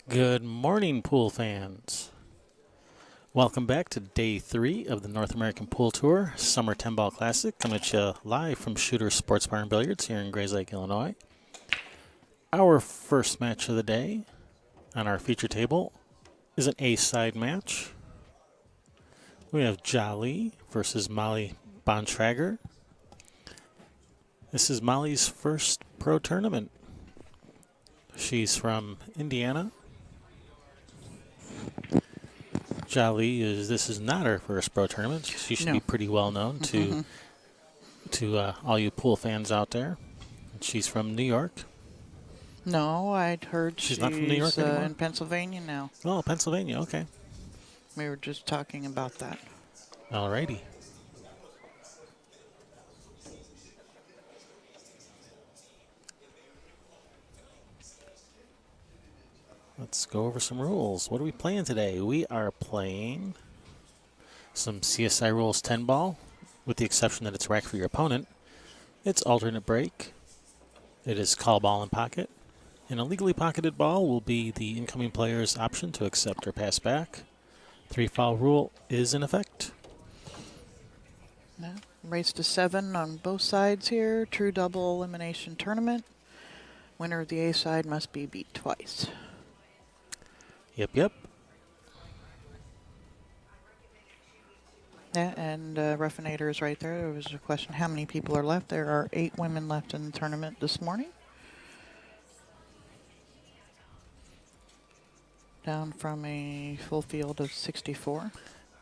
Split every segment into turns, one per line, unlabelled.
Good morning, pool fans. Welcome back to day 3 of the North American Pool Tour Summer 10 Ball Classic, coming at you live from Shooter Sports Bar and Billiards here in Grayslake, Illinois. Our first match of the day on our feature table is an A-side match. We have Jolly versus Molly Bontrager. This is Molly's first pro tournament. She's from Indiana. Jolly this is not her first pro tournament. She should be pretty well known to all you pool fans out there. She's from New York.
No, I'd heard
she's not from New York anymore?
In Pennsylvania now.
Oh, Pennsylvania, okay.
We were just talking about that.
Alrighty. Let's go over some rules. What are we playing today? We are playing some CSI Rules 10 ball, with the exception that it's rack for your opponent. It's alternate break. It is call ball and pocket. An illegally pocketed ball will be the incoming player's option to accept or pass back. 3-foul rule is in effect.
Yeah. Race to 7 on both sides here. True double elimination tournament. Winner of the A side must be beat twice.
Yep.
Yeah, and Ruffinator is right there. There was a question, how many people are left? There are 8 women left in the tournament this morning. Down from a full field of 64.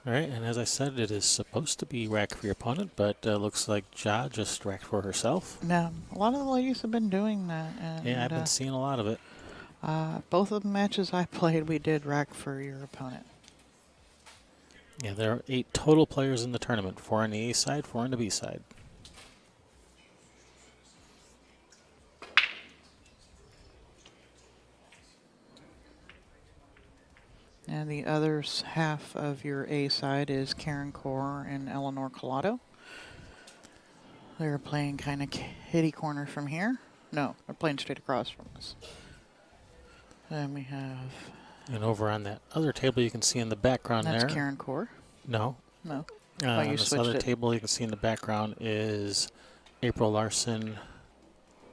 All right, and as I said, it is supposed to be rack for your opponent, but looks like Ja just racked for herself.
Now, a lot of the ladies have been doing that. And,
yeah, I've been seeing a lot of it.
Both of the matches I played, we did rack for your opponent.
Yeah, there are 8 total players in the tournament. 4 on the A side, 4 on the B side.
And the other half of your A side is Karen Core and Eleanor Collado. They're playing kind of kitty corner from here. No, they're playing straight across from us. Then we have...
And over on that other table you can see in the background
that's
there.
Karen Core?
No.
No.
On this other table you can see in the background is April Larson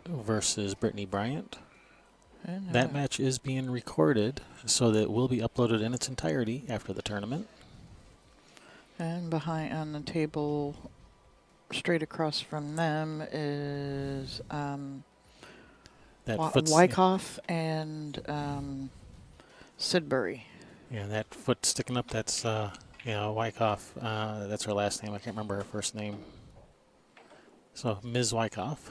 versus Brittany Bryant. And, that match is being recorded, so that it will be uploaded in its entirety after the tournament.
And behind on the table, straight across from them, is Wyckoff and Sidbury.
Yeah, that foot sticking up, that's Wyckoff. That's her last name. I can't remember her first name. So Ms. Wyckoff.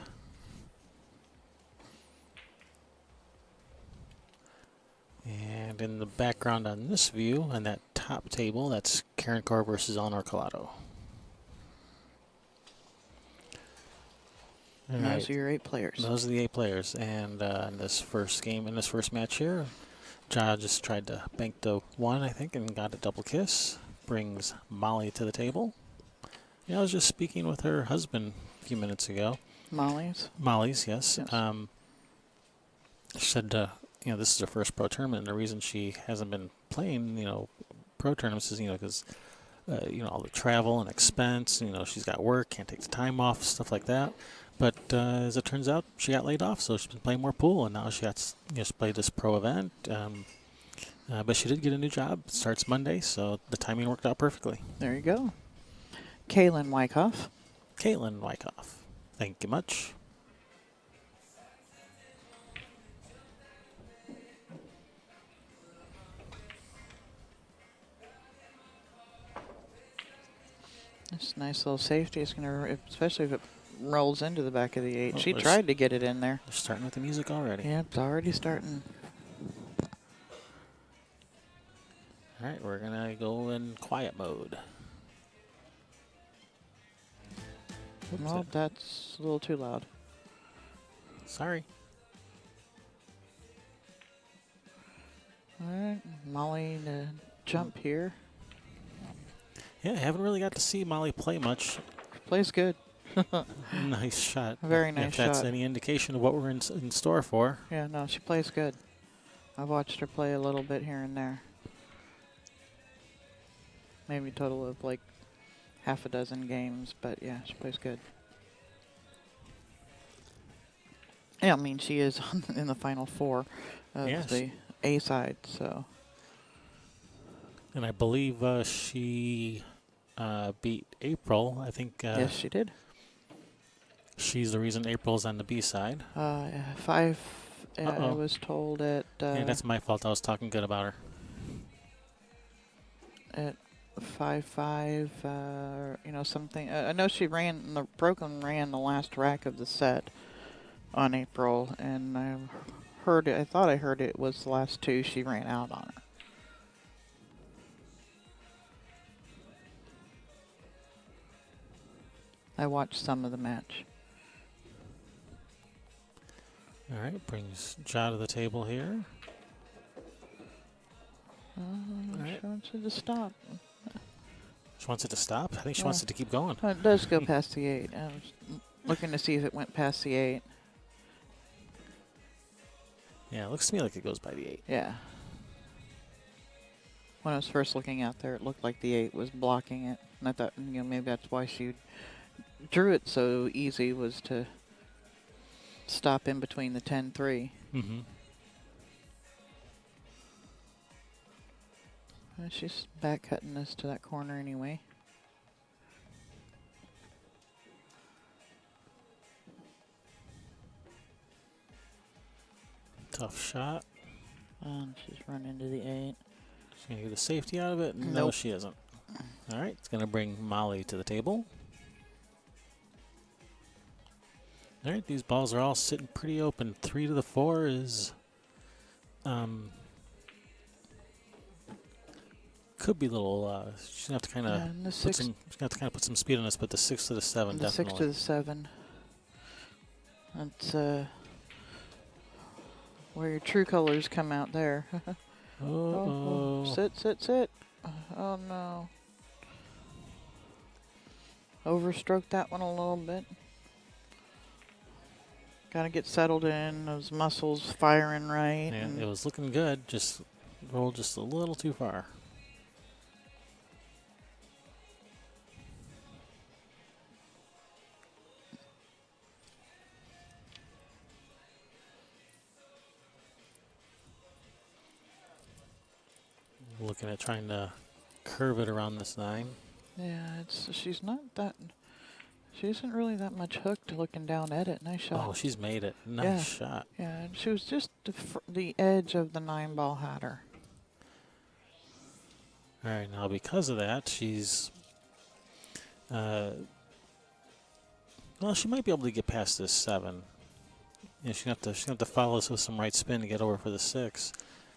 And in the background on this view, on that top table, that's Karen Core versus Eleanor Collado.
And those are your 8 players.
Those are the 8 players. And in this first game, in this first match here, Ja just tried to bank the 1, I think, and got a double kiss. Brings Molly to the table. Yeah, I was just speaking with her husband a few minutes ago.
Molly's?
Molly's, yes. She said, this is her first pro tournament, and the reason she hasn't been playing, pro tournaments is, because, all the travel and expense, she's got work, can't take the time off, stuff like that. But as it turns out, she got laid off, so she's been playing more pool, and now she got to play this pro event. But she did get a new job. It starts Monday, so the timing worked out perfectly.
There you go. Kaylin Wyckoff.
Caitlin Wyckoff. Thank you much.
This nice little safety is going to, especially if it rolls into the back of the 8. She tried to get it in there.
They're starting with the music already.
Yeah, it's already starting.
All right, we're going to go in quiet mode.
Well, that's a little too loud.
Sorry.
All right, Molly to jump here.
Yeah, I haven't really got to see Molly play much.
Plays good.
Nice shot.
Very nice shot.
If that's any indication of what we're in store for.
Yeah, no, she plays good. I've watched her play a little bit here and there. Maybe a total of like half a dozen games, but yeah, she plays good. Yeah, I mean, she is in the final four of
Yes.
the A side, so.
And I believe she beat April. I think
Yes, she did.
she's the reason April's on the B side.
5, I
Uh-oh.
was told at
Yeah, that's my fault. I was talking good about her.
at 5-5, you know, something. I know she ran ran the last rack of the set on April, and I heard it. I thought I heard it was the last two she ran out on her. I watched some of the match.
All right, brings Ja to the table here.
She wants it to stop.
She wants it to stop? I think she wants it to keep going.
It does go past the 8. I was looking to see if it went past the 8.
Yeah, it looks to me like it goes by the 8.
Yeah. When I was first looking out there, it looked like the 8 was blocking it. And I thought, you know, maybe that's why she drew it so easy, was to stop in between the 10-3.
Mm-hmm.
She's back cutting this to that corner anyway.
Tough shot.
She's run into the 8.
She's going to get a safety out of it? No,
Nope.
she isn't. All right, it's going to bring Molly to the table. All right, these balls are all sitting pretty open. 3 to the 4 is... could be a little... she's going to have to kind of...
And the 6
she's going to have to kind of put some speed on this, but the 6 to the 7
the
definitely.
6 to the 7. That's where your true colors come out there.
Oh.
Sit. Oh no. Overstroked that one a little bit. Gotta get settled in, those muscles firing right.
And it was looking good, just rolled just a little too far. Looking at trying to curve it around this 9.
Yeah, she's isn't really that much hooked looking down at it. Nice shot.
Oh, she's made it. Nice shot.
Yeah, and she was just the edge of the 9 ball had her.
All right, now because of that, she's... well, she might be able to get past this 7. Yeah, she's gonna have to follow this with some right spin to get over for the 6.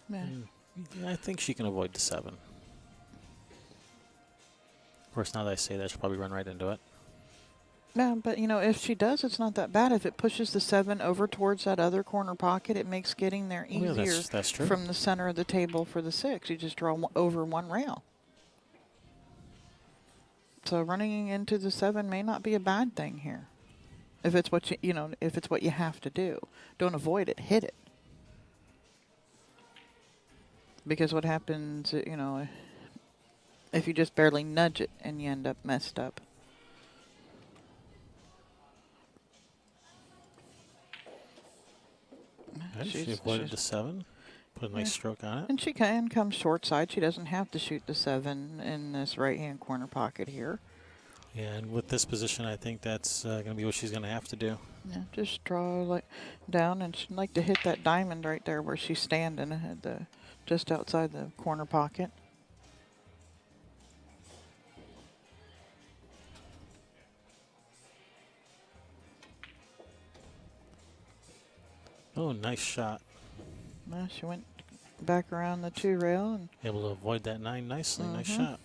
Yeah.
I think she can avoid the 7. Of course, now that I say that, she'll probably run right into it.
Yeah, but you know, if she does, it's not that bad. If it pushes the 7 over towards that other corner pocket, it makes getting there easier.
Yeah, that's true.
From the center of the table for the 6. You just draw over one rail. So running into the 7 may not be a bad thing here. If it's what if it's what you have to do. Don't avoid it, hit it. Because what happens, you know, if you just barely nudge it and you end up messed up.
Right, she avoided the 7. Put a nice stroke on it.
And she can come short side. She doesn't have to shoot the 7 in this right-hand corner pocket here.
Yeah, and with this position, I think that's going to be what she's going to have to do.
Yeah, just draw like down, and she'd like to hit that diamond right there where she's standing at just outside the corner pocket.
Oh, nice shot.
Well, she went back around the 2 rail and
Able to avoid that 9 nicely. Nice shot.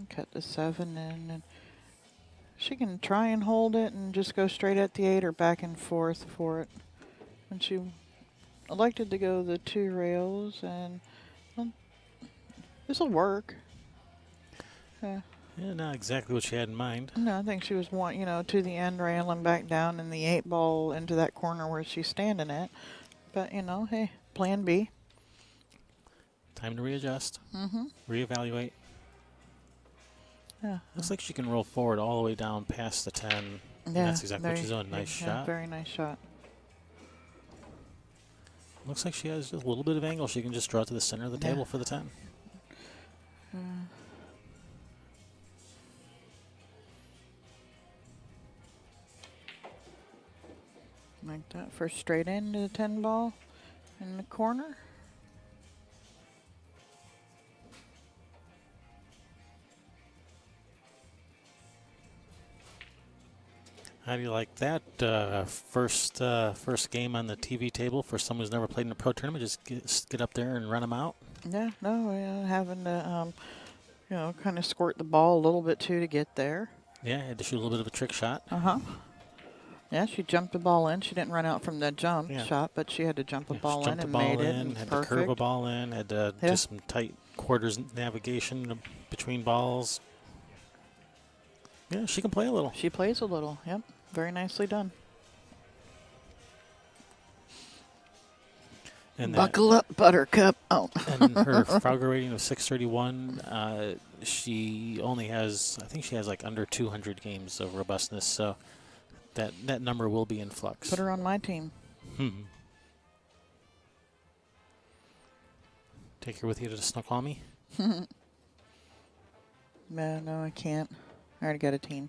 and cut the 7 in. And she can try and hold it and just go straight at the 8 or back and forth for it. And she elected to go the 2 rails, and This'll work.
Yeah, not exactly what she had in mind.
No, I think she was to the end rail and back down and the 8-ball into that corner where she's standing at. But, hey, plan B.
Time to readjust,
Mm-hmm.
reevaluate.
Yeah.
Looks like she can roll forward all the way down past the 10. And
Yeah,
that's exactly what she's doing. Nice shot.
Very nice shot.
Looks like she has just a little bit of angle. She can just draw to the center of the table for the 10.
Like that. First straight into the 10 ball in the corner.
How do you like that first game on the TV table for someone who's never played in a pro tournament? Just get up there and run them out.
Yeah, no, having to kind of squirt the ball a little bit too to get there.
Yeah, had to shoot a little bit of a trick shot.
Yeah, she jumped the ball in. She didn't run out from the jump shot, but she had to jump a ball in and made it. And
had
perfect.
to curve a ball in. Had to do some tight quarters navigation between balls. Yeah, she can play a little.
She plays a little. Yep, very nicely done.
And
buckle up, Buttercup. Oh.
And her Frauger rating of 631. She only has, I think she has like under 200 games of robustness. So that number will be in flux.
Put her on my team.
Take her with you to Snoqualmie?
No, I can't. I already got a team.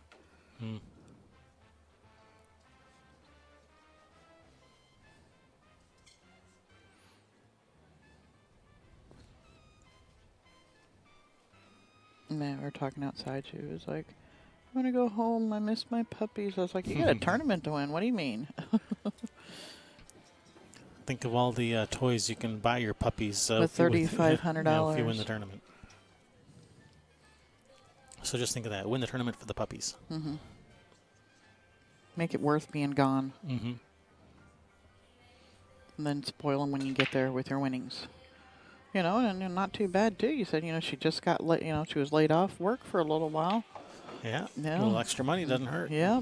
Man, we were talking outside. She was like, I want to go home. I miss my puppies. I was like, you got a tournament to win. What do you mean?
Think of all the toys you can buy your puppies
with $3,500
if you win the tournament. So just think of that. Win the tournament for the puppies.
Make it worth being gone.
And
then spoil them when you get there with your winnings. And not too bad, too. You said, she just got, she was laid off work for a little while.
Yeah. A little extra money doesn't hurt.
Yeah.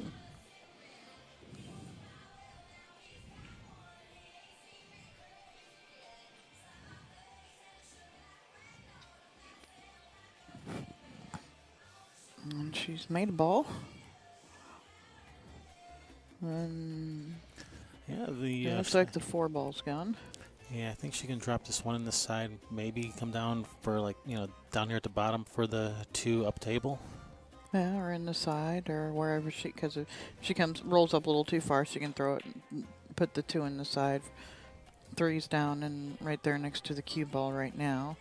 And she's made a ball. And
it
looks like the 4 ball's gone.
Yeah, I think she can drop this one in the side, maybe come down for down here at the bottom for the 2 up table.
Yeah, or in the side or wherever because if she rolls up a little too far, she can throw it, and put the 2 in the side. 3's down and right there next to the cue ball right now.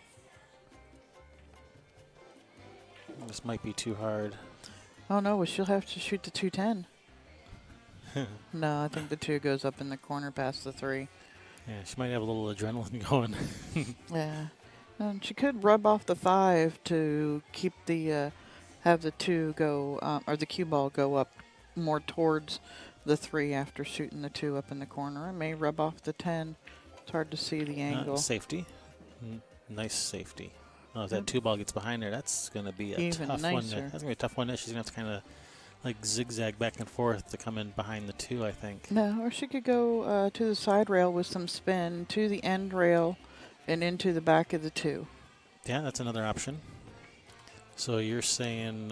This might be too hard.
Oh no, well, she'll have to shoot the 210. No, I think the 2 goes up in the corner past the 3.
Yeah, she might have a little adrenaline going.
Yeah. And she could rub off the 5 to keep the, have the 2 go, or the cue ball go up more towards the 3 after shooting the 2 up in the corner. It may rub off the 10. It's hard to see the angle.
Safety. Nice safety. Oh, if that 2 ball gets behind there, that's going to be a tough one. That's going to be a tough one. She's going to have to kind of zigzag back and forth to come in behind the 2, I think.
No, or she could go to the side rail with some spin to the end rail and into the back of the 2.
Yeah, that's another option. So you're saying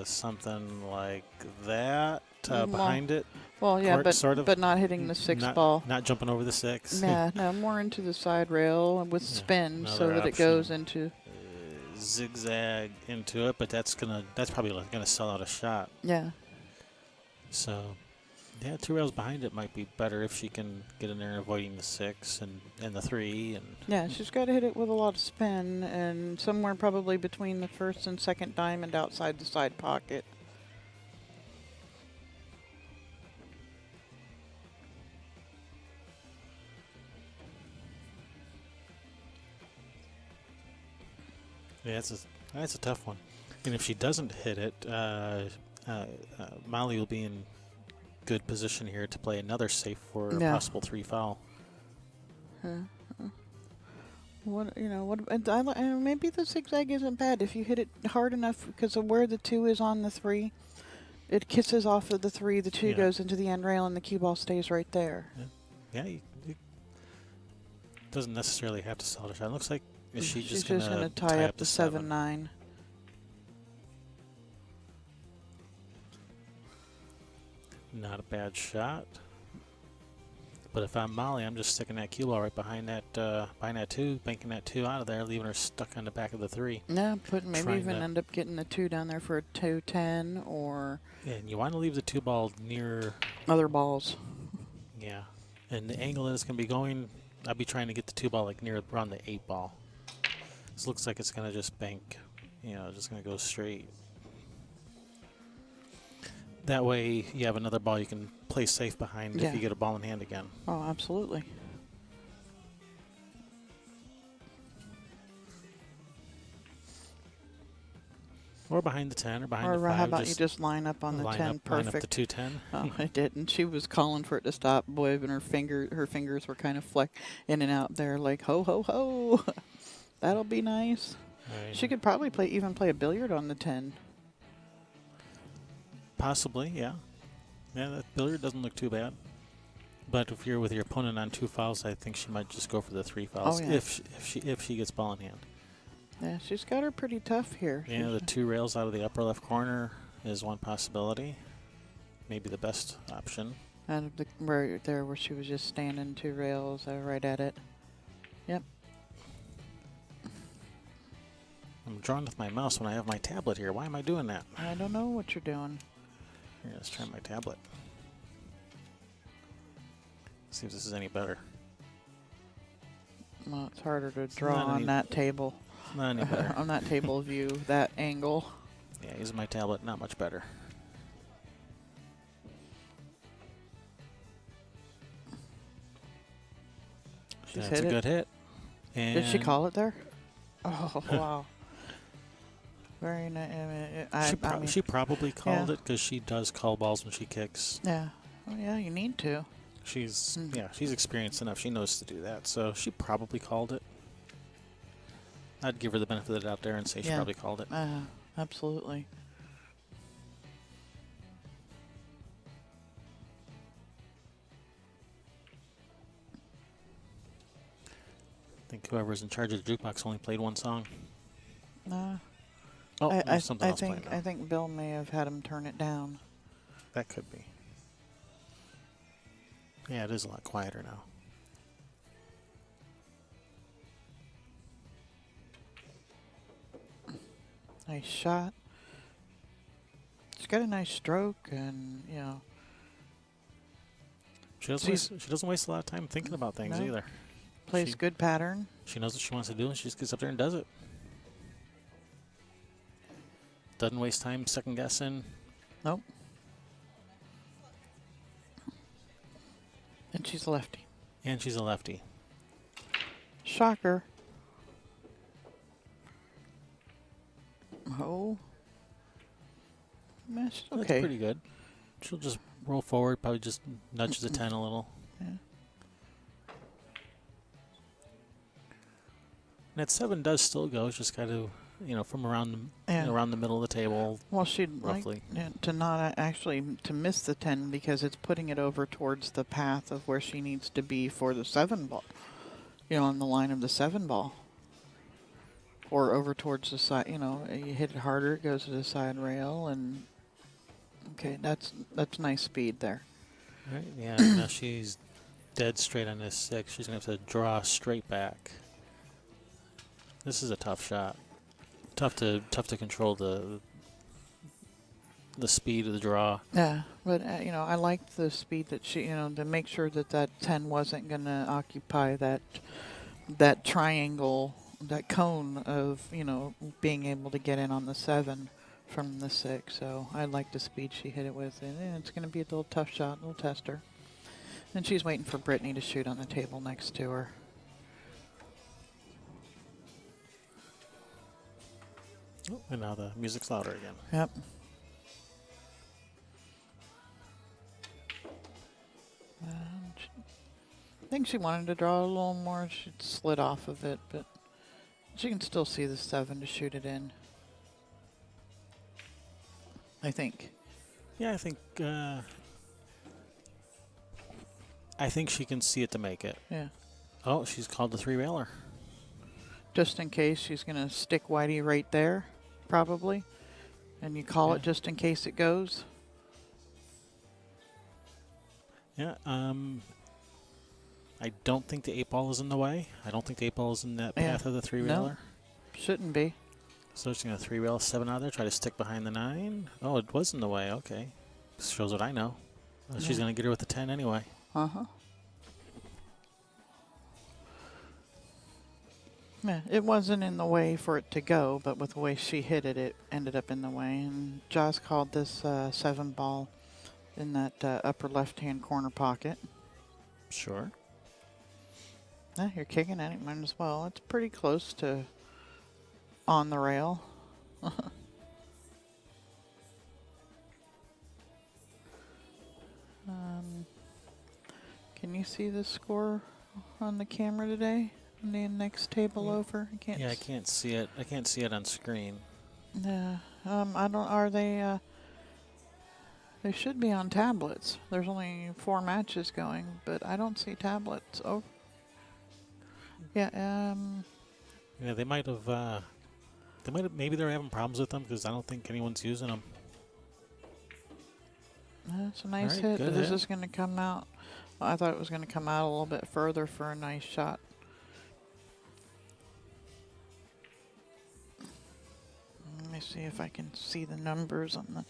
something like that behind it?
Well, yeah,
sort of,
but not hitting the 6 ball.
Not jumping over the 6.
No, more into the side rail with spin so that it goes into
zigzag into it, but that's probably gonna sell out a shot.
Yeah.
So, yeah, 2 rails behind it might be better if she can get in there avoiding the 6 and the 3 and.
Yeah, she's got to hit it with a lot of spin and somewhere probably between the 1st and 2nd diamond outside the side pocket.
Yeah, that's a tough one. And if she doesn't hit it, Molly will be in good position here to play another safe for a possible 3 foul.
What you know? What and maybe the zigzag isn't bad if you hit it hard enough because of where the 2 is on the 3. It kisses off of the 3. The 2
Yeah.
goes into the end rail, and the cue ball stays right there.
Yeah, you doesn't necessarily have to sell the shot. It looks like is she
She's
just
just
gonna
gonna tie up the
7?
7-9.
Not a bad shot. But if I'm Molly, I'm just sticking that cue ball right behind that 2, banking that 2 out of there, leaving her stuck on the back of the 3.
Yeah, maybe
Trying
even
to-
end up getting the 2 down there for a 2-10 or
Yeah, and you want to leave the 2 ball near.
other balls.
Yeah, and the angle that it's gonna be going, I'd be trying to get the 2 ball like near around the 8 ball. This looks like it's gonna just bank, just gonna go straight. That way, you have another ball you can play safe behind
Yeah.
if you get a ball in hand again.
Oh, absolutely.
Or behind the 10 or behind the 5.
Or how about you just line up on the 10?
line up
Perfect.
the 210.
Oh, I didn't. She was calling for it to stop, boy, and her fingers were kind of fleck in and out there, like ho ho ho. That'll be nice.
Right.
She could probably even play a billiard on the 10.
Possibly, yeah. Yeah, that billiard doesn't look too bad. But if you're with your opponent on 2 fouls, I think she might just go for the 3 fouls.
Oh, yeah.
If she gets ball in hand.
Yeah, she's got her pretty tough here.
Yeah, the 2 rails out of the upper left corner is one possibility. Maybe the best option.
Out of the right there where she was just standing 2 rails right at it. Yep.
I'm drawing with my mouse when I have my tablet here. Why am I doing that?
I don't know what you're doing.
Here, let's try my tablet. See if this is any better.
Well, it's harder to draw
not
on
any-
that table.
Not any better.
On that table view, that angle.
Yeah, using my tablet, not much better.
She's
That's
hit
a
it.
good hit. And
Did she call it there? Oh, wow. Very nice.
She probably called
yeah.
it because she does call balls when she kicks.
Yeah. Well, yeah, you need to.
She's experienced enough. She knows to do that, so she probably called it. I'd give her the benefit of the doubt there and say she
Yeah.
probably called it.
Absolutely.
I think whoever's in charge of the jukebox only played one song.
No.
Oh,
I
there's something else
think
playing now.
I think Bill may have had him turn it down.
That could be. Yeah, it is a lot quieter now.
Nice shot. She's got a nice stroke, and
She doesn't waste a lot of time thinking about things
No.
either.
plays
She-
good pattern.
She knows what she wants to do, and she just gets up there and does it. Doesn't waste time second guessing.
Nope. And she's a lefty.
And she's a lefty.
Shocker. Oh. That's okay.
That's pretty good. She'll just roll forward, probably just nudge the 10 a little.
Yeah.
And that 7 does still go. It's just got to, from around
Yeah.
around the middle of the table.
Well, she'd
roughly.
like to not actually to miss the 10 because it's putting it over towards the path of where she needs to be for the 7 ball. On the line of the 7 ball. Or over towards the side. You hit it harder, it goes to the side rail, and okay, that's nice speed there.
Right? Yeah. Now she's dead straight on this 6. She's gonna have to draw straight back. This is a tough shot. Tough to control the speed of the draw.
Yeah, but I liked the speed that she, to make sure that 10 wasn't going to occupy that triangle, that cone of, being able to get in on the 7 from the 6. So I like the speed she hit it with, and it's going to be a little tough shot, a little tester. And she's waiting for Brittany to shoot on the table next to her.
Oh, and now the music's louder again.
Yep. I think she wanted to draw a little more. She slid off of it, but She can still see the 7 to shoot it in. I think.
Yeah, I think she can see it to make it.
Yeah.
Oh, she's called the 3-railer.
Just in case, she's going to stick Whitey right there, probably. And you call it just in case it goes.
Yeah, I don't think the 8-ball is in the way. I don't think the 8-ball is in that path of the 3-railer.
No, shouldn't be.
So she's going to 3-rail 7 out there, try to stick behind the 9. Oh, it was in the way. Okay. Shows what I know. She's going to get her with the 10 anyway.
Uh-huh. Yeah, it wasn't in the way for it to go, but with the way she hit it, it ended up in the way. And Jaws called this 7 ball in that upper left-hand corner pocket.
Sure.
Yeah, you're kicking at it, might as well. It's pretty close to on the rail. Can you see the score on the camera today? On the next table over? I can't.
Yeah, I can't see it. I can't see it on screen.
Yeah. I don't. Are they? They should be on tablets. There's only 4 matches going, but I don't see tablets. Oh. Yeah.
Yeah, they might have. Maybe they're having problems with them because I don't think anyone's using them.
That's a nice
All right,
hit.
good
But this
hit.
is going to come out. Well, I thought it was going to come out a little bit further for a nice shot. Let me see if I can see the numbers on the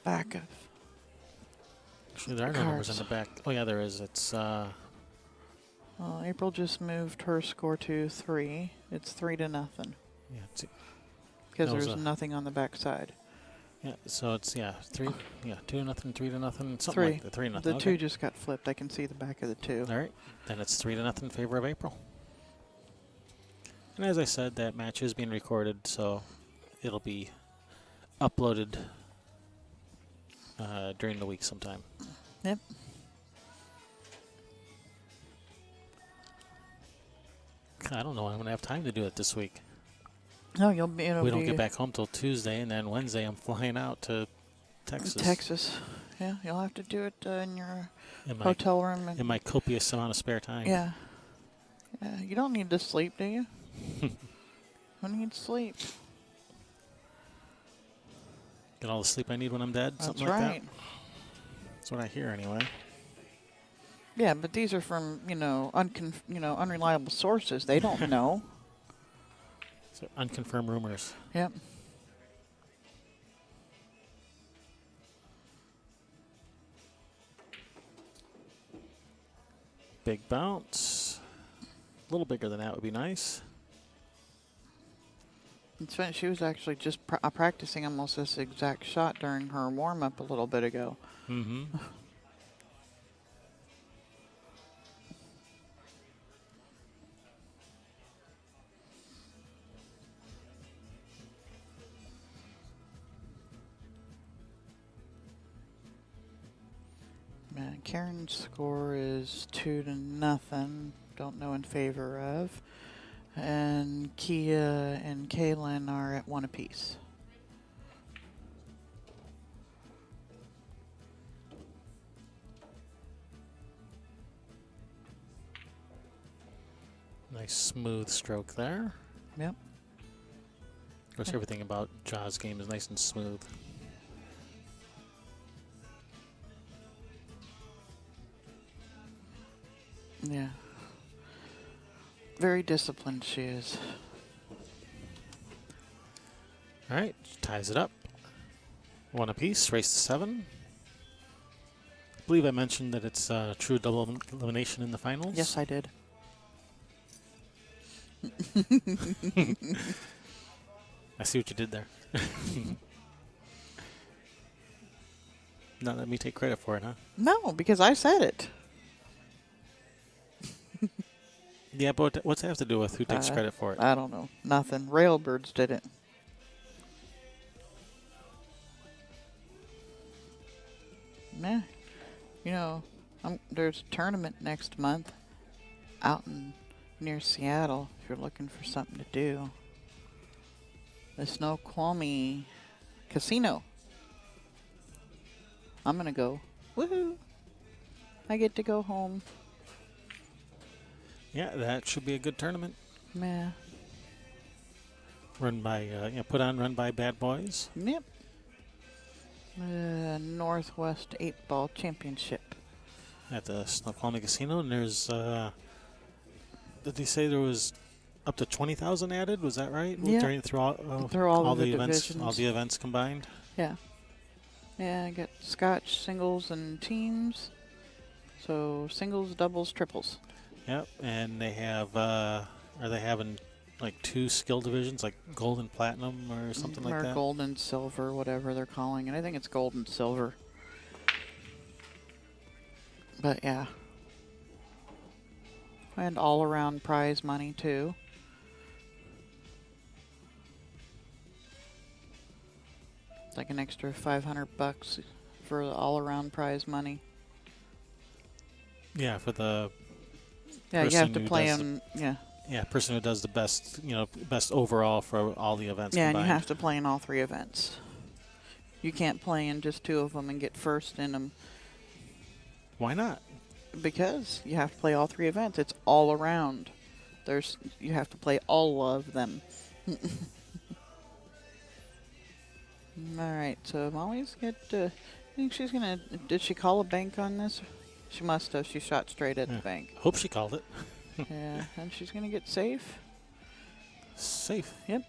back of.
Actually, there are no numbers on the back. Oh yeah, there is. It's
Well, April just moved her score to 3. It's 3-0
yeah,
because
that was
there's nothing on the back side.
yeah. So it's 3. Yeah, 2-0, 3-0, something
3.
like that. 3-0.
The
okay.
2 just got flipped. I can see the back of the 2.
All right, then it's 3-0 in favor of April. And as I said, that match is being recorded, so it'll be uploaded during the week sometime.
Yep.
I don't know. I'm gonna have time to do it this week.
No, you'll be. It'll
We
be
don't get back home till Tuesday, and then Wednesday I'm flying out to Texas.
Texas. Yeah, you'll have to do it in your
in my,
hotel room.
in my copious amount of spare time.
Yeah. Yeah. You don't need to sleep, do you? Who needs sleep?
Get all the sleep I need when I'm dead.
That's
Something
right.
like that. That's what I hear anyway.
Yeah, but these are from unreliable sources. They don't know.
So unconfirmed rumors.
Yep.
Big bounce. A little bigger than that would be nice.
It's funny, she was actually just practicing almost this exact shot during her warm-up a little bit ago.
Mm-hmm.
Karen's score is 2-0. Don't know in favor of. And Kia and Kaylin are at 1 apiece.
Nice smooth stroke there.
Yep.
Of course, everything about Jaws' game is nice and smooth.
Yeah. Very disciplined she is.
All right, ties it up. 1 apiece, race to 7. I believe I mentioned that it's true double elimination in the finals.
Yes, I did.
I see what you did there. Not let me take credit for it, huh?
No, because I said it.
Yeah, but what's that have to do with who takes credit for it?
I don't know. Nothing. Railbirds did it. Yeah. You know, there's a tournament next month out in near Seattle if you're looking for something to do. The Snoqualmie Casino. I'm going to go. Woohoo! I get to go home.
Yeah, that should be a good tournament.
Yeah.
Run by, run by bad boys.
Yep. Northwest 8-Ball Championship.
At the Snoqualmie Casino, and there's, did they say there was up to 20,000 added? Was that right?
Yeah.
Through
all
all
of the
events,
divisions.
all the events combined.
Yeah. Yeah, I got Scotch, singles, and teams. So singles, doubles, triples.
Yep, and they have, are they having like 2 skill divisions, like gold and platinum or something like
or
that?
gold and silver, whatever they're calling it. I think it's gold and silver. But yeah. And all around prize money too. It's like an extra $500 for the all around prize money.
Yeah, for the
Yeah, you
person
have to
who
play
does
them. Yeah.
Yeah, person who does the best, best overall for all the events
Yeah, and
combined.
you have to play in all 3 events. You can't play in just 2 of them and get first in them
Why not?
because you have to play all 3 events. It's all around. You have to play all of them. All right, so Molly's got. I think she's gonna. Did she call a bank on this? She must have. She shot straight at the bank.
Hope she called it.
Yeah, and she's gonna get safe.
Safe.
Yep.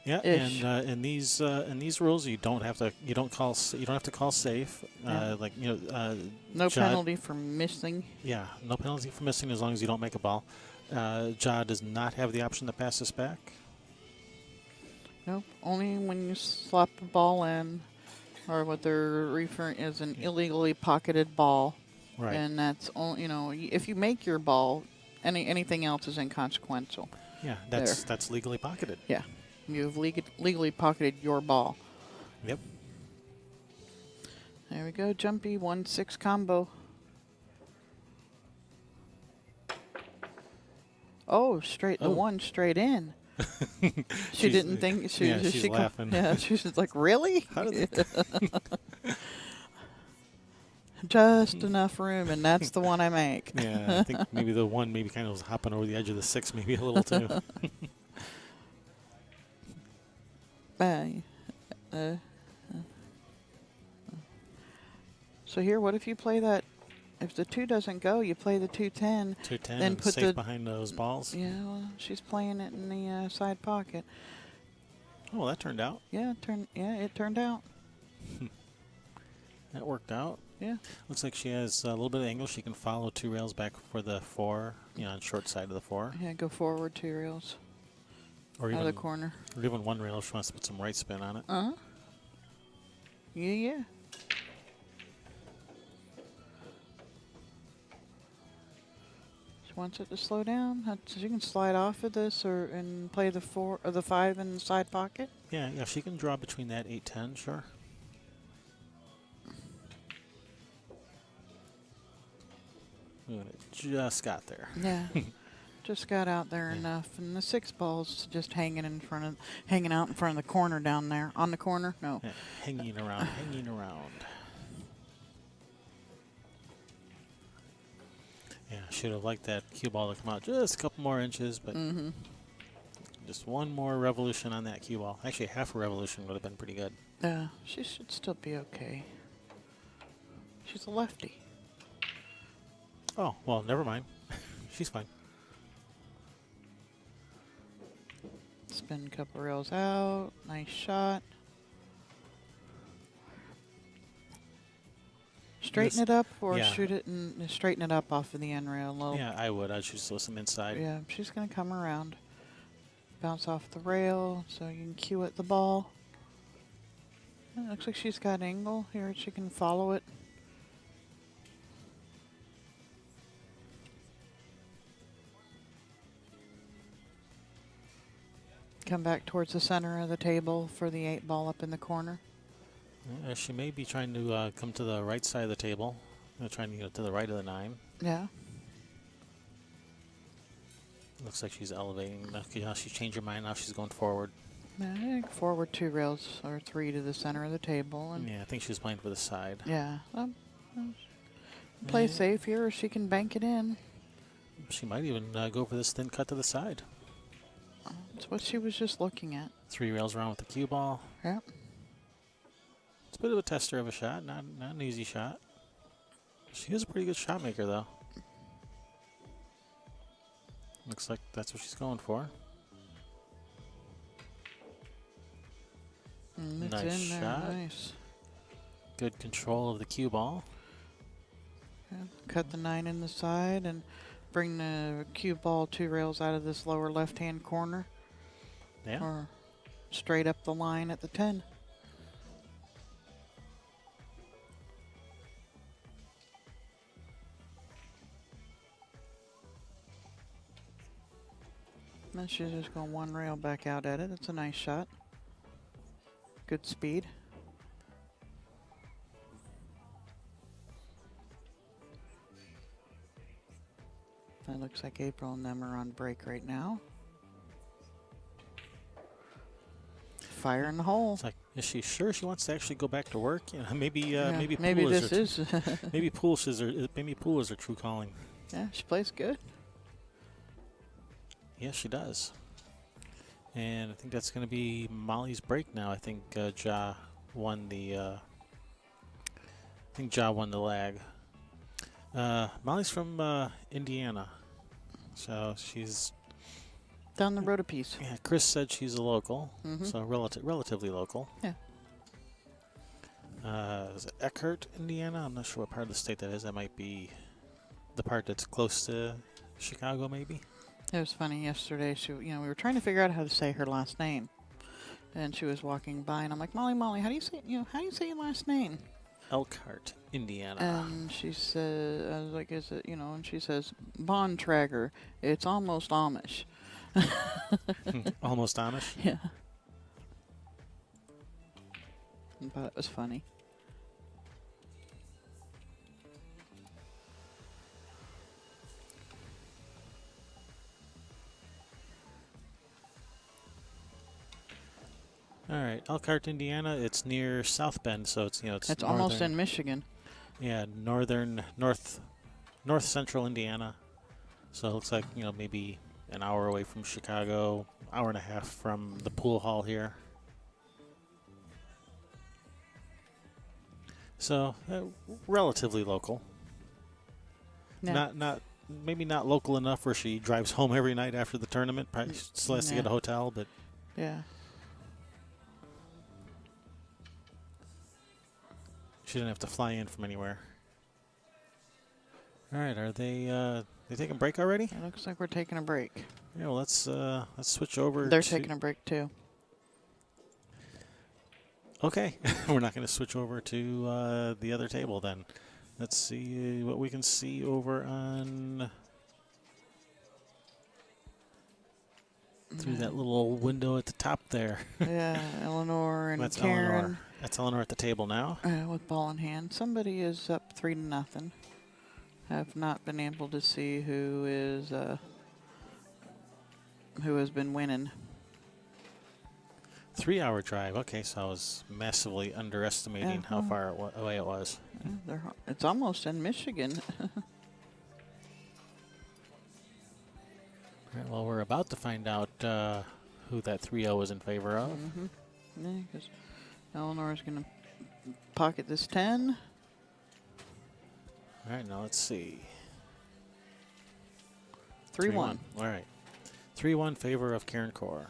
Yeah,
Ish.
and in these rules, you don't have to call safe.
Yeah. No
Ja-
penalty for missing.
Yeah, no penalty for missing as long as you don't make a ball. Ja does not have the option to pass this back.
Nope. Only when you slap a ball in, or what they're referring as an illegally pocketed ball.
Right.
And that's if you make your ball, anything else is inconsequential.
Yeah, that's legally pocketed.
Yeah, you've legally pocketed your ball.
Yep.
There we go, jumpy 1-6 combo. Oh, straight the one straight in. She didn't think she.
Yeah, she's
she
laughing.
Yeah, she's just like, really?
How did it?
Just enough room, and that's the one I make.
Yeah, I think maybe the one kind of was hopping over the edge of the 6, maybe a little too.
So here, what if you play that? If the 2 doesn't go, you play the 2-10.
2-10
then
and
put
safe behind those balls.
Yeah, well, she's playing it in the side pocket.
Oh, well, that turned out.
Yeah, it turned out.
That worked out.
Yeah.
Looks like she has a little bit of angle. She can follow 2 rails back for the 4, on short side of the 4.
Yeah, go forward 2 rails.
Or
Out
even
of the corner.
Or even 1 rail if she wants to put some right spin on it.
Uh-huh. Yeah. She wants it to slow down. So you can slide off of this and play the 4 or the 5 in the side pocket.
Yeah, she can draw between that 8-10, sure. It just got there.
Yeah. Just got out there enough, and the 6 ball's just hanging out in front of the corner down there. On the corner? No.
Yeah, hanging around. Yeah, should have liked that cue ball to come out just a couple more inches, but just 1 more revolution on that cue ball. Actually, half a revolution would have been pretty good.
Yeah, she should still be okay. She's a lefty.
Oh, well, never mind. She's fine.
Spin a couple rails out. Nice shot. Straighten it up or shoot it and straighten it up off of the end rail a little.
Yeah, I would. I'd just throw some inside.
Yeah, she's going to come around. Bounce off the rail so you can cue at the ball. It looks like she's got angle here. She can follow it. Come back towards the center of the table for the 8 ball up in the corner.
She may be trying to come to the right side of the table. Trying to get to the right of the 9.
Yeah.
Looks like she's elevating. Now she's changed her mind. Now she's going forward.
I think forward 2 rails or 3 to the center of the table. And
Yeah, I think she's playing for the side.
yeah. Play
Yeah.
safe here, or she can bank it in.
She might even go for this thin cut to the side.
That's what she was just looking at.
3 rails around with the cue ball.
Yep.
It's a bit of a tester of a shot, not an easy shot. She is a pretty good shot maker, though. Looks like that's what she's going for.
It's
Nice
in there.
shot.
Nice.
Good control of the cue ball.
Yeah. Cut the 9 in the side and bring the cue ball 2 rails out of this lower left-hand corner.
Yeah.
Or straight up the line at the 10. Then she's just going 1 rail back out at it. It's a nice shot. Good speed. It looks like April and them are on break right now. Fire in the hole.
It's like, is she sure she wants to actually go back to work? You know, maybe
Yeah,
maybe
maybe
pool
this
is her
is.
maybe pool is her true calling.
Yeah, she plays good.
Yes, she does. And I think that's going to be Molly's break now. I think Ja won the. Ja won the lag. Molly's from Indiana, so she's
Down the road a piece.
yeah. Chris said she's a local,
Mhm.
so relatively local.
Yeah.
Is it Eckhart, Indiana? I'm not sure what part of the state that is. That might be the part that's close to Chicago, maybe.
It was funny yesterday. We were trying to figure out how to say her last name, and she was walking by, and I'm like, Molly, how do you say your last name?
Elkhart, Indiana.
And she said, I was like, is it, and she says, Bontrager. It's almost Amish.
Almost Amish.
Yeah. I thought it was funny.
All right, Elkhart, Indiana. It's near South Bend, so it's
It's almost in Michigan.
Yeah, north central Indiana. So it looks like maybe an hour away from Chicago, hour and a half from the pool hall here. So relatively local.
Yeah.
Not maybe not local enough where she drives home every night after the tournament. Probably still has to get a hotel, but
Yeah.
she didn't have to fly in from anywhere. All right, are they taking a break already?
It looks like we're taking a break.
Yeah, well, let's switch over.
They're taking a break too.
Okay, we're not going to switch over to the other table then. Let's see what we can see over on through that little window at the top there.
Yeah, Eleanor and
That's
Karen.
Eleanor. That's Eleanor at the table now.
With ball in hand. Somebody is up 3-0. Have not been able to see who has been winning.
3-hour drive. Okay, so I was massively underestimating how far away it was.
It's almost in Michigan.
All right, well, we're about to find out who that 3-0 was in favor of.
Yeah, because Eleanor's going to pocket this 10.
All right, now let's see.
3-1.
All right. 3-1 favor of Karen Core.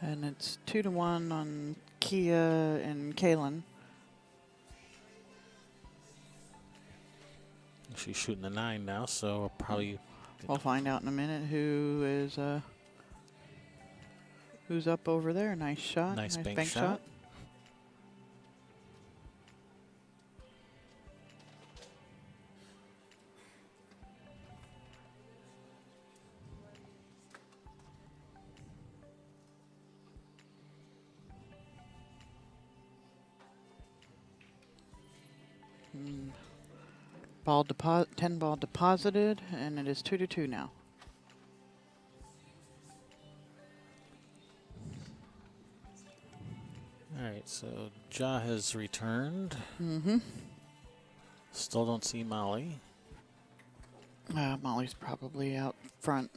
And it's 2-1 on Kia and Kaylin.
She's shooting the 9 now, so probably.
We'll find out in a minute who's up over there. Nice shot.
Nice bank
bank
shot.
Ball 10 ball deposited, and it is 2-2 now.
right, so Ja has returned.
Mm-hmm.
Still don't see Molly.
Molly's probably out front.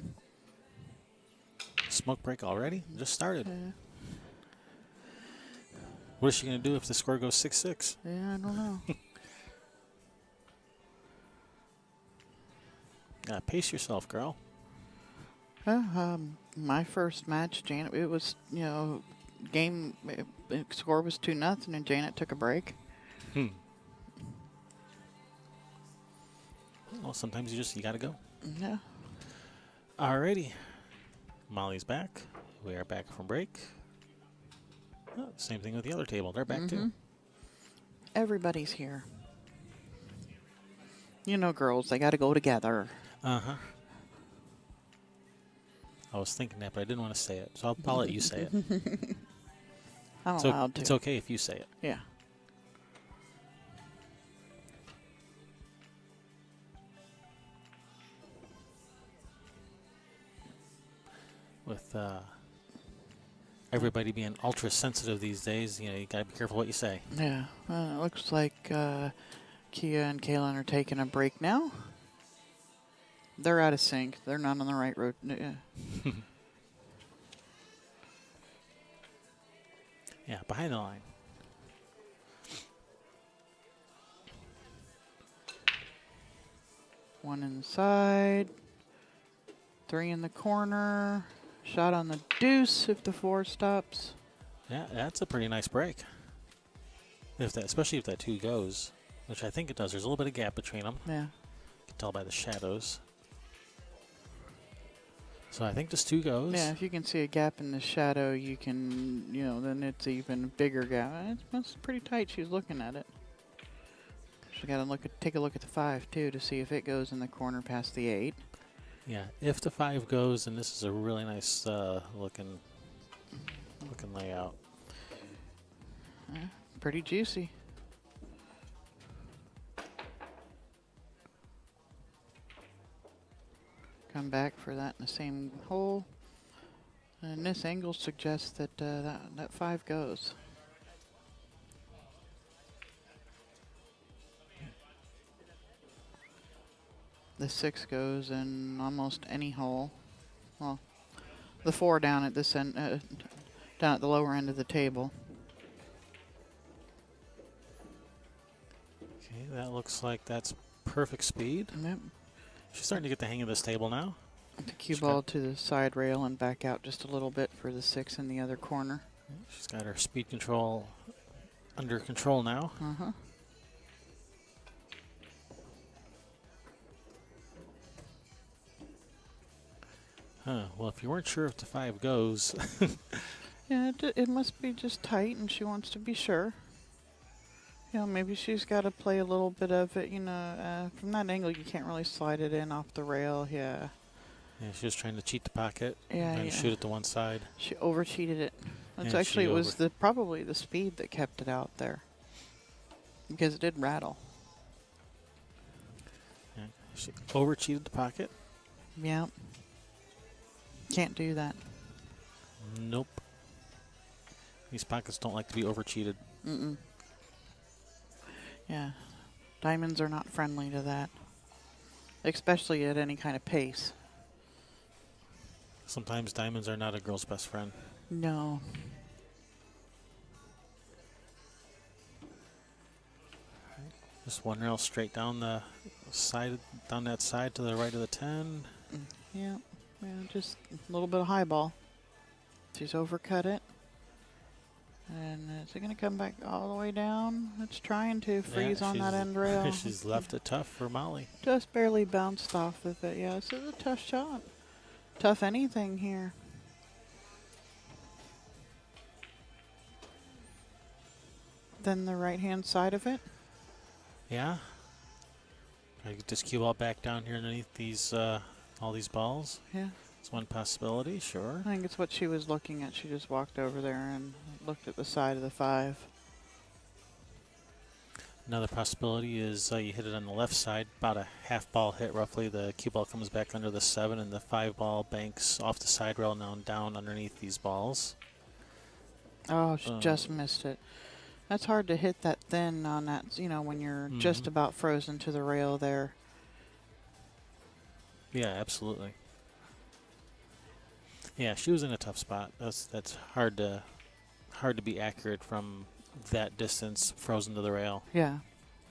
Smoke break already? Just started.
Yeah,
What is she going to do if the score goes 6-6?
yeah, I don't know.
Pace yourself, girl.
My first match, Janet, it was, game, score was 2-0, and Janet took a break.
Well, sometimes you got to go.
Yeah.
Alrighty. Molly's back. We are back from break. Oh, same thing with the other table. They're back too.
Everybody's here. You know, girls, they got to go together.
Uh-huh. I was thinking that, but I didn't want to say it, so I'll let you say it.
I'm allowed to.
It's okay if you say it.
Yeah.
With everybody being ultra sensitive these days, you got to be careful what you say.
Yeah. It looks like Kia and Kaylin are taking a break now. They're out of sync. They're not on the right road. Yeah.
Yeah, behind the line.
One inside. 3 in the corner. Shot on the deuce if the 4 stops.
Yeah, that's a pretty nice break. Especially if that 2 goes, which I think it does. There's a little bit of gap between them.
Yeah.
You can tell by the shadows. So I think this 2 goes.
Yeah, if you can see a gap in the shadow, you can, then it's even bigger gap. It's pretty tight. She's looking at it. She got to take a look at the 5 too to see if it goes in the corner past the 8.
Yeah, if the 5 goes, and this is a really nice looking layout.
Pretty juicy. Come back for that in the same hole. And this angle suggests that that 5 goes. The 6 goes in almost any hole. Well, the 4 down at this end, down at the lower end of the table.
Okay, that looks like that's perfect speed.
Yep.
She's starting to get the hang of this table now.
The cue ball to the side rail and back out just a little bit for the 6 in the other corner.
She's got her speed control under control now.
Uh-huh.
Well, if you weren't sure if the 5 goes,
Yeah, it must be just tight, and she wants to be sure. Maybe she's got to play a little bit of it. From that angle, you can't really slide it in off the rail. Yeah.
yeah, she was trying to cheat the pocket
Yeah,
and
yeah.
shoot it to one side.
She overcheated it. It's
Yeah,
actually
she
it was probably the speed that kept it out there, because it did rattle.
Yeah, she overcheated the pocket.
Yeah. Can't do that.
Nope. These pockets don't like to be overcheated.
Mm-mm. Yeah. Diamonds are not friendly to that, especially at any kind of pace.
Sometimes diamonds are not a girl's best friend.
No.
Just one rail straight down the side, down that side to the right of the 10.
Yeah. Yeah, just a little bit of high ball. She's overcut it. And is it going to come back all the way down? It's trying to freeze on that end rail.
She's left it tough for Molly.
Just barely bounced off of it. Yeah, this is a tough shot. Tough anything here. Then the right-hand side of it.
Yeah. I could just cue ball back down here underneath these, all these balls.
Yeah.
It's one possibility, sure.
I think it's what she was looking at. She just walked over there and looked at the side of the 5.
Another possibility is you hit it on the left side, about a half ball hit roughly. The cue ball comes back under the 7, and the 5 ball banks off the side rail now and down underneath these balls.
Oh, she just missed it. That's hard to hit that thin on that, you know, when you're just about frozen to the rail there.
Yeah, absolutely. Yeah, she was in a tough spot. That's hard to be accurate from that distance, frozen to the rail.
Yeah.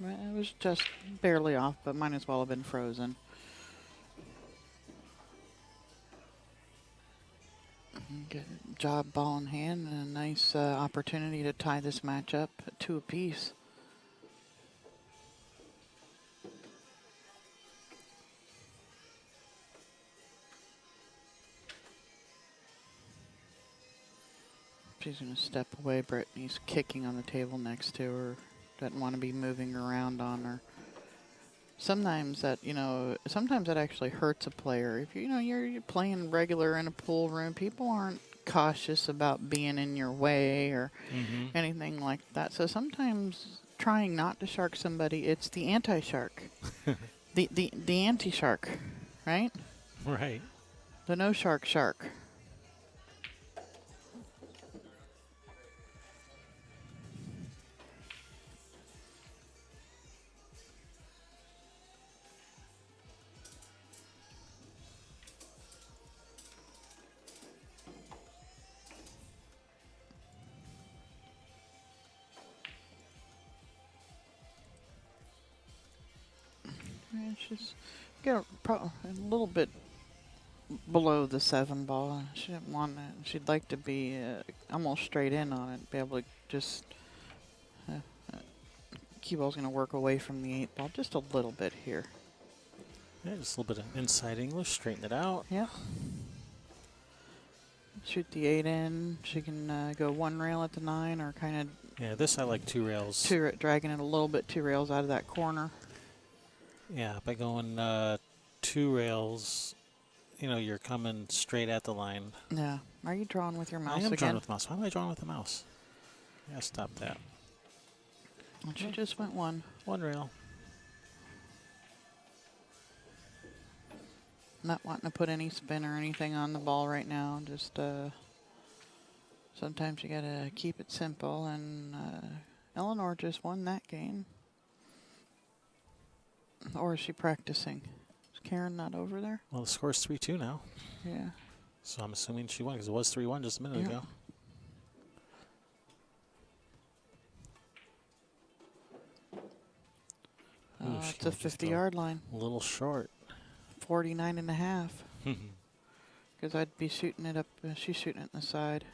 It was just barely off, but might as well have been frozen. Good job, ball in hand, and a nice opportunity to tie this match up at 2 apiece. She's going to step away. Brittany's kicking on the table next to her. Doesn't want to be moving around on her. Sometimes that, you know, sometimes that actually hurts a player. If you know you're playing regular in a pool room, people aren't cautious about being in your way or anything like that. So sometimes trying not to shark somebody, it's the anti-shark, the anti-shark, right?
Right.
The no shark shark. Yeah, she's got a little bit below the 7 ball. She didn't want it. She'd like to be almost straight in on it, be able to just. Cue ball's going to work away from the 8 ball just a little bit here.
Yeah, just a little bit of inside English, straighten it out.
Yep. Shoot the 8 in. She can go 1 rail at the 9 or kind of.
Yeah, this I like 2 rails.
Dragging it a little bit 2 rails out of that corner.
Yeah, by going 2 rails, you know, you're coming straight at the line.
Yeah. Are you drawing with your mouse
I am
again?
drawing with the mouse. Why am I drawing with the mouse? Yeah, stop that.
And she just went 1.
1 rail.
Not wanting to put any spin or anything on the ball right now. Just sometimes you got to keep it simple. And Eleanor just won that game. Or is she practicing? Is Karen not over there?
Well, the score's 3-2 now.
Yeah.
So I'm assuming she won because it was 3-1 just a minute ago.
It's a 50-yard line.
A little short.
49.5. Because I'd be shooting it up. She's shooting it in the side.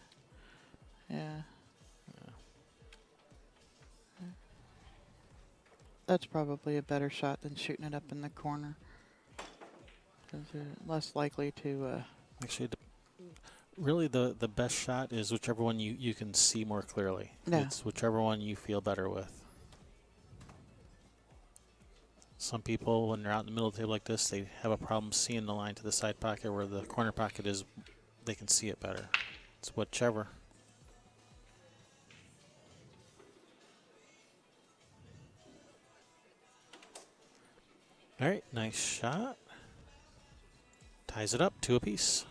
Yeah. That's probably a better shot than shooting it up in the corner. Because they're less likely to.
Actually, really the best shot is whichever one you can see more clearly.
Yeah.
It's whichever one you feel better with. Some people, when they're out in the middle of the table like this, they have a problem seeing the line to the side pocket where the corner pocket is. They can see it better. It's whichever. All right, nice shot. Ties it up, 2 apiece.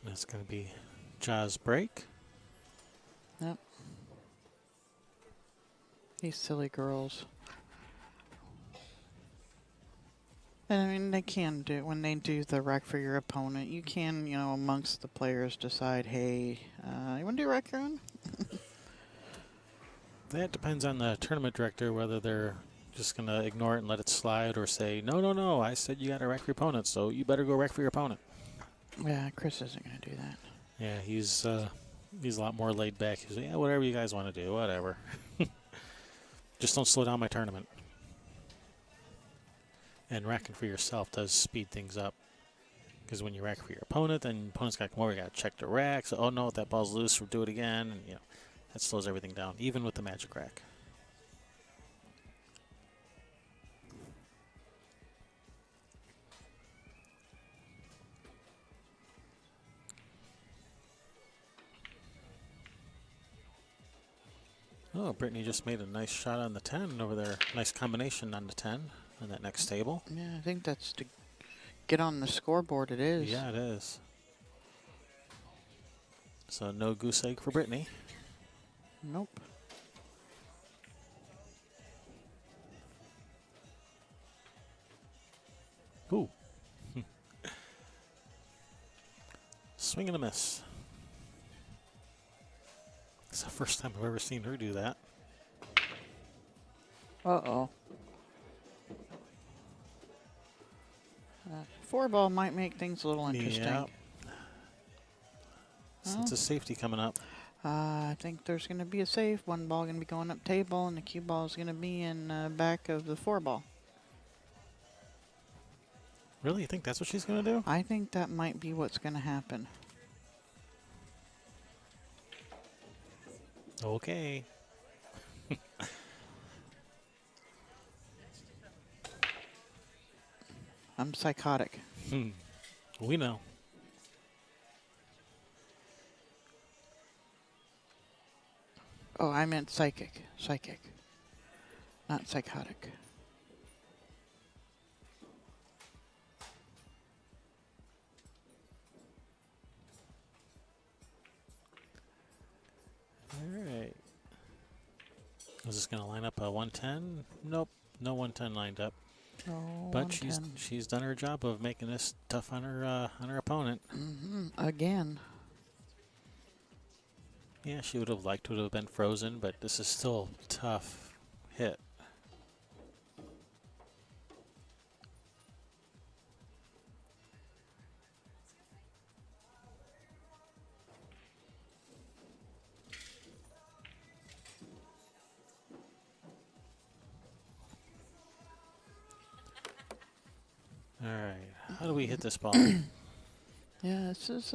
That's going to be Jaws break.
Yep. These silly girls. And I mean, they can do, when they do the rec for your opponent, you can, you know, amongst the players decide, hey, you want to do rec run?
That depends on the tournament director, whether they're just going to ignore it and let it slide or say, no, no, no, I said you got to rec for your opponent, so you better go rec for your opponent.
Yeah, Chris isn't going to do that.
Yeah, he's a lot more laid back. He's like, yeah, whatever you guys want to do, whatever. Just don't slow down my tournament. And racking for yourself does speed things up. Because when you rack for your opponent, then your opponent's got to come over, you got to check the rack. So, oh no, that ball's loose, we'll do it again. And, you know, that slows everything down, even with the magic rack. Oh, Brittany just made a nice shot on the 10 over there. Nice combination on the 10 on that next table.
Yeah, I think that's to get on the scoreboard, it is.
Yeah, it is. So no goose egg for Brittany.
Nope.
Ooh. Swing and a miss. It's the first time I've ever seen her do that.
Uh-oh. Four ball might make things a little interesting.
Yeah. Since a safety coming up.
I think there's going to be a save. One ball going to be going up table, and the cue ball is going to be in back of the four ball.
Really? You think that's what she's going to do?
I think that might be what's going to happen.
Okay.
I'm psychotic.
We know.
Oh, I meant psychic. Psychic. Not psychotic.
All right. Is this going to line up a 110? Nope. No 110 lined up.
Oh,
But she's done her job of making this tough on her opponent.
Again.
Yeah, she would have liked to have been frozen, but this is still a tough hit. All right, how do we hit this ball?
Yeah, this is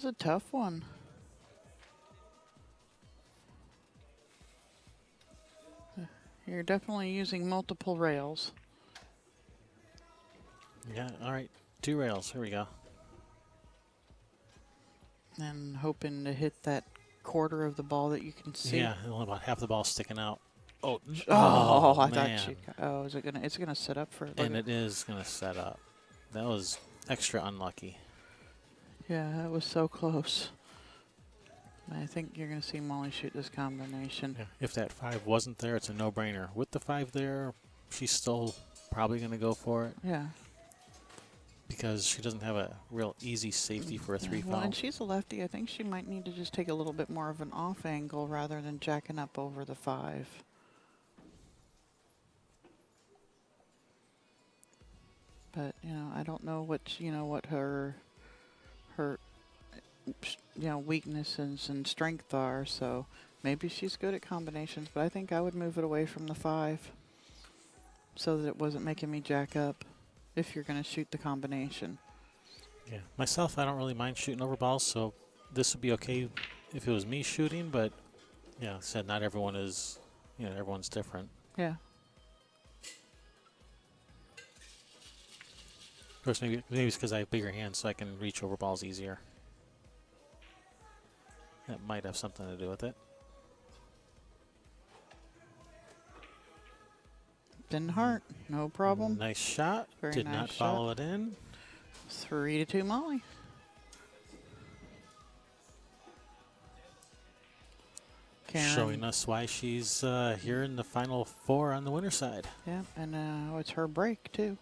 a tough one. You're definitely using multiple rails.
Yeah, all right, 2 rails. Here we go.
And hoping to hit that quarter of the ball that you can see.
Yeah, only about half the ball sticking out. Oh,
I
man.
thought she. Oh, is it gonna? It's gonna set up for.
And it is going to set up. That was extra unlucky.
Yeah, that was so close. I think you're gonna see Molly shoot this combination.
Yeah. If that 5 wasn't there, it's a no-brainer. With the 5 there, she's still probably going to go for it
Yeah.
because she doesn't have a real easy safety for a 3
Well,
foul.
and she's a lefty. I think she might need to just take a little bit more of an off angle rather than jacking up over the 5. But I don't know what her weaknesses and strength are. So maybe she's good at combinations. But I think I would move it away from the 5 so that it wasn't making me jack up if you're going to shoot the combination.
Yeah, myself, I don't really mind shooting over balls, so this would be okay if it was me shooting. But yeah, like I said, not everyone is. Everyone's different.
Yeah.
Of course, maybe it's because I have bigger hands, so I can reach over balls easier. That might have something to do with it.
Didn't hurt. No problem.
Nice shot.
Very
Did
nice
not
shot.
follow it in.
3-2 Molly. Karen.
Showing us why she's here in the final 4 on the winner's side.
Yeah, and it's her break too.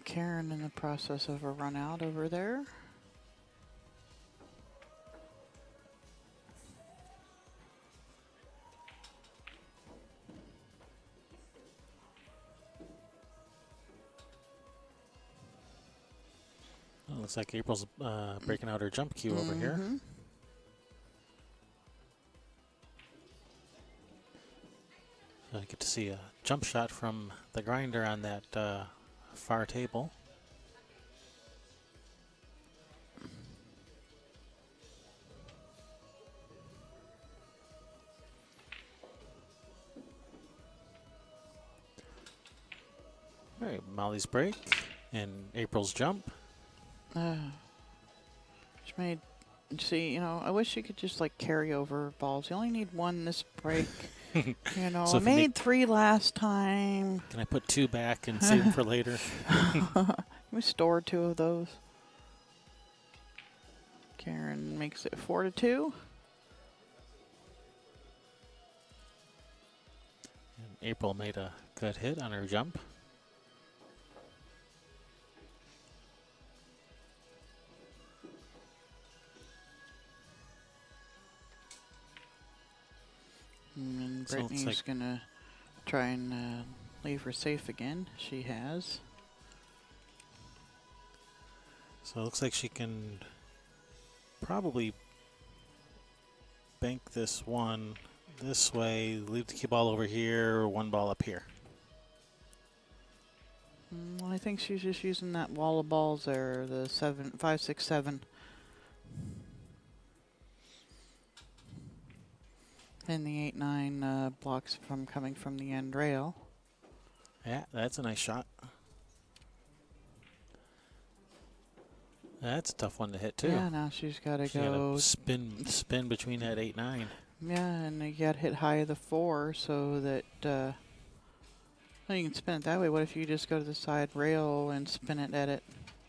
Karen in the process of a run out over there.
Well, looks like April's breaking out her jump cue over here. I get to see a jump shot from the grinder on that far table. All right, Molly's break and April's jump.
She made. See, I wish you could just like carry over balls. You only need one this break. You know,
So
I
if you
made 3 last time.
can I put 2 back and save them for later?
We store 2 of those. Karen makes it 4-2.
And April made a good hit on her jump.
And
So it looks
Brittany's
like
gonna try and leave her safe again. She has.
So it looks like she can probably bank this one this way, leave the cue ball over here, 1 ball up here.
Well, I think she's just using that wall of balls there, the 5, 6, 7. And the 8, 9 blocks from coming from the end rail.
Yeah, that's a nice shot. That's a tough one to hit too.
Yeah, now she's got to
She
go.
gotta spin between that 8, 9.
Yeah, and you got to hit high of the 4 so that well, you can spin it that way. What if you just go to the side rail and spin it at it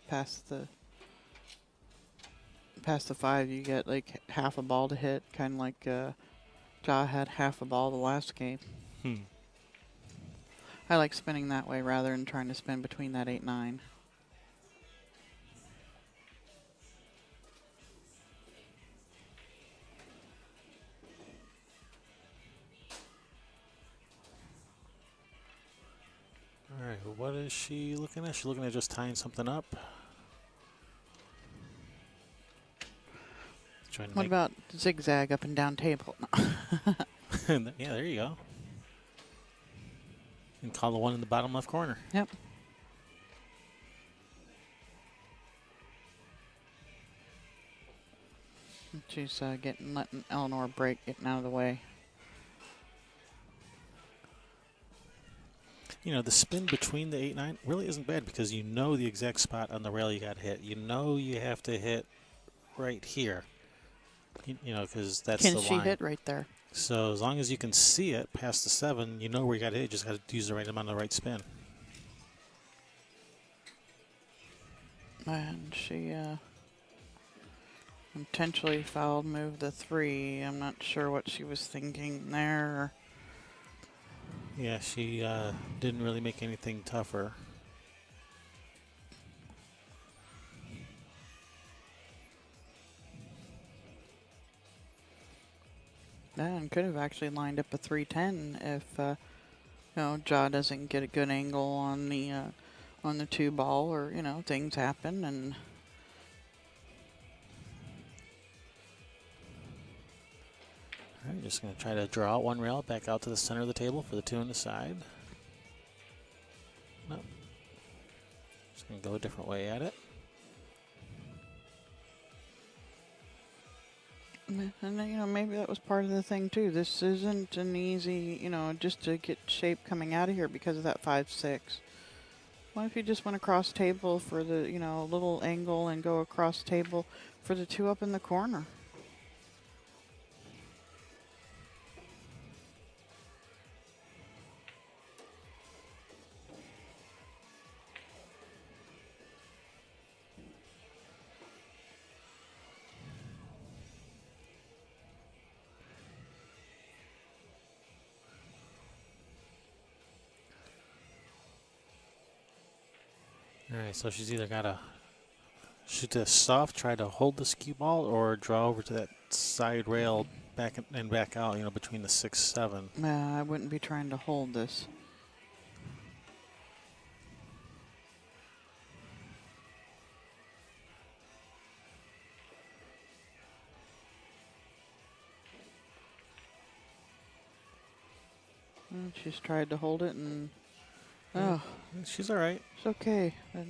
past the 5? You get like half a ball to hit, kind of like Ja had half a ball the last game. I like spinning that way rather than trying to spin between that 8, 9.
All right, what is she looking at? She's looking at just tying something up. Trying to
What about zigzag up and down table?
yeah, there you go. And call the one in the bottom left corner.
Yep. She's letting Eleanor break, getting out of the way.
You know, the spin between the 8, 9 really isn't bad because you know the exact spot on the rail you got to hit. You know you have to hit right here. You know, because that's the
Can
line.
she hit right there?
So as long as you can see it past the 7, you know where you got to hit. You just got to use the right amount of the right spin.
And she intentionally fouled move the 3. I'm not sure what she was thinking there.
Yeah, she didn't really make anything tougher.
And could have actually lined up a 3-10 if you know, Ja doesn't get a good angle on the 2 ball, or you know, things happen. And
All right, just going to try to draw out 1 rail back out to the center of the table for the 2 on the side. Nope. Just going to go a different way at it.
you know, maybe that was part of the thing too. This isn't an easy, you know, just to get shape coming out of here because of that 5, 6. What if you just went across table for the, you know, little angle and go across table for the 2 up in the corner?
All right, so she's either got to shoot this soft, try to hold the cue ball, or draw over to that side rail back and back out, you know, between the 6, 7.
I wouldn't be trying to hold this. She's tried to hold it, and oh,
She's all right.
it's okay. But,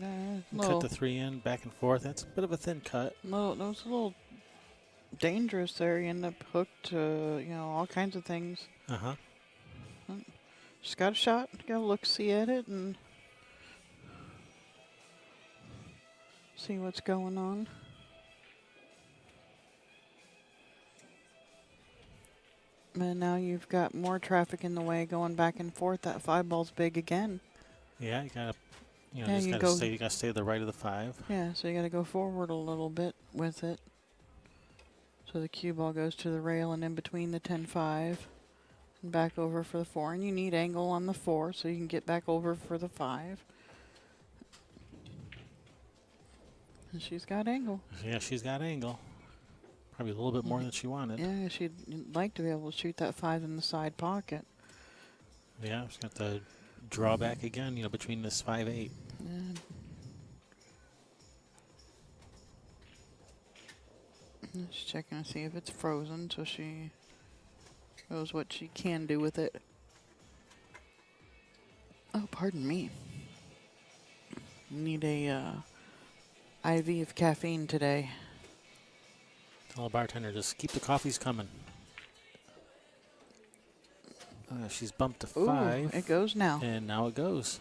Cut the 3 in, back and forth. That's a bit of a thin cut.
no, that was a little dangerous there. You end up hooked, you know, all kinds of things.
Uh-huh.
She's got a shot. Got to look, see at it, and see what's going on. And now you've got more traffic in the way going back and forth. That 5-ball's big again.
Yeah, you gotta,
Yeah,
just
you
gotta
go.
stay. You gotta stay to the right of the 5.
Yeah, so you got to go forward a little bit with it. So the cue ball goes to the rail and in between the 10-5 and back over for the 4. And you need angle on the 4 so you can get back over for the 5. And she's got angle.
Yeah, she's got angle. Probably a little bit more than she wanted.
Yeah, she'd like to be able to shoot that 5 in the side pocket.
Yeah, she's got the drawback again, between this 5-8.
Yeah. Just checking to see if it's frozen so she knows what she can do with it. Oh, pardon me. Need a IV of caffeine today.
Tell the bartender, just keep the coffees coming. She's bumped to 5.
Ooh, it goes now.
And now it goes.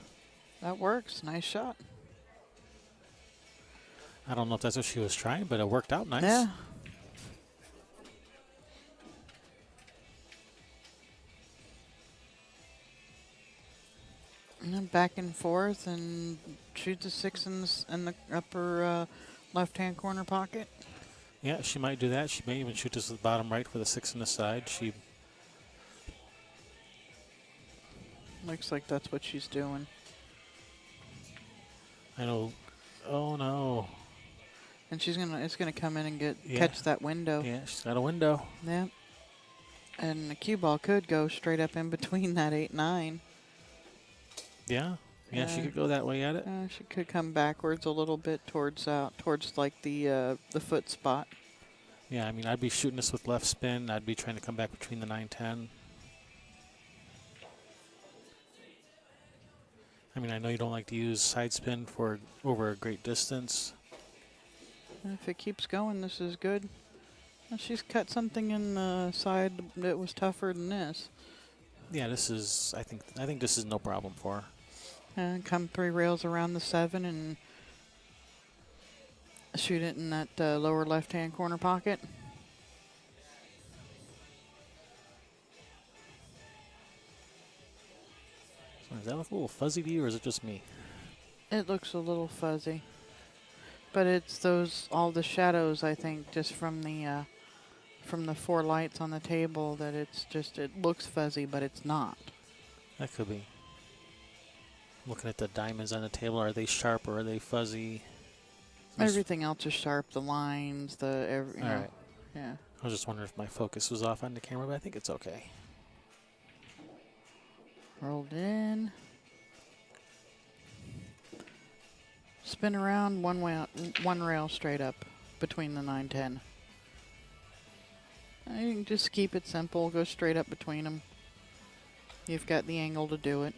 That works. Nice shot.
I don't know if that's what she was trying, but it worked out nice.
Yeah. And then back and forth and shoot the 6 in the upper left-hand corner pocket.
Yeah, she might do that. She may even shoot this to the bottom right for the 6 on the side. She
Looks like that's what she's doing.
I know. Oh no.
And it's gonna come in and
Yeah.
catch that window.
Yeah, she's got a window.
Yep. And the cue ball could go straight up in between that 8-9.
Yeah. Yeah, she could go that way at it.
She could come backwards a little bit towards like the foot spot.
Yeah, I mean, I'd be shooting this with left spin. I'd be trying to come back between the 9-10. I mean, I know you don't like to use side spin for over a great distance.
And if it keeps going, this is good. Well, she's cut something in the side that was tougher than this.
Yeah, this is. I think this is no problem for her.
And come 3 rails around the 7 and shoot it in that lower left-hand corner pocket.
So does that look a little fuzzy to you, or is it just me?
It looks a little fuzzy, but it's all the shadows, I think, just from the 4 lights on the table, that it looks fuzzy, but it's not.
That could be. Looking at the diamonds on the table, are they sharp or are they fuzzy?
Everything else is sharp. The lines,
All right.
Yeah.
I was just wondering if my focus was off on the camera, but I think it's okay.
Rolled in. Spin around one rail straight up between the 9-10. You can just keep it simple. Go straight up between them. You've got the angle to do it.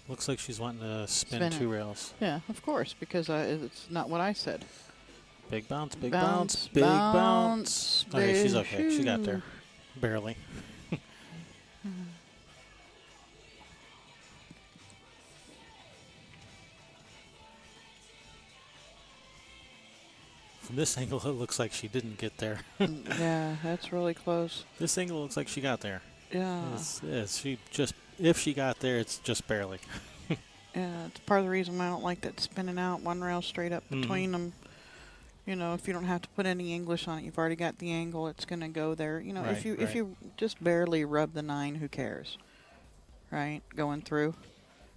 Looks like she's wanting to spin 2 rails.
Yeah, of course, because it's not what I said.
Big bounce, big bounce, big bounce. Okay, she's okay. She got there. Barely. From this angle, it looks like she didn't get there.
Yeah, that's really close.
This angle looks like she got there.
Yeah.
If she got there, it's just barely.
Yeah, it's part of the reason why I don't like that spinning out one rail straight up between them. You know, if you don't have to put any English on it, you've already got the angle. It's going to go there. You know, if you just barely rub the 9, who cares? Right, going through.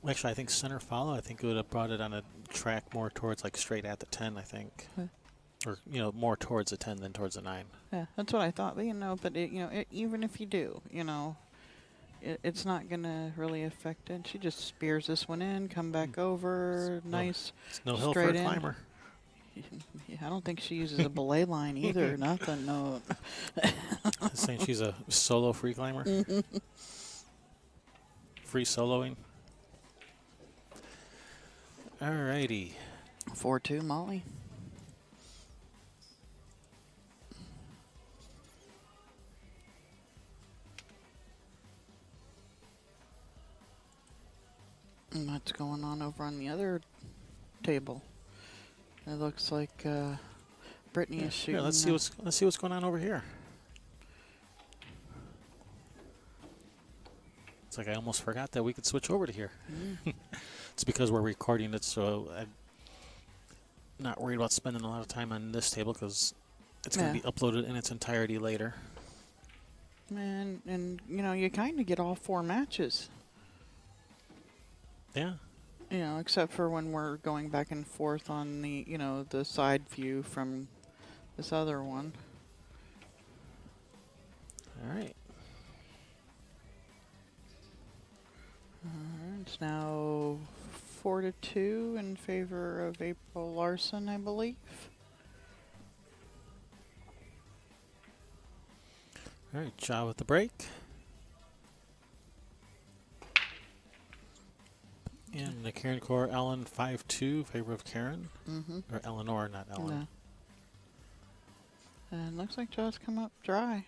Actually, I think center follow. I think it would have brought it on a track more towards like straight at the 10. I think, or more towards the 10 than towards the 9.
Yeah, that's what I thought. But even if you do, it's not going to really affect it. She just spears this one in, come back over, nice.
It's no hill for a climber.
Yeah, I don't think she uses a belay line either. Nothing, no.
Saying she's a solo free climber. Free soloing. Alrighty.
4-2, Molly. And what's going on over on the other table? It looks like Brittany is shooting.
Here, let's see what's going on over here. It's like I almost forgot that we could switch over to here. It's because we're recording it, so I'm not worried about spending a lot of time on this table because it's going to be uploaded in its entirety later.
And you know, you kind of get all 4 matches.
Yeah.
You know, except for when we're going back and forth on the, you know, the side view from this other one.
All right.
It's now 4-2 in favor of April Larson, I believe.
All right, Ja with the break. And the Karen Core, Ellen 5-2, favor of Karen. Or Eleanor, not Ellen.
No. And looks like Ja's come up dry.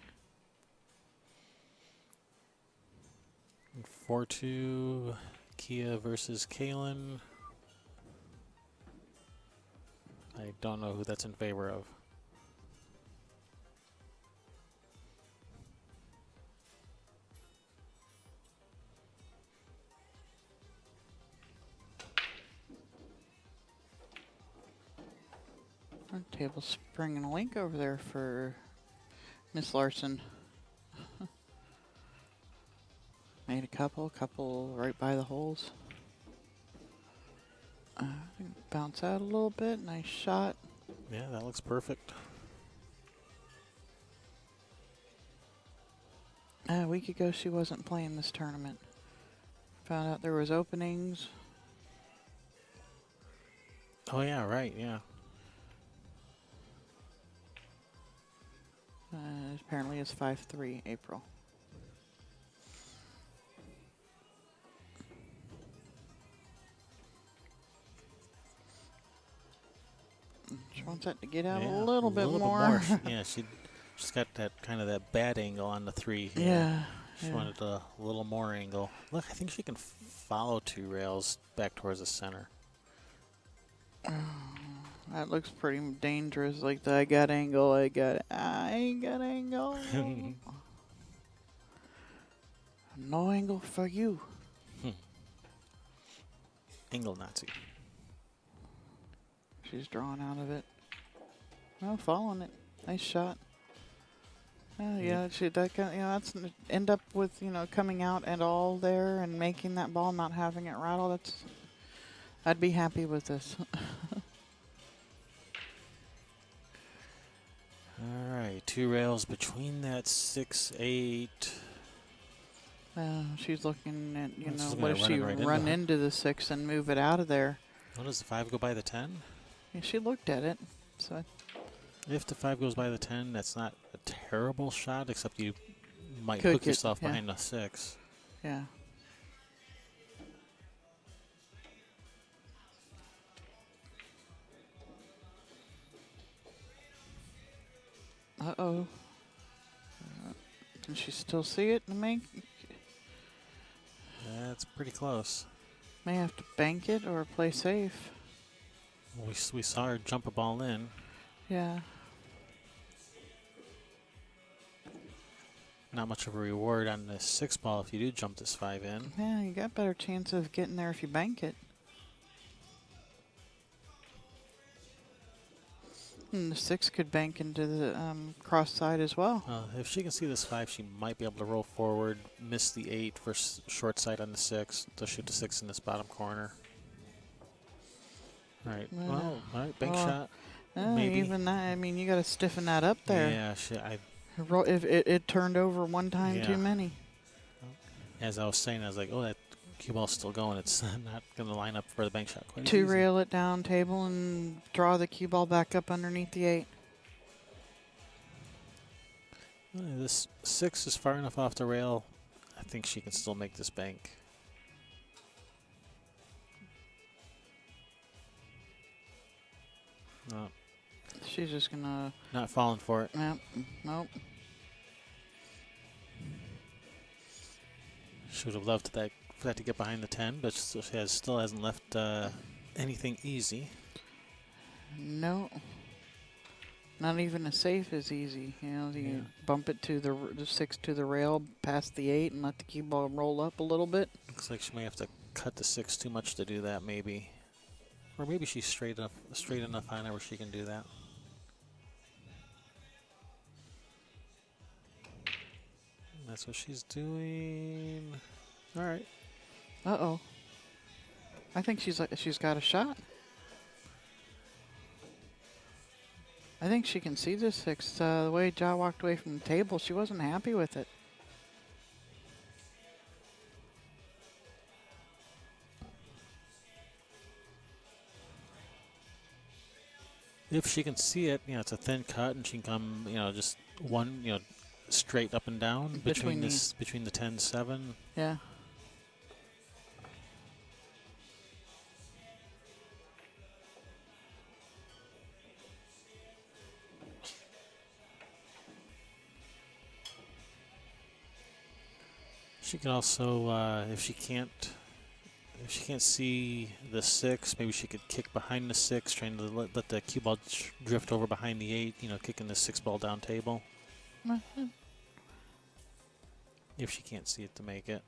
4-2, Kia versus Kaylin. I don't know who that's in favor of.
Our table's springing a link over there for Miss Larson. Made a couple right by the holes. Bounce out a little bit, nice shot.
Yeah, that looks perfect.
A week ago she wasn't playing this tournament. Found out there was openings.
Oh yeah, right, yeah.
Apparently it's 5-3 April. She wants that to get out a little bit more.
Yeah, she's got that kind of that bad angle on the 3 here.
Yeah.
She wanted a little more angle. Look, I think she can follow 2 rails back towards the center.
That looks pretty dangerous. Like I got angle, I got angle. No angle for you.
Angle Nazi.
She's drawn out of it. Well, following it. Nice shot. Yeah, that's end up with, you know, coming out and all there and making that ball, not having it rattle. I'd be happy with this.
All right, 2 rails between that 6-8.
She's looking at, you know,
She's
what if she run into the 6 and move it out of there?
What does the 5 go by the 10?
Yeah, she looked at it. So
if the 5 goes by the 10, that's not a terrible shot, except you might hook yourself behind the 6.
Yeah. Uh-oh. Can she still see it and make?
That's pretty close.
May have to bank it or play safe.
We saw her jump a ball in.
Yeah.
Not much of a reward on this 6 ball if you do jump this 5 in.
Yeah, you got better chance of getting there if you bank it. And the 6 could bank into the cross side as well.
If she can see this 5, she might be able to roll forward, miss the 8 for short side on the 6, to shoot the 6 in this bottom corner. All right, well, all right, bank shot. Maybe.
Even that, I mean, you got to stiffen that up there.
Yeah,
If it turned over one time too many.
As I was saying, I was like, oh, that cue ball's still going. It's not going to line up for the bank shot quite as easy.
Rail it down table and draw the cue ball back up underneath the 8.
This 6 is far enough off the rail. I think she can still make this bank. No.
She's just gonna
Not falling for it.
Yep. Nope.
Should have loved for that to get behind the 10, but she still hasn't left anything easy.
No. Not even a safe is easy. You know, you
Yeah.
bump it to the 6 to the rail, past the 8, and let the cue ball roll up a little bit.
Looks like she may have to cut the 6 too much to do that, maybe. Or maybe she's straight enough on it where she can do that. That's what she's doing. All right.
Uh-oh. I think she's got a shot. I think she can see the 6. The way Ja walked away from the table, she wasn't happy with it.
If she can see it, it's a thin cut, and she can come, just one, straight up and down between the 10-7.
Yeah.
She can also, if she can't see the 6, maybe she could kick behind the 6, trying to let the cue ball drift over behind the 8. Kicking the 6 ball down table. If she can't see it to make it.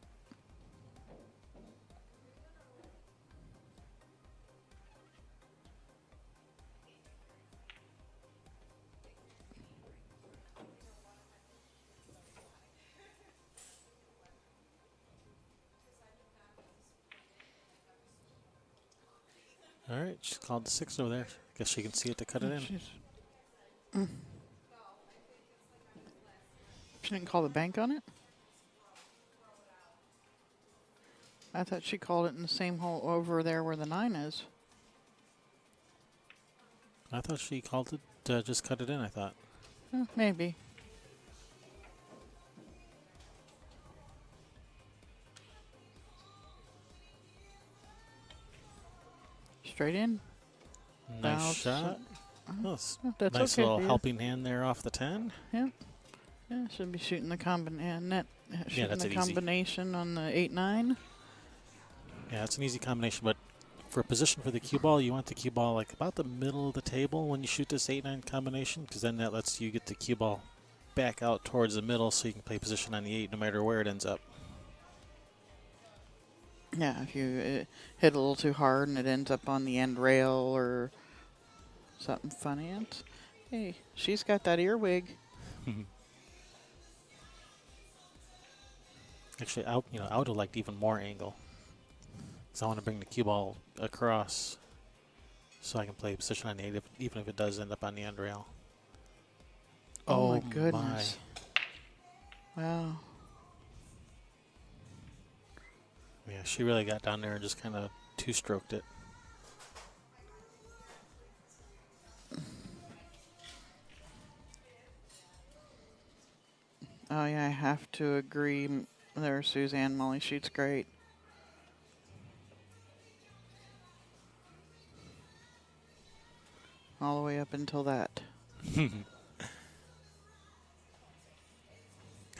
All right, she's called the 6 over there. Guess she can see it to cut it in.
She didn't call the bank on it? I thought she called it in the same hole over there where the 9 is.
I thought she called it to just cut it in, I thought.
Maybe. Straight in.
Nice shot. Oh,
That's
nice
okay.
little helping hand there off the 10.
Yeah. Yeah, should be shooting the shooting
that's
the
an easy.
combination on the 8-9.
Yeah, it's an easy combination, but for a position for the cue ball, you want the cue ball like about the middle of the table when you shoot this 8-9 combination, because then that lets you get the cue ball back out towards the middle so you can play position on the 8 no matter where it ends up.
Yeah, if you hit a little too hard and it ends up on the end rail or something funny. Hey, she's got that earwig.
Actually, I would have liked even more angle, because I want to bring the cue ball across so I can play position on the 8, even if it does end up on the end rail.
Oh my goodness. Wow.
Yeah, she really got down there and just kind of two-stroked it.
Oh yeah, I have to agree there, Suzanne. Molly shoots great. All the way up until that.
Kind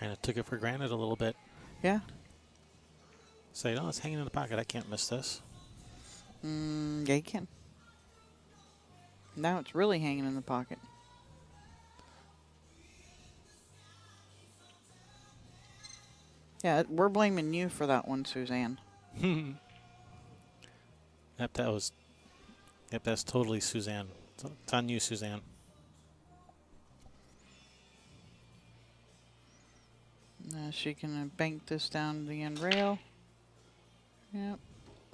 of took it for granted a little bit.
Yeah.
Say, oh, it's hanging in the pocket. I can't miss this.
Yeah, you can. Now it's really hanging in the pocket. Yeah, we're blaming you for that one, Suzanne.
Yep, that's totally Suzanne. It's on you, Suzanne.
She can bank this down the end rail. Yep.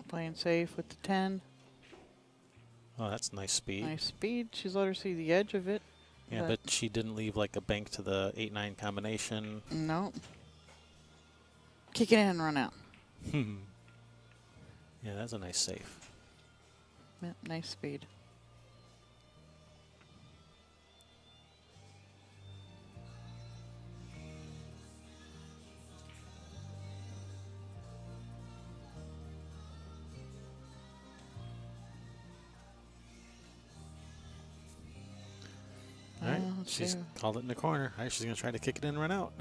Playing safe with the 10.
Oh, that's nice speed.
Nice speed. She's let her see the edge of it.
Yeah, but she didn't leave like a bank to the 8-9 combination.
No. Kick it in and run out.
Yeah, that's a nice save.
Yep, nice speed.
All right, she's called it in the corner. All right, she's going to try to kick it in and run out.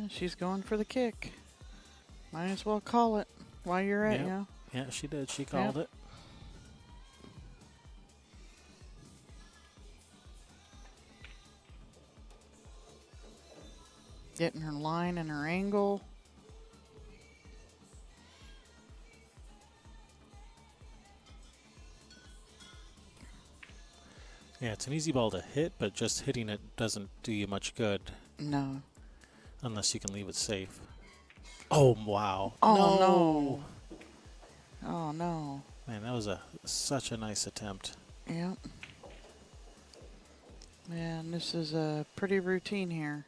She's going for the kick. Might as well call it while you're at,
Yep.
you know.
Yeah, she did. She called it.
Getting her line and her angle.
Yeah, it's an easy ball to hit, but just hitting it doesn't do you much good
No.
unless you can leave it safe. Oh, wow.
Oh, no. Oh, no.
Man, that was such a nice attempt.
Yep. And this is a pretty routine here.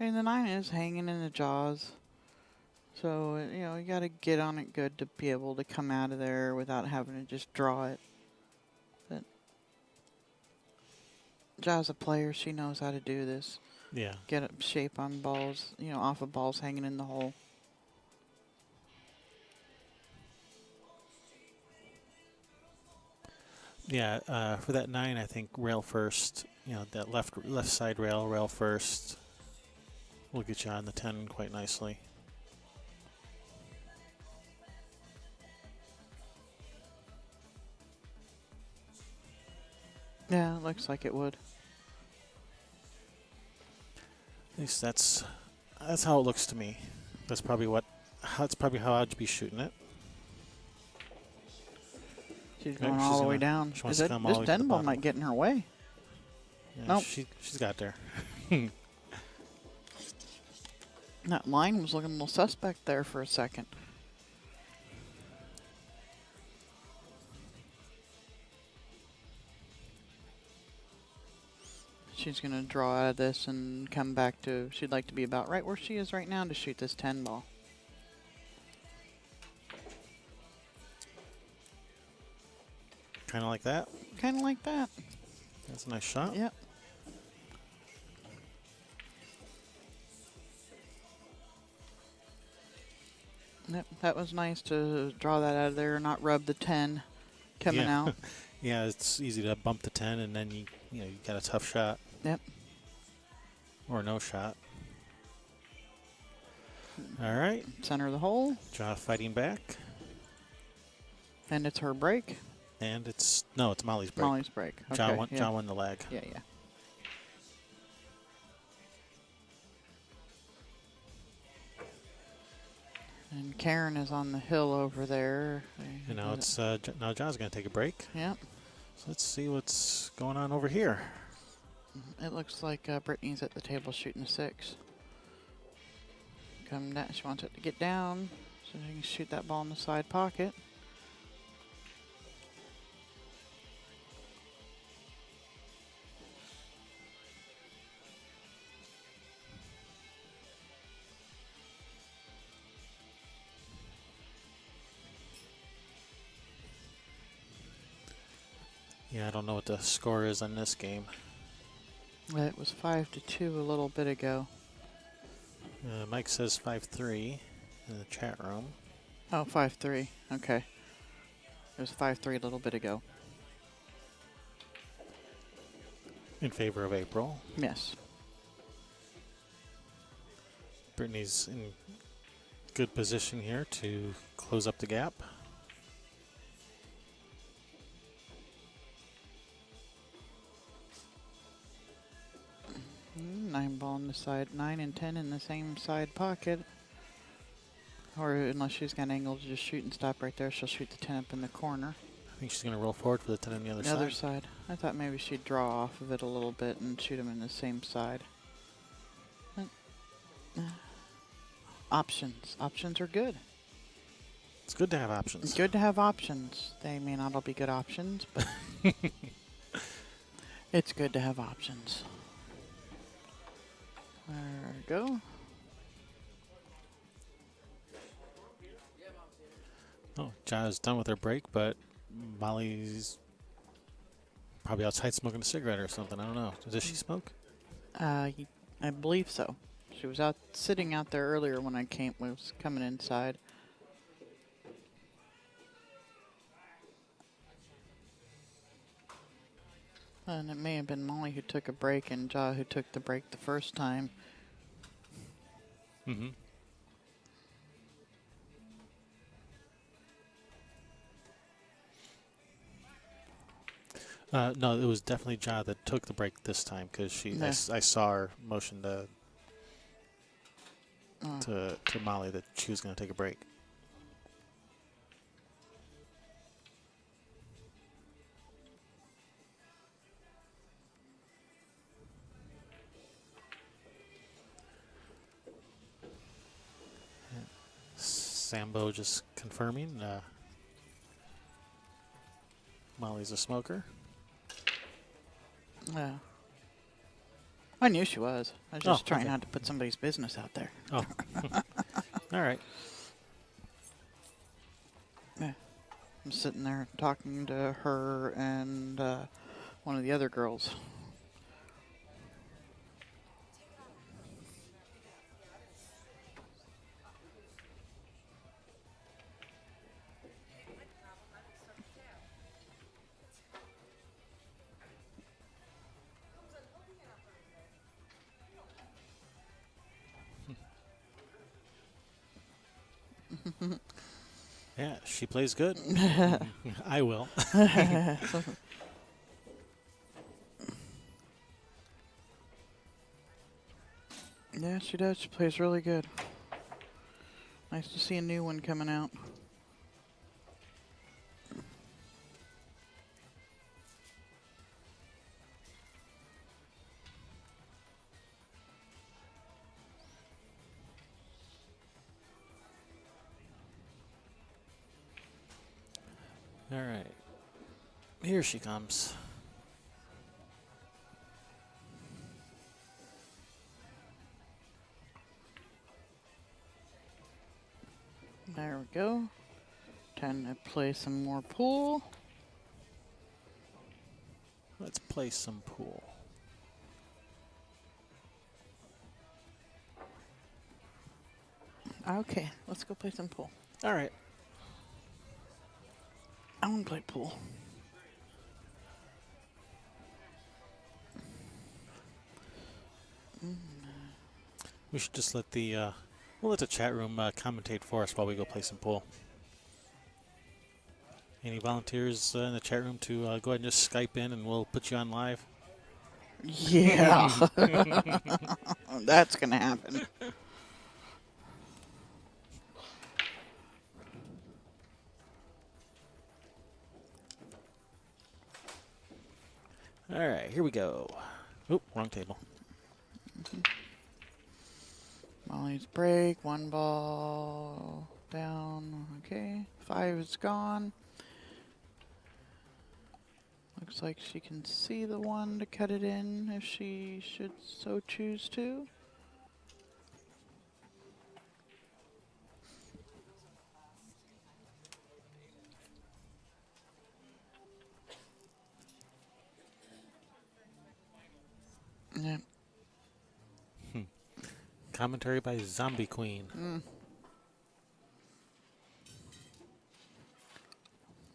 And the 9 is hanging in the jaws. So, you know, you got to get on it good to be able to come out of there without having to just draw it. But Ja's a player. She knows how to do this.
Yeah.
Get up shape on balls, you know, off of balls hanging in the hole.
Yeah, for that 9, I think rail first. You know, that left side rail first. Will get you on the 10 quite nicely.
Yeah, it looks like it would.
At least that's how it looks to me. That's probably how I'd be shooting it.
She's
Maybe
going
she's
all the way
gonna-
down.
she wants
Is
to
it,
come all
this
the way to the
10 ball
bottom.
might get in her way.
Yeah,
Nope.
she's got there.
That line was looking a little suspect there for a second. She's going to draw out of this and come back to, she'd like to be about right where she is right now to shoot this 10 ball.
Kind of like that.
Kind of like that.
That's a nice shot.
Yep. Yep, that was nice to draw that out of there, not rub the 10 coming
Yeah.
out.
Yeah, it's easy to bump the 10 and then you got a tough shot.
Yep.
Or no shot. All right.
Center of the hole,
Ja fighting back.
and it's her break.
And it's Molly's break.
Molly's break. Okay,
Ja won the leg.
Yeah, yeah. And Karen is on the hill over there.
You know, it's now Ja's going to take a break.
Yep.
So let's see what's going on over here.
It looks like Brittany's at the table shooting a 6. Come down. She wants it to get down so she can shoot that ball in the side pocket.
Yeah, I don't know what the score is on this game.
It was 5-2 a little bit ago.
Mike says 5-3 in the chat room.
Oh, 5-3. Okay. It was 5-3 a little bit ago.
In favor of April.
Yes.
Brittany's in good position here to close up the gap.
Nine ball on the side, 9 and 10 in the same side pocket. Or unless she's got an angle to just shoot and stop right there, she'll shoot the 10 up in the corner.
I think she's going to roll forward for the 10 on the other
The
side.
other side. I thought maybe she'd draw off of it a little bit and shoot them in the same side. But, options. Options are good.
It's good to have options.
It's good to have options. They may not all be good options, but it's good to have options. There we go.
Oh, Ja's done with her break, but Molly's probably outside smoking a cigarette or something. I don't know. Does she smoke?
I believe so. She was out sitting out there earlier when I was coming inside. And it may have been Molly who took a break and Ja who took the break the first time.
Mm-hmm. No, it was definitely Ja that took the break this time because
Yeah.
I saw her motion
Oh.
to Molly that she was going to take a break. Sambo just confirming Molly's a smoker.
Yeah. I knew she was. I was just trying
okay.
not to put somebody's business out there.
Oh, all right.
Yeah. I'm sitting there talking to her and one of the other girls.
Yeah, she plays good. I will.
Yeah, she does. She plays really good. Nice to see a new one coming out.
All right. Here she comes.
There we go. Time to play some more pool.
Let's play some pool.
Okay, let's go play some pool.
All right.
I want to play pool.
We should just let the we'll let the chat room commentate for us while we go play some pool. Any volunteers in the chat room to go ahead and just Skype in, and we'll put you on live?
Yeah. That's going to happen.
All right, here we go. Oop, wrong table.
Molly's break. One ball down. Okay. 5 is gone. Looks like she can see the one to cut it in if she should so choose to. Yeah.
Commentary by Zombie Queen.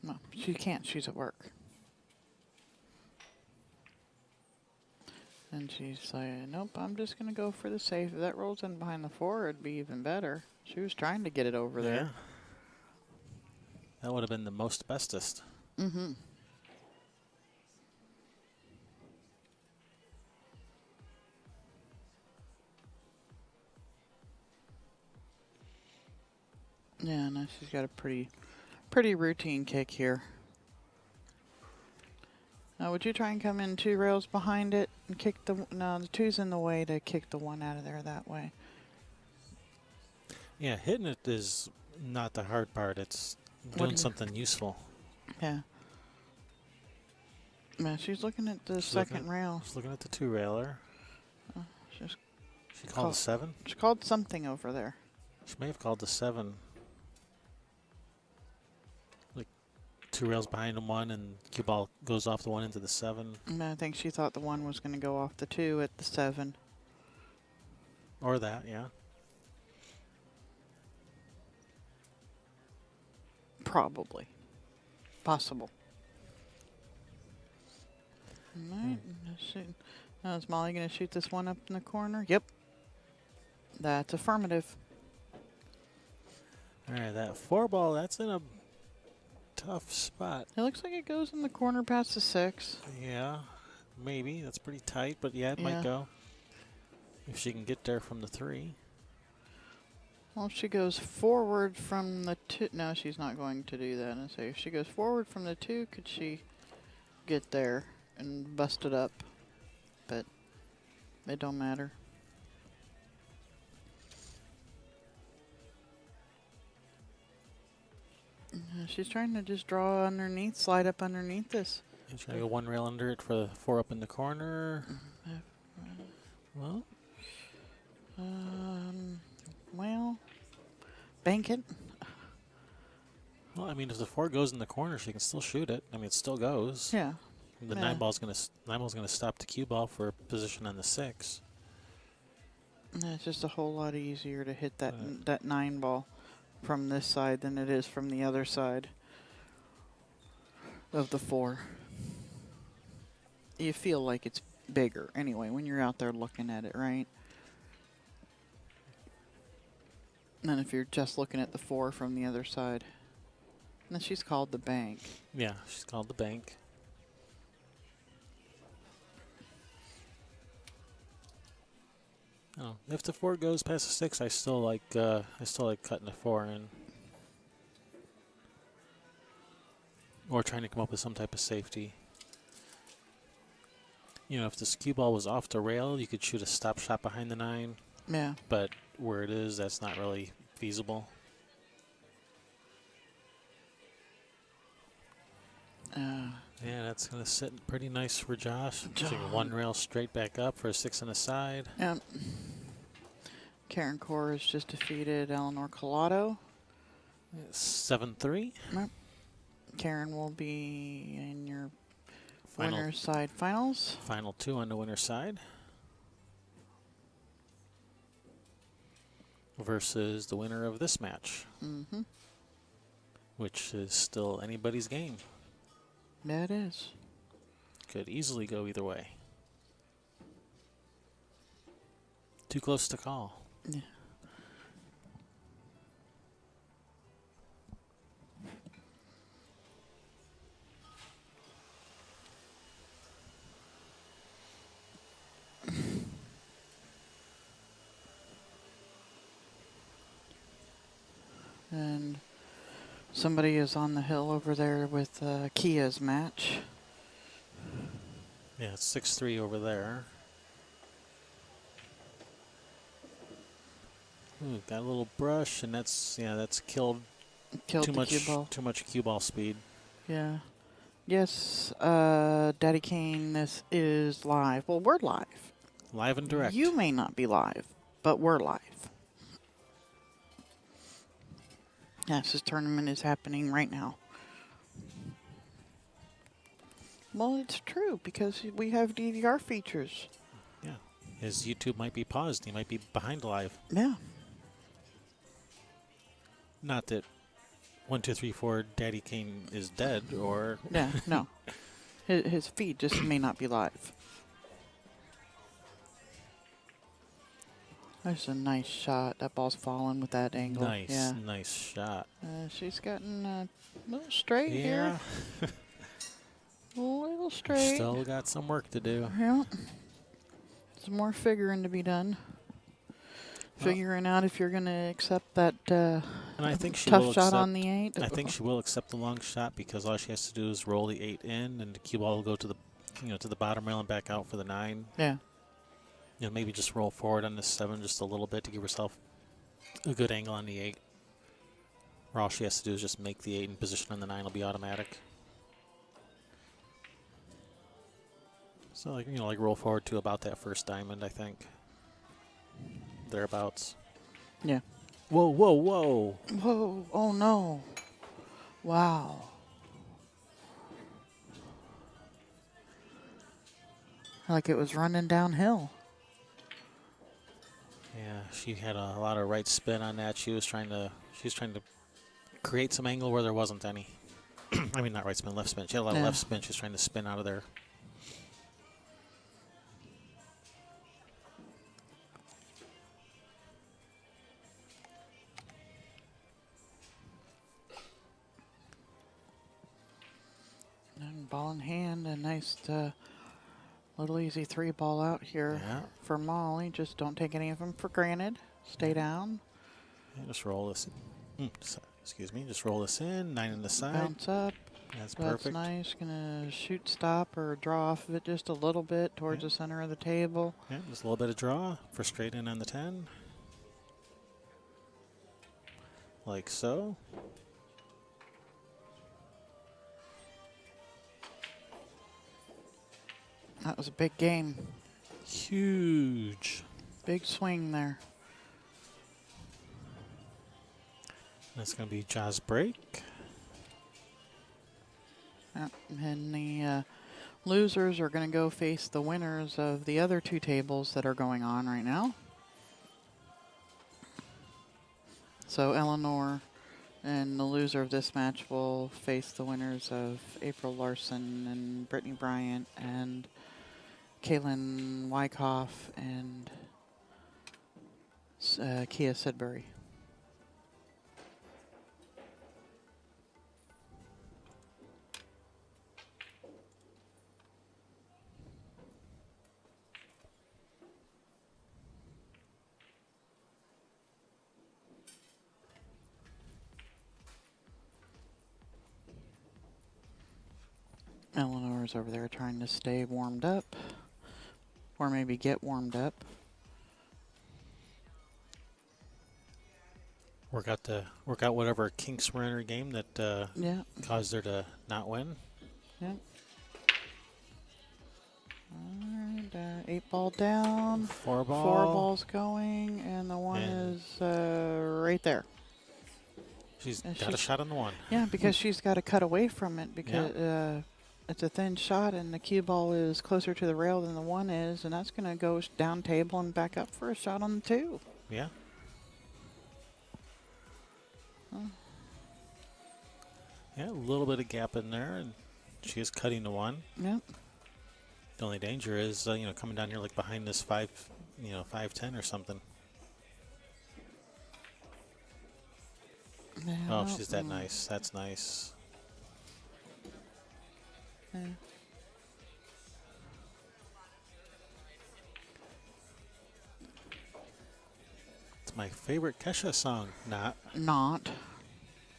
No, she can't. She's at work. And she's like, nope, I'm just going to go for the safe. If that rolls in behind the 4, it'd be even better. She was trying to get it over there.
Yeah. That would have been the most bestest.
Mm-hmm. Yeah, no, she's got a pretty routine kick here. Now, would you try and come in 2 rails behind it and kick the... No, the 2's in the way to kick the 1 out of there that way.
Yeah, hitting it is not the hard part. It's doing something useful.
Yeah. Yeah, she's looking at the second rail.
She's looking at the 2-railer.
She's
She called the 7?
She called something over there.
She may have called the 7. Like 2 rails behind the 1, and cue ball goes off the 1 into the 7.
And I think she thought the 1 was going to go off the 2 at the 7.
Or that, yeah.
Probably. Possible. Alright, let's shoot. Now is Molly going to shoot this one up in the corner? Yep. That's affirmative.
All right, that 4 ball, that's in a tough spot.
It looks like it goes in the corner past the 6.
Yeah, maybe. That's pretty tight, but yeah, it might
Yeah.
go. If she can get there from the 3.
Well, if she goes forward from the 2, no, she's not going to do that. And say if she goes forward from the 2, could she get there and bust it up? But it don't matter. She's trying to just draw underneath, slide up underneath this.
You try to go 1 rail under it for the 4 up in the corner. Well,
Well, bank it.
well, I mean, if the 4 goes in the corner, she can still shoot it. I mean, it still goes.
Yeah.
The
Yeah.
9 ball's gonna stop the cue ball for position on the 6.
And it's just a whole lot easier to hit that 9 ball from this side than it is from the other side of the 4. You feel like it's bigger anyway when you're out there looking at it, right? And then if you're just looking at the 4 from the other side. And then she's called the bank.
Yeah, she's called the bank. Oh, if the 4 goes past the 6, I still like cutting the 4 in, or trying to come up with some type of safety. You know, if this cue ball was off the rail, you could shoot a stop shot behind the 9.
Yeah.
But where it is, that's not really feasible. Yeah, that's going to sit pretty nice for Josh. Taking 1 rail straight back up for a 6 on the side.
Yeah. Karen Corr has just defeated Eleanor Collado.
7-3.
Karen will be in your
Final,
winner's side finals.
final 2 on the winner's side. Versus the winner of this match.
Mm-hmm.
Which is still anybody's game.
That is.
Could easily go either way. Too close to call.
Yeah. And somebody is on the hill over there with Kia's match.
Yeah, it's 6-3 over there. Ooh, got a little brush, and that's killed
Killed
too
the
much
cue ball.
too much cue ball speed.
Yeah. Yes, Daddy Kane, this is live. Well, we're live.
Live and direct.
You may not be live, but we're live. Yes, this tournament is happening right now. Well, it's true because we have DVR features.
Yeah, his YouTube might be paused. He might be behind live.
Yeah.
Not that 1, 2, 3, 4 Daddy Kane is dead, or
Yeah, no. His feed just may not be live. That's a nice shot. That ball's falling with that angle.
nice,
Yeah.
nice shot.
She's gotten a little straight
Yeah,
here. A little straight.
still got some work to do.
Yeah. Some more figuring to be done. Figuring out if you're going to accept that
And I think she
tough
will
shot
accept,
on the 8.
I think she will accept the long shot because all she has to do is roll the 8 in, and the cue ball will go to the, to the bottom rail and back out for the 9.
Yeah.
Maybe just roll forward on the 7 just a little bit to give herself a good angle on the 8. Or all she has to do is just make the 8 in position on the 9 will be automatic. So like roll forward to about that first diamond, I think. Thereabouts.
Yeah.
Whoa, whoa, whoa.
Whoa. Oh, no. Wow. Like it was running downhill.
Yeah, she had a lot of right spin on that. She was trying to create some angle where there wasn't any. I mean, not right spin, left spin. She had a lot of left spin. She was trying to spin out of there.
Ball in hand, a nice little easy 3-ball out here
Yeah.
for Molly. Just don't take any of them for granted. Stay down.
Yeah, just roll this. Excuse me. Just roll this in. 9 on the side.
Bounce up.
That's
That's
perfect.
nice. Gonna shoot, stop, or draw off of it just a little bit towards the center of the table.
Yeah, just a little bit of draw for straight in on the 10. Like so.
That was a big game.
Huge.
Big swing there.
That's going to be Jaws break.
And the losers are going to go face the winners of the other 2 tables that are going on right now. So Eleanor and the loser of this match will face the winners of April Larson and Brittany Bryant and Kaylin Wyckoff and Kia Sidbury. Eleanor's over there trying to stay warmed up, or maybe get warmed up.
Work out whatever kinks were in her game that
Yeah.
caused her to not win.
Yep. Alright, 8-ball down.
4 ball.
4 balls going, and the one is right there.
She's got a shot on the 1.
Yeah, because she's got to cut away from it because it's a thin shot, and the cue ball is closer to the rail than the 1 is, and that's going to go down table and back up for a shot on the 2.
Yeah. Yeah, a little bit of gap in there, and she is cutting the 1.
Yep.
The only danger is, coming down here like behind this 5-10 or something.
Yeah,
Oh, she's that nice. That's nice.
Yeah.
It's my favorite Kesha song.
Not.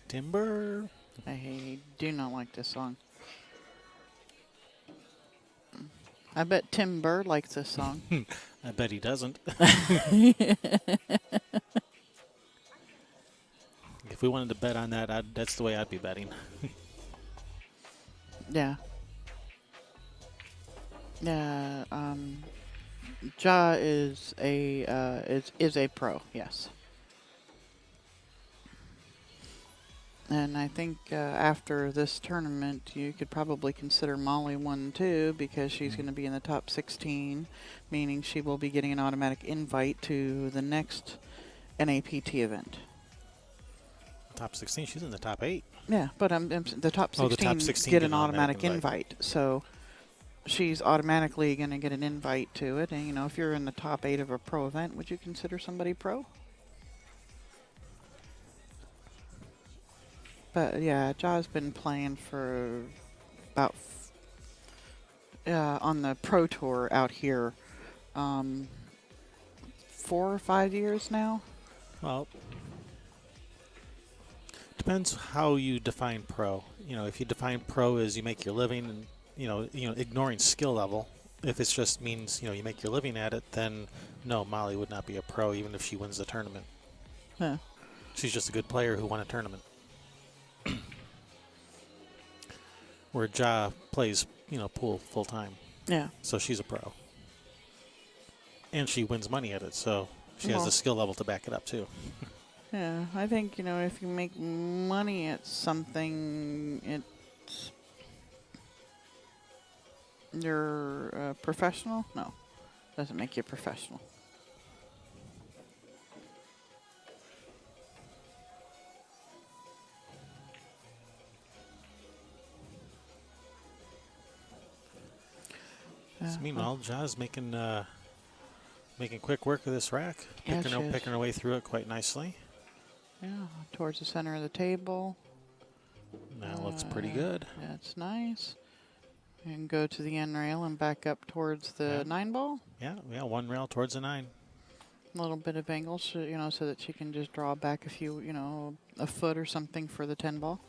Timber.
I do not like this song. I bet Tim Burr likes this song.
I bet he doesn't. If we wanted to bet on that, that's the way I'd be betting.
Yeah. Yeah. Ja is a pro. Yes. And I think after this tournament, you could probably consider Molly one too, because she's going to be in the top 16, meaning she will be getting an automatic invite to the next NAPT event.
Top 16. She's in the top 8.
Yeah, but the top 16,
the top 16
get an automatic invite. So she's automatically going to get an invite to it. And, if you're in the top 8 of a pro event, would you consider somebody pro? But, yeah, Ja's been playing for about, on the pro tour out here, 4 or 5 years now.
Well, depends how you define pro. If you define pro as you make your living and, ignoring skill level, if it just means, you make your living at it, then no, Molly would not be a pro even if she wins the tournament.
Yeah.
She's just a good player who won a tournament. Where Ja plays, pool full time.
Yeah.
So she's a pro. And she wins money at it, so she has the skill level to back it up too.
Yeah, I think, if you make money at something, you're a professional? No, doesn't make you a professional.
So meanwhile, Ja's making quick work of this rack,
Yeah,
picking her way through it quite nicely.
Yeah, towards the center of the table.
That looks pretty good.
That's nice. And go to the end rail and back up towards the 9 ball.
Yeah, one rail towards the 9.
A little bit of angle, so, so that she can just draw back a few, a foot or something for the 10 ball.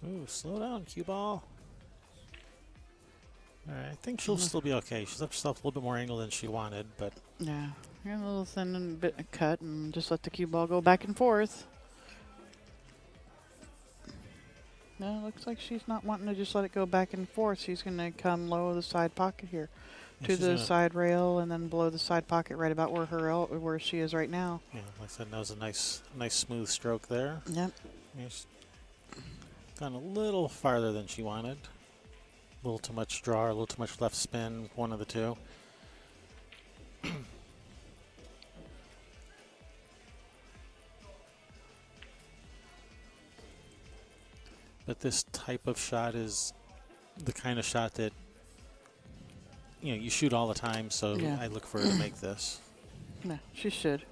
Ooh, slow down, cue ball. All right, I think she'll still be okay. She's left herself a little bit more angle than she wanted, but
Yeah, you're a little thin and a bit cut, and just let the cue ball go back and forth. No, looks like she's not wanting to just let it go back and forth. She's going to come low the side pocket here to the side rail, and then below the side pocket, right about where she is right now.
yeah, like I said, that was a nice smooth stroke there.
Yep.
She's gone a little farther than she wanted. A little too much draw, a little too much left spin, one of the two. But this type of shot is the kind of shot that you shoot all the time, so
Yeah.
I look for her to make this.
Yeah, she should.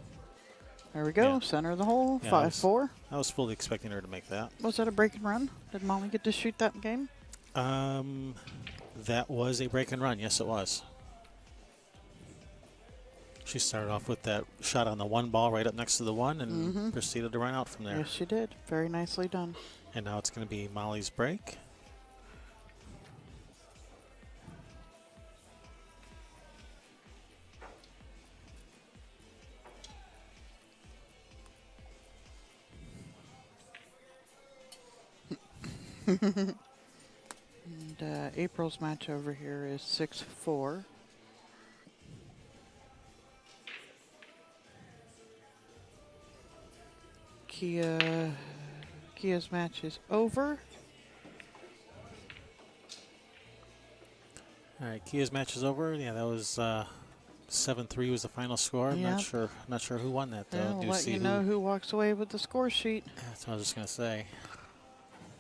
There we go.
Yeah.
Center of the hole.
Yeah,
5-4.
I was fully expecting her to make that.
Was that a break and run? Did Molly get to shoot that game?
That was a break and run. Yes, it was. She started off with that shot on the 1 ball right up next to the 1 and proceeded to run out from there.
Yes, she did. Very nicely done.
And now it's going to be Molly's break.
And April's match over here is 6-4. Kia's match is over.
All right, Kia's match is over. Yeah, that was 7-3 was the final score. I'm not sure who won that though.
Yeah, we'll let you know who walks away with the score sheet.
That's what I was just gonna say.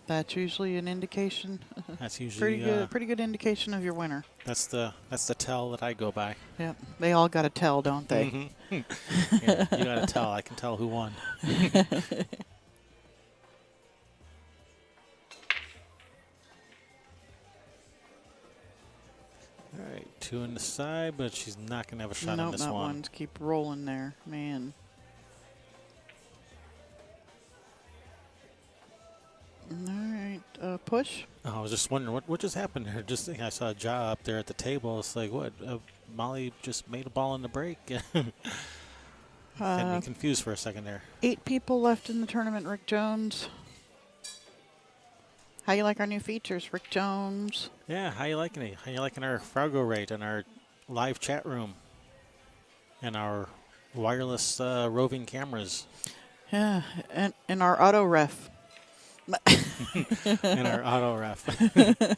That's usually an indication.
That's usually
pretty good indication of your winner.
That's the tell that I go by.
Yep, they all got to tell, don't they?
Yeah, you gotta tell. I can tell who won. All right, 2 in the side, but she's not gonna have a shot on this
not
one.
ones. Keep rolling there, man. All right, push.
Oh, I was just wondering what just happened here. Just I saw a jaw up there at the table. It's like what? Molly just made a ball in the break. Had me confused for a second there.
8 people left in the tournament. Rick Jones. How you like our new features, Rick Jones?
Yeah, how you liking it? How you liking our Fraugo rate and our live chat room and our wireless roving cameras?
Yeah, and our auto ref.
And our auto ref. I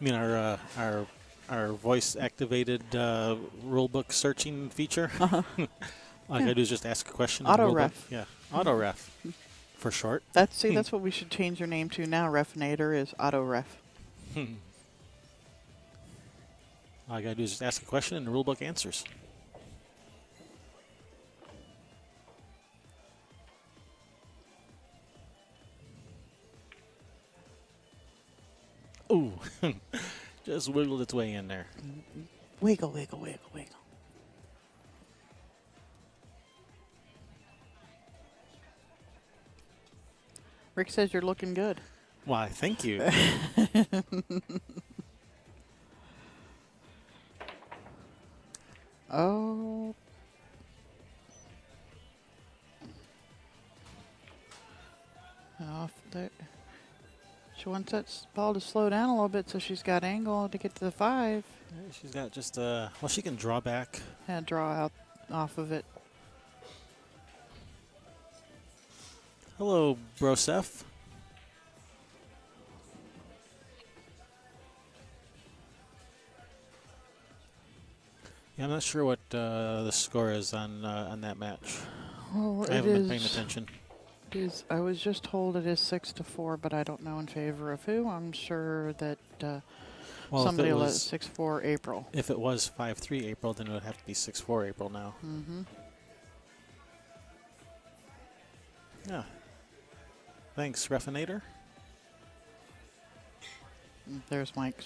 mean our voice activated rulebook searching feature. All I gotta do is just ask a question.
Auto ref.
Yeah, auto ref for short.
That's what we should change your name to now. Refinator is auto ref.
All I gotta do is just ask a question and the rulebook answers. Ooh, just wiggled its way in there.
Wiggle, wiggle, wiggle, wiggle. Rick says you're looking good.
Why, thank you.
Oh. Off there. She wants that ball to slow down a little bit so she's got angle to get to the 5.
She's got just well, she can draw back.
And draw out off of it.
Hello, Broseph. Yeah, I'm not sure what the score is on that match.
Well,
I
it
haven't been paying
is.
attention.
I was just told it is 6-4, but I don't know in favor of who. I'm sure that
Well,
somebody will let it 6-4 April.
if it was 5-3 April, then it would have to be 6-4 April now.
Mm-hmm.
Yeah. Thanks, Refinator.
There's Mike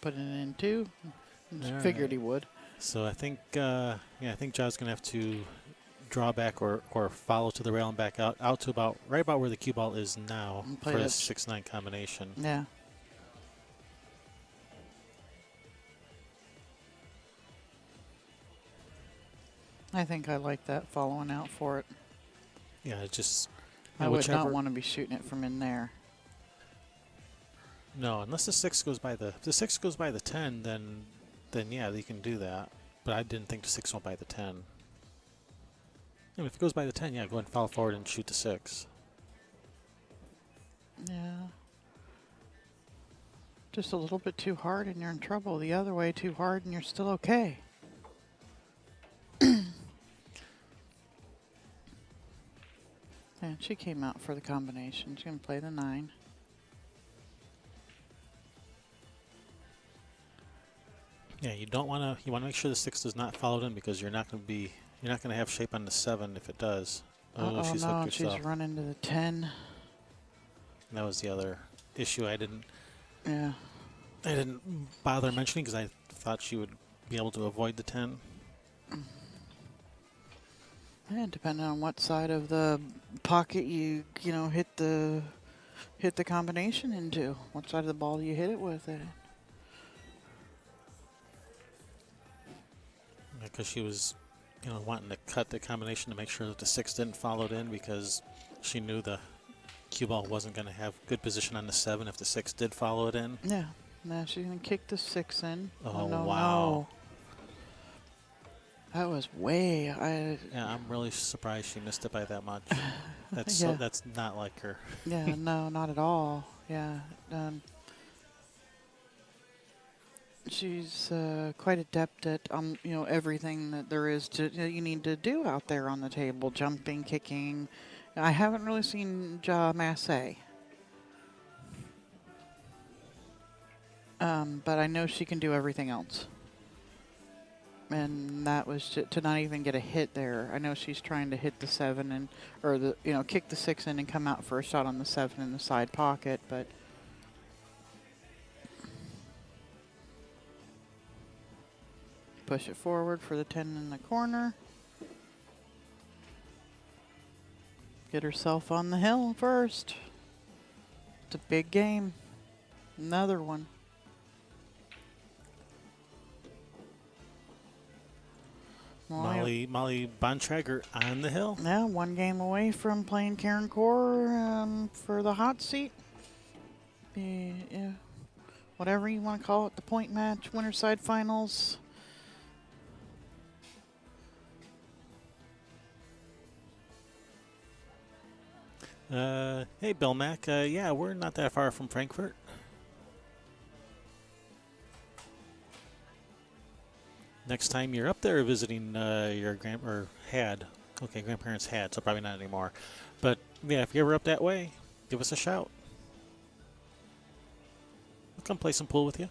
putting it in too. Just
All
figured
right.
he would.
So I think, I think Jaw's gonna have to draw back or follow to the rail and back out to right about where the cue ball is now
And play
for a
that
6-9 combination.
Yeah. I think I like that following out for it.
Yeah, it just.
I would not want to be shooting it from in there.
No, unless the 6 goes by the. If the 6 goes by the 10, then yeah, you can do that. But I didn't think the 6 went by the 10. And if it goes by the 10, yeah, go ahead and follow forward and shoot the 6.
Yeah. Just a little bit too hard and you're in trouble. The other way, too hard and you're still okay. And she came out for the combination. She's going to play the 9.
Yeah, you don't want to. You want to make sure the 6 does not follow it in because you're not going to have shape on the 7 if it does.
Oh,
she's
no,
hooked herself.
she's running to the 10.
That was the other issue I didn't bother mentioning because I thought she would be able to avoid the 10.
Yeah, depending on what side of the pocket you hit the combination into. What side of the ball do you hit it with?
Because she was, wanting to cut the combination to make sure that the 6 didn't follow it in because she knew the cue ball wasn't going to have good position on the 7 if the 6 did follow it in.
Yeah. Now she's going to kick the 6 in.
Oh,
no,
wow.
No. That was way.
Yeah, I'm really surprised she missed it by that much. That's
Yeah.
that's not like her.
Yeah, no, not at all. Yeah. She's quite adept at everything that there is you need to do out there on the table, jumping, kicking. I haven't really seen Ja masse. But I know she can do everything else. And that was to not even get a hit there. I know she's trying to hit the 7 or kick the 6 in and come out for a shot on the 7 in the side pocket, but push it forward for the 10 in the corner. Get herself on the hill first. It's a big game. Another one.
Molly Bontrager on the hill.
Yeah, one game away from playing Karen Core for the hot seat. Yeah, whatever you want to call it, the point match, winter side finals.
Hey, Bill Mac. Yeah, we're not that far from Frankfurt. Next time you're up there visiting your grandparents had, so probably not anymore. But yeah, if you're ever up that way, give us a shout. We'll come play some pool with you.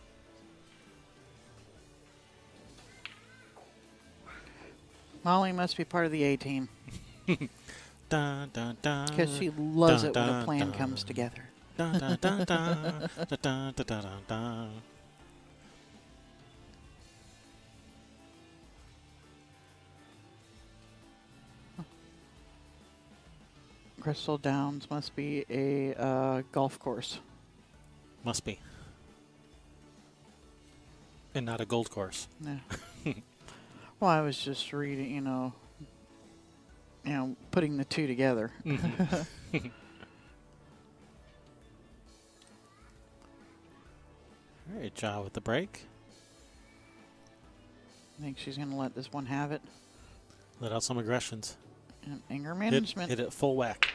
Molly must be part of the A team.
Dun, dun, dun,
Because she loves
dun,
it when a
dun,
plan
dun.
comes together.
Dun, dun, dun, dun, dun, dun, dun, dun, dun.
Crystal Downs must be a golf course.
Must be. And not a gold course.
Yeah. Well, I was just reading, putting the two together.
Mm-hmm. All right, Ja with the break.
I think she's going to let this one have it.
Let out some aggressions.
And anger management.
Hit it full whack.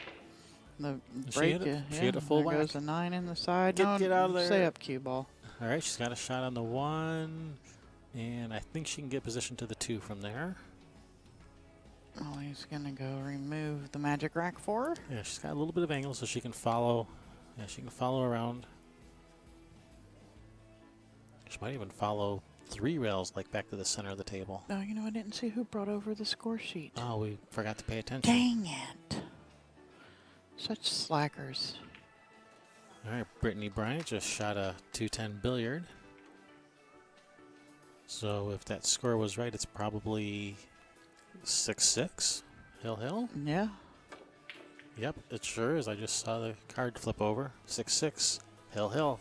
The
She
break.
hit it.
Yeah,
She hit it full
there
whack.
goes a 9 in the side.
Get out of there.
Stay up, cue ball.
All right, she's got a shot on the 1. And I think she can get position to the 2 from there.
Oh, he's going to go remove the magic rack for her.
Yeah, she's got a little bit of angle so she can follow. Yeah, she can follow around. She might even follow 3 rails like back to the center of the table.
Oh, you know, I didn't see who brought over the score sheet.
Oh, we forgot to pay attention.
Dang it. Such slackers.
All right, Brittany Bryant just shot a 210 billiard. So if that score was right, it's probably 6-6. Hill.
Yeah.
Yep, it sure is. I just saw the card flip over. 6-6. Hill.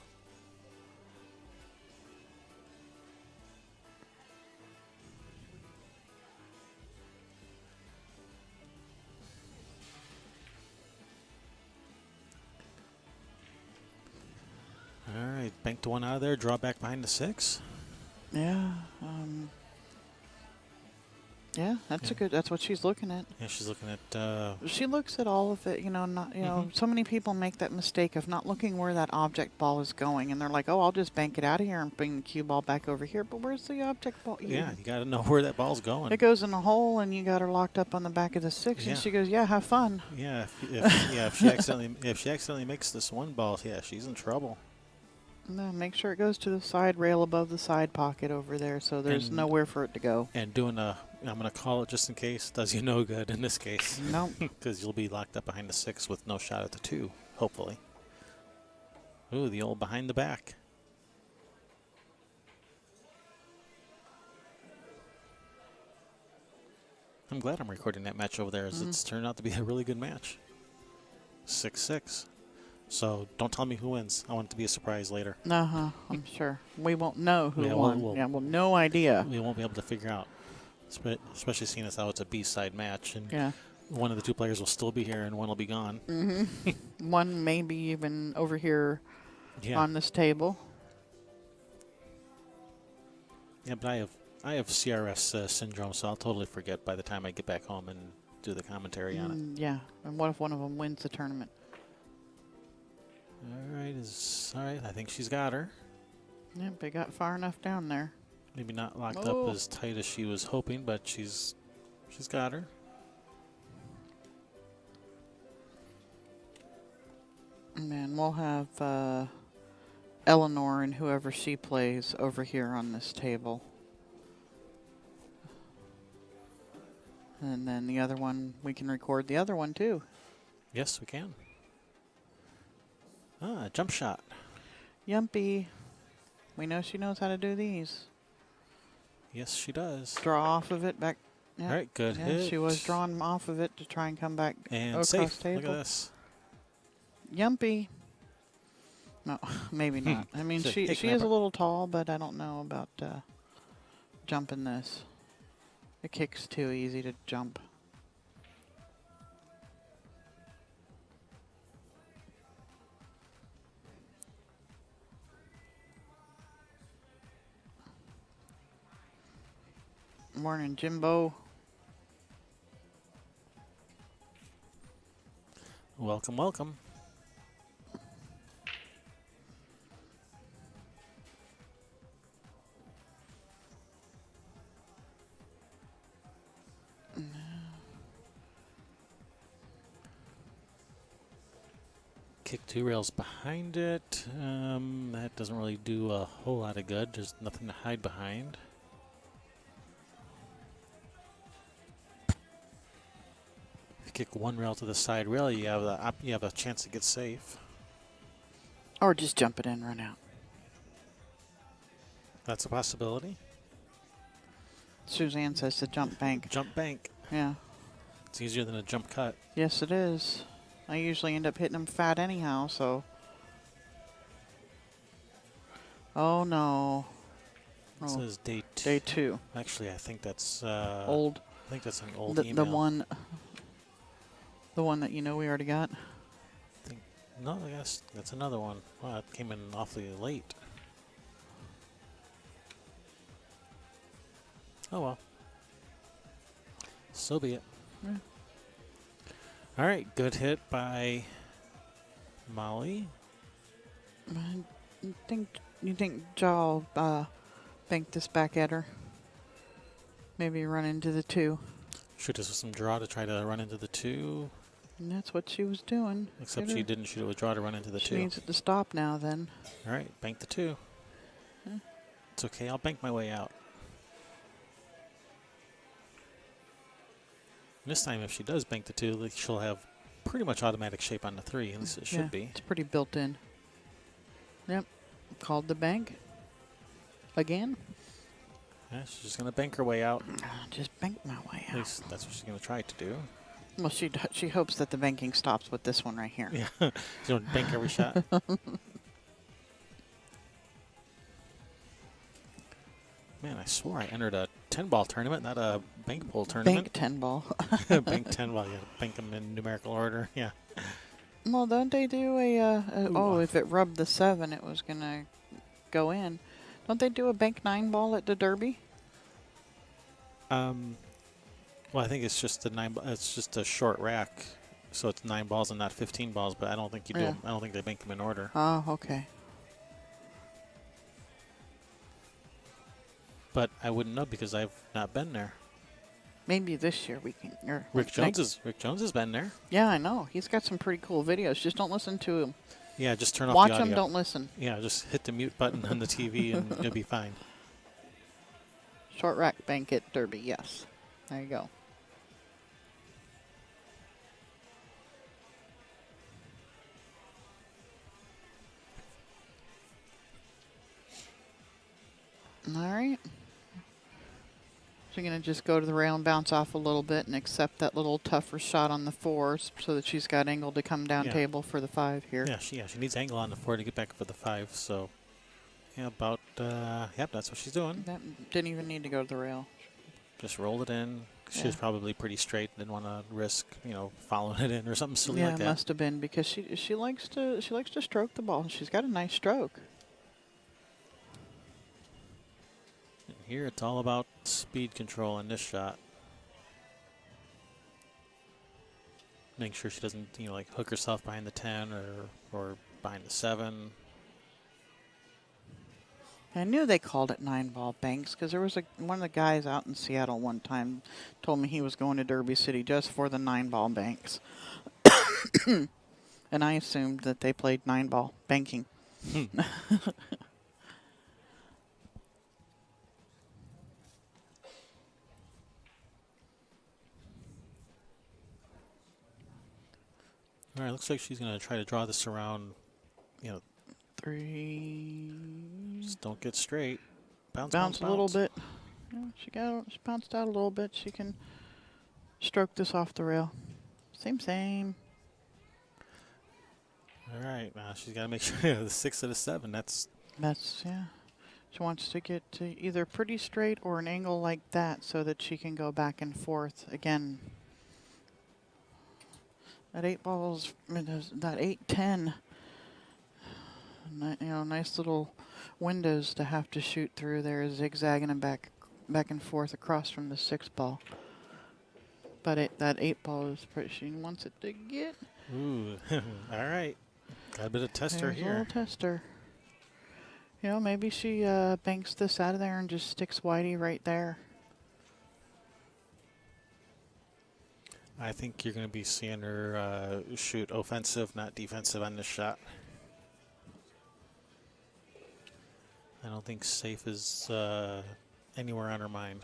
All right, banked one out of there. Draw back behind the 6.
Yeah. Yeah, that's a good. That's what she's looking at.
Yeah, she's looking at.
She looks at all of it, you know. Not, you know, so many people make that mistake of not looking where that object ball is going, and they're like, "Oh, I'll just bank it out of here and bring the cue ball back over here." But where's the object ball?
Yeah, you got to know where that ball's going.
It goes in a hole, and you got her locked up on the back of the 6.
Yeah.
And she goes, "Yeah, have fun."
Yeah, if she accidentally makes this one ball, yeah, she's in trouble.
No, make sure it goes to the side rail above the side pocket over there, so there's
And-
nowhere for it to go.
And doing I'm going to call it just in case, does you no good in this case.
No.
Because you'll be locked up behind the 6 with no shot at the 2, hopefully. Ooh, the old behind the back. I'm glad I'm recording that match over there, as it's turned out to be a really good match. 6-6. So don't tell me who wins. I want it to be a surprise later.
I'm sure. We won't know who
Yeah,
won.
we'll-
Well, no idea.
We won't be able to figure out, especially seeing as how it's a B-side match. And
Yeah.
one of the 2 players will still be here and one will be gone.
One maybe even over here
Yeah.
on this table.
Yeah, but I have CRS syndrome, so I'll totally forget by the time I get back home and do the commentary on it.
Yeah. And what if one of them wins the tournament?
All right. I think she's got her.
Yep, they got far enough down there.
Maybe not locked
Oh.
up as tight as she was hoping, but she's got her.
And then we'll have Eleanor and whoever she plays over here on this table. And then the other one, we can record the other one too.
Yes, we can. Jump shot.
Yumpy. We know she knows how to do these.
Yes, she does.
Draw off of it back. Yeah.
All right, good
Yeah,
hit.
she was drawn off of it to try and come back
And
across
safe.
table.
Look at this.
Yumpy. No, maybe not. I mean,
So,
she
hey,
is a
Knapper.
little tall, but I don't know about jumping this. The kick's too easy to jump. Morning, Jimbo.
Welcome. Kick 2 rails behind it. That doesn't really do a whole lot of good. There's nothing to hide behind. If you kick 1 rail to the side rail, you have a chance to get safe.
Or just jump it in and run out.
That's a possibility.
Suzanne says the jump bank.
Jump bank.
Yeah.
It's easier than a jump cut.
Yes, it is. I usually end up hitting them fat anyhow, so. Oh, no.
It says day 2.
Day 2.
Actually, I think that's
Old.
I think that's an old
The
email.
one that you know we already got.
No, I guess that's another one. Wow, it came in awfully late. Oh well. So be it.
Yeah.
All right, good hit by Molly.
You think Jaw bank this back at her. Maybe run into the 2.
Shoot us with some draw to try to run into the 2.
And that's what she was doing.
Except
Get
she
her.
didn't shoot it with draw to run into the
She
2.
needs it to stop now then.
All right, bank the 2. It's okay, I'll bank my way out. This time, if she does bank the 2, like, she'll have pretty much automatic shape on the 3. At least it should be.
It's pretty built in. Yep. Called the bank. Again.
Yeah, she's just going to bank her way out.
Just bank my way
At
out.
least that's what she's going to try to do.
Well, she hopes that the banking stops with this one right here.
Yeah, she's going to bank every shot. Man, I swore I entered a 10-ball tournament, not a bank pool tournament.
Bank 10 ball.
Bank 10 ball, yeah. Bank them in numerical order, yeah.
Well, don't they do
Ooh,
if it rubbed the 7, it was going to go in. Don't they do a bank 9 ball at the Derby?
Well, I think it's just it's just a short rack, so it's 9 balls and not 15 balls. But I don't think you do.
Yeah.
I don't think they bank them in order.
Oh, okay.
But I wouldn't know because I've not been there.
Maybe this year we can. Or
Rick Jones has been there.
Yeah, I know. He's got some pretty cool videos. Just don't listen to him.
Yeah, just turn off
Watch
the audio.
him, don't listen.
Yeah, just hit the mute button on the TV and you'll be fine.
Short rack bank at Derby, yes. There you go. All right. So you're going to just go to the rail and bounce off a little bit and accept that little tougher shot on the 4s so that she's got angle to come down
Yeah.
table for the 5 here.
Yeah, she needs angle on the 4 to get back for the 5. So, yeah, yep, that's what she's doing.
That didn't even need to go to the rail.
Just rolled it in. She was
Yeah.
probably pretty straight. Didn't want to risk, following it in or something silly
Yeah,
like
it
that.
must have been because she likes to stroke the ball. She's got a nice stroke.
And here it's all about speed control in this shot. Make sure she doesn't, like hook herself behind the 10 or behind the 7.
I knew they called it 9-ball banks because there was one of the guys out in Seattle one time told me he was going to Derby City just for the 9-ball banks. And I assumed that they played 9-ball banking.
All right, looks like she's going to try to draw this around,
3.
just don't get straight.
Bounce a little bit. Yeah, she bounced out a little bit. She can stroke this off the rail. Same.
All right, now she's got to make sure the 6 of the 7. That's
Yeah. She wants to get to either pretty straight or an angle like that so that she can go back and forth again. That 8 balls, that 8-10, nice little windows to have to shoot through there, zigzagging and back and forth across from the 6 ball. But that 8 ball is pretty. She wants it to get.
ooh. All right, got a bit of tester
There's a
here.
little tester. Maybe she banks this out of there and just sticks Whitey right there.
I think you're going to be seeing her shoot offensive, not defensive on this shot. I don't think safe is anywhere on her mind.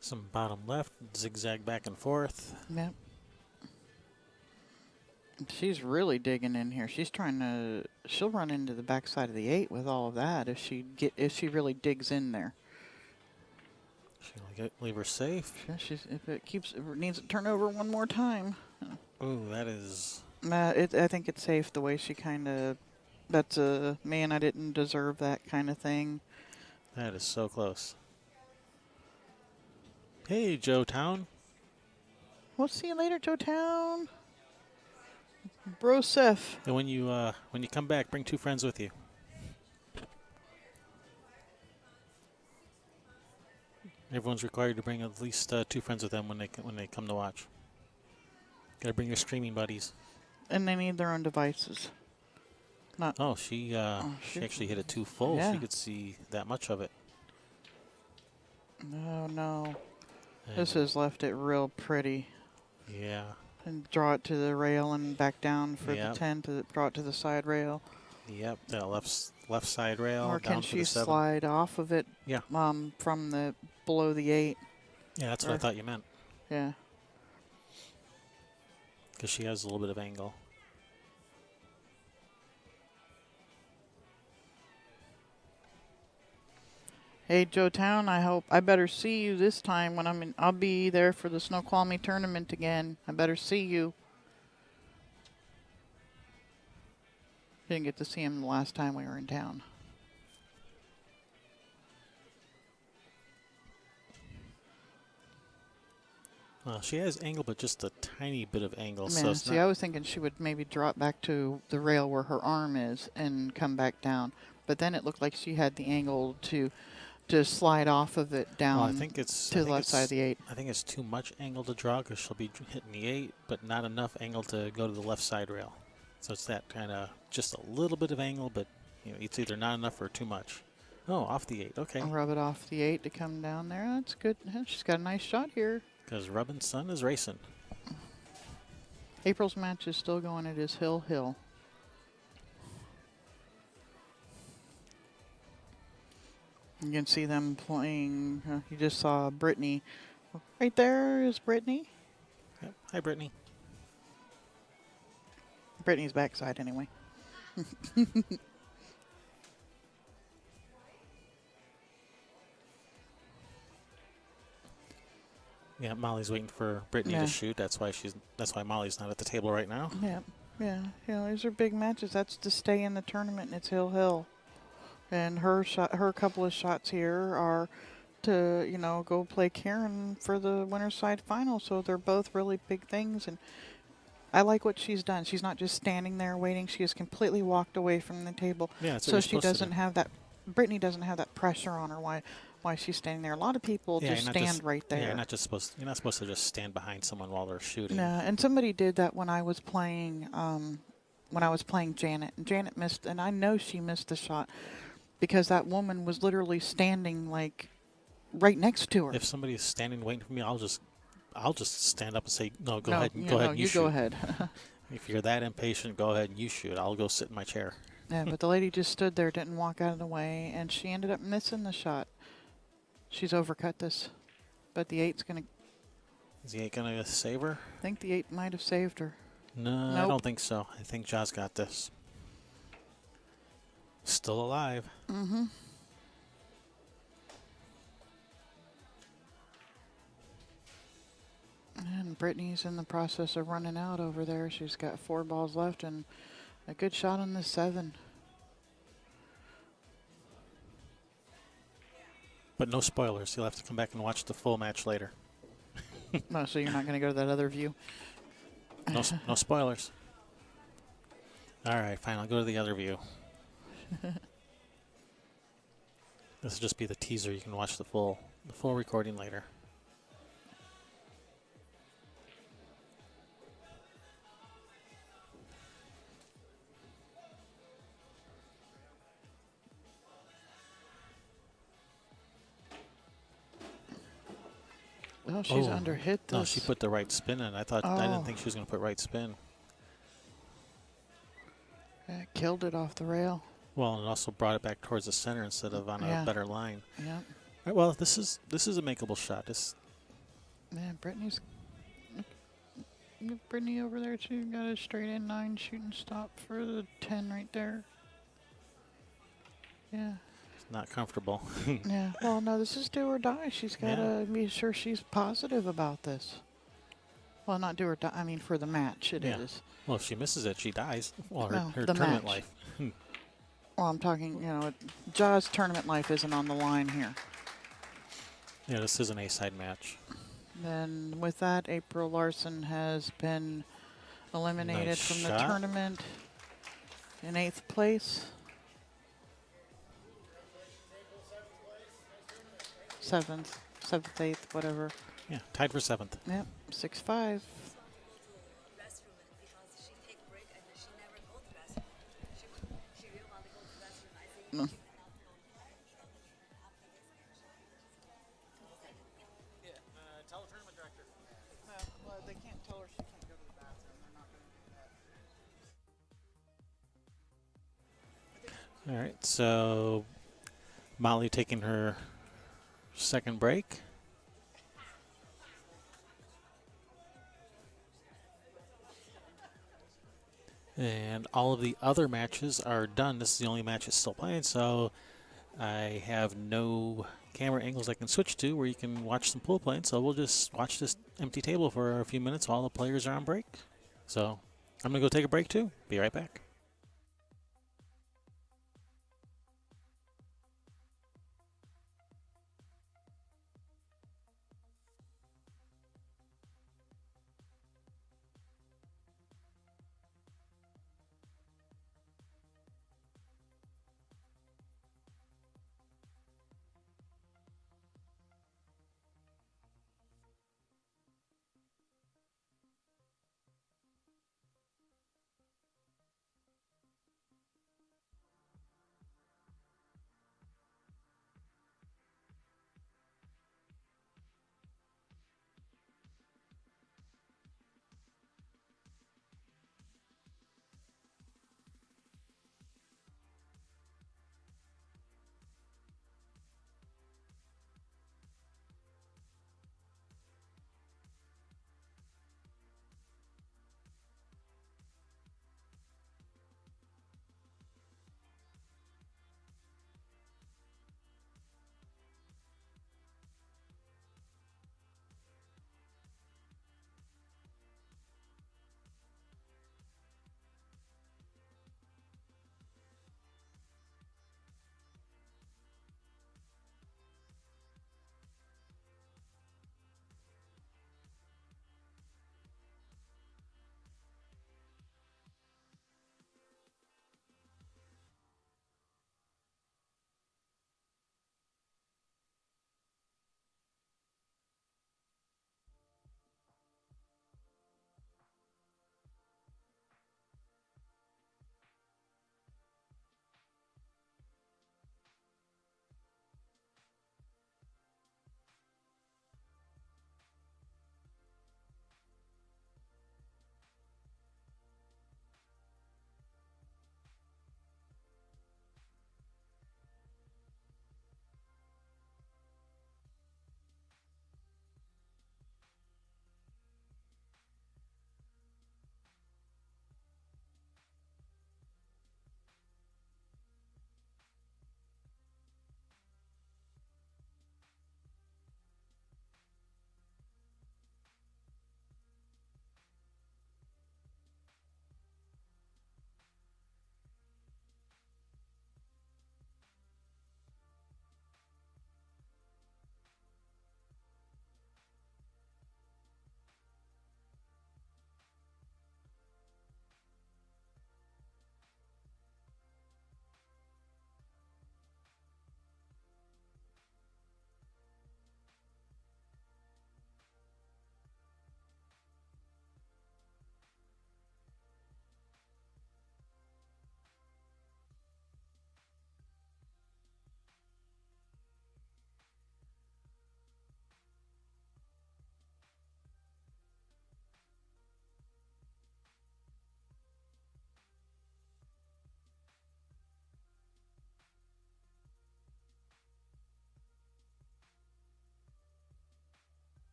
Some bottom left, zigzag back and forth.
Yep. She's really digging in here. She's trying to. She'll run into the backside of the 8 with all of that if she really digs in there.
She'll leave her safe.
Yeah, if it needs to turn over one more time.
Ooh, that is.
I think it's safe the way she kind of. That's a man. I didn't deserve that kind of thing.
That is so close. Hey, Joe Town.
We'll see you later, Joe Town. Brosef.
And when you come back, bring 2 friends with you. Everyone's required to bring at least 2 friends with them when they come to watch. Got to bring your streaming buddies.
And they need their own devices. Not.
Oh, she actually hit it too full.
Yeah.
She could see that much of it.
No, no.
And
This has left it real pretty.
yeah.
And draw it to the rail and back down for
Yep.
the 10 to draw it to the side rail.
Yep. The left side rail.
Or
down
can
for
she
the 7.
slide off of it?
Yeah.
From the below the 8.
Yeah, that's what I thought you meant.
Yeah.
Because she has a little bit of angle.
Hey, Joe Town, I better see you this time when I'll be there for the Snoqualmie tournament again. I better see you. Didn't get to see him the last time we were in town.
Well, she has angle, but just a tiny bit of angle.
Yeah,
So it's
see,
not,
I was thinking she would maybe drop back to the rail where her arm is and come back down. But then it looked like she had the angle to slide off of it down
well, I think it's
to the left side of the 8.
I think it's too much angle to draw because she'll be hitting the 8, but not enough angle to go to the left side rail. So it's that kind of just a little bit of angle, but it's either not enough or too much. Oh, off the 8. Okay.
I'll rub it off the 8 to come down there. That's good. She's got a nice shot here.
Because rubbing sun is racing.
April's match is still going. It is Hill. You can see them playing. You just saw Brittany. Right there is Brittany.
Yep. Hi, Brittany.
Brittany's backside anyway.
Yeah, Molly's waiting for Brittany to shoot. That's why Molly's not at the table right now.
Yeah, yeah. These are big matches. That's to stay in the tournament, and it's Hill. And her couple of shots here are to go play Karen for the winner's side final. So they're both really big things, and I like what she's done. She's not just standing there waiting. She has completely walked away from the table.
Yeah, that's what
so
you're
she
supposed to
doesn't
do.
have that. Brittany doesn't have that pressure on her. Why she's standing there? A lot of people just stand right there.
Yeah, you're not supposed to just stand behind someone while they're shooting.
No, and somebody did that when I was playing. Janet, and Janet missed, and I know she missed the shot because that woman was literally standing like right next to her.
If somebody is standing waiting for me, I'll just stand up and say, no, go ahead and
you
shoot.
go ahead.
If you're that impatient, go ahead and you shoot. I'll go sit in my chair.
Yeah, but the lady just stood there, didn't walk out of the way, and she ended up missing the shot. She's overcut this, but the 8's gonna.
Is the 8 gonna save her?
I think the 8 might have saved her.
No,
Nope.
I don't think so. I think Ja's got this. Still alive.
Mm-hmm. And Brittany's in the process of running out over there. She's got 4 balls left and a good shot on the 7.
But no spoilers. You'll have to come back and watch the full match later.
No, so you're not going to go to that other view?
No spoilers. All right, fine. I'll go to the other view. This will just be the teaser. You can watch the full recording later.
Oh, she's underhit this.
No, she put the right spin in. I didn't think she was going to put right spin.
Yeah, killed it off the rail.
Well, and it also brought it back towards the center instead of on a better line.
Yeah.
All right, well, this is a makeable shot.
Man, Brittany's. Look, Brittany over there too. Got a straight in 9 shooting stop for the 10 right there. Yeah.
It's not comfortable.
Yeah. Well, no, this is do or die. She's got to be sure she's positive about this. Well, not do or die. I mean, for the match, it is.
Well, if she misses it, she dies. Well, her
the
tournament
match.
life.
Well, I'm talking, Ja's tournament life isn't on the line here.
Yeah, this is an A-side match.
Then with that, April Larson has been eliminated
Nice
from
shot.
the tournament in 8th place. 7th. 7th, 8th, whatever.
Yeah, tied for 7th.
Yep, 6-5. No.
Tell the tournament director.
Well, they can't tell her she can't go to the bathroom. They're not going to do that.
All right, so Molly taking her second break. And all of the other matches are done. This is the only match that's still playing, so I have no camera angles I can switch to where you can watch some pool playing. So we'll just watch this empty table for a few minutes while the players are on break. So I'm going to go take a break too. Be right back.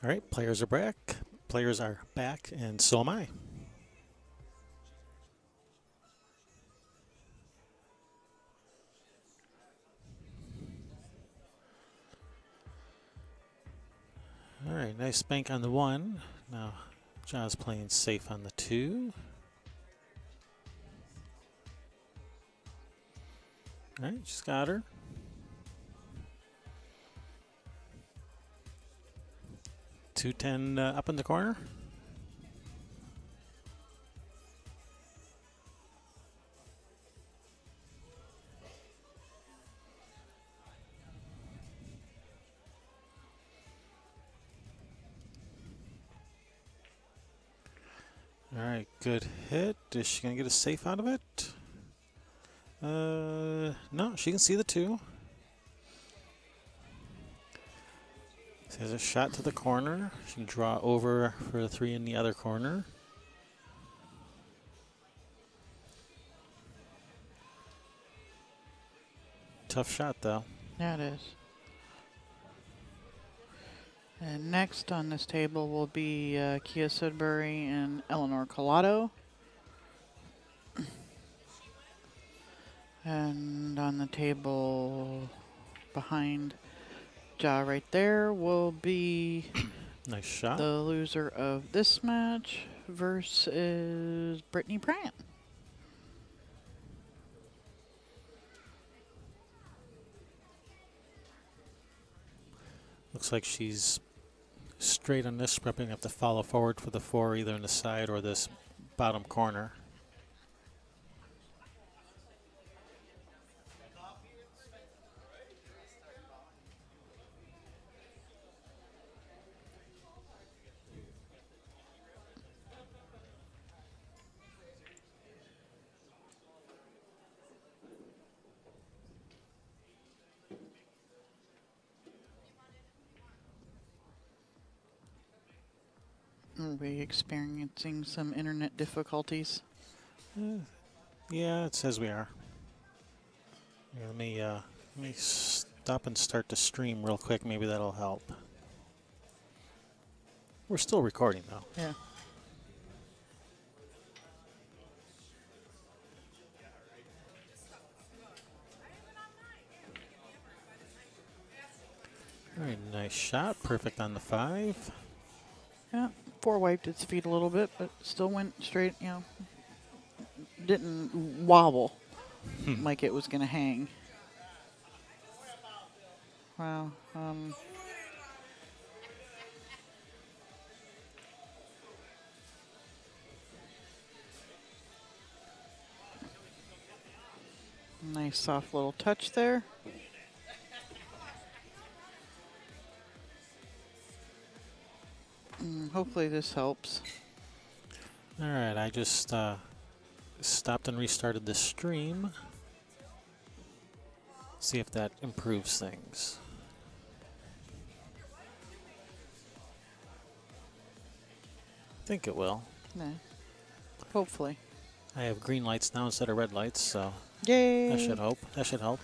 All right, players are back. Players are back, and so am I. All right, nice spank on the 1. Now John's playing safe on the 2. All right, she's got her. $210 up in the corner. All right, good hit. Is she going to get a safe out of it? No, she can see the 2. She has a shot to the corner. She can draw over for a 3 in the other corner. Tough shot, though.
Yeah, it is. And next on this table will be Kia Sudbury and Eleanor Collado. And on the table behind Ja right there will be
Nice shot.
the loser of this match versus Brittany Pratt.
Looks like she's straight on this, probably have to follow forward for the 4 either in the side or this bottom corner.
We'll be experiencing some internet difficulties.
Yeah, it says we are. Here, let me stop and start the stream real quick. Maybe that'll help. We're still recording, though.
Yeah.
All right, nice shot. Perfect on the 5.
Yeah. 4 wiped its feet a little bit, but still went straight, you know. Didn't wobble like it was going to hang. Wow. Nice soft little touch there. Hopefully this helps.
All right, I just stopped and restarted the stream. See if that improves things. I think it will.
Yeah. Hopefully.
I have green lights now instead of red lights, so
Yay!
that should help. That should help.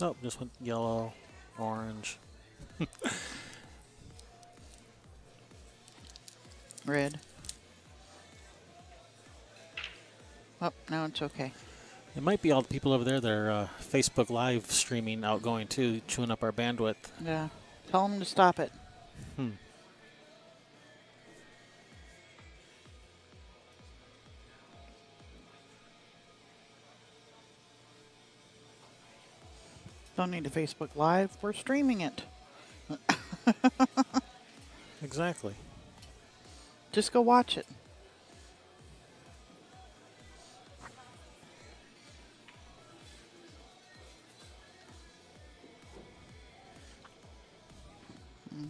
Nope, just went yellow, orange.
Red. Oh, now it's okay.
It might be all the people over there that are Facebook Live streaming outgoing too, chewing up our bandwidth.
Yeah. Tell them to stop it. Don't need to Facebook Live. We're streaming it.
Exactly.
Just go watch it.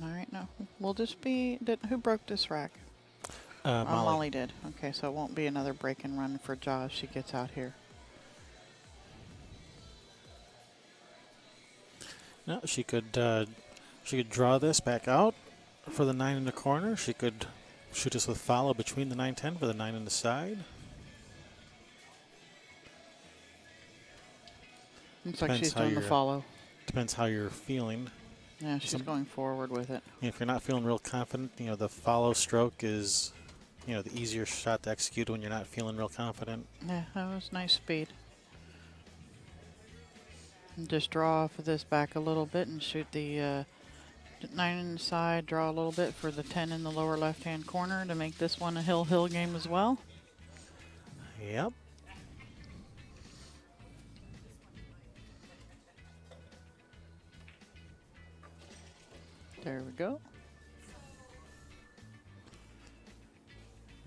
All right, no. We'll just be... Who broke this rack?
Molly.
Molly did. Okay, so it won't be another break and run for Jaw if she gets out here.
No, she could draw this back out for the 9 in the corner. She could shoot us with follow between the 9-10 for the 9 in the side.
Looks like
Depends
she's
how
doing the
you're-
follow.
Depends how you're feeling.
Yeah, she's going forward with it.
If you're not feeling real confident, the follow stroke is, the easier shot to execute when you're not feeling real confident.
Yeah, that was nice speed. And just draw off of this back a little bit and shoot the 9 inside, draw a little bit for the 10 in the lower left-hand corner to make this one a hill-hill game as well.
Yep.
There we go.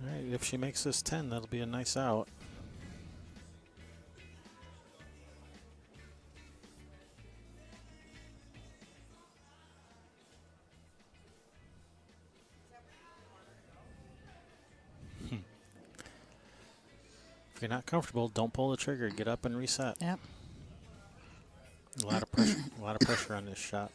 All right, if she makes this 10, that'll be a nice out. If you're not comfortable, don't pull the trigger. Get up and reset.
Yep.
A lot of pressure. A lot of pressure on this shot.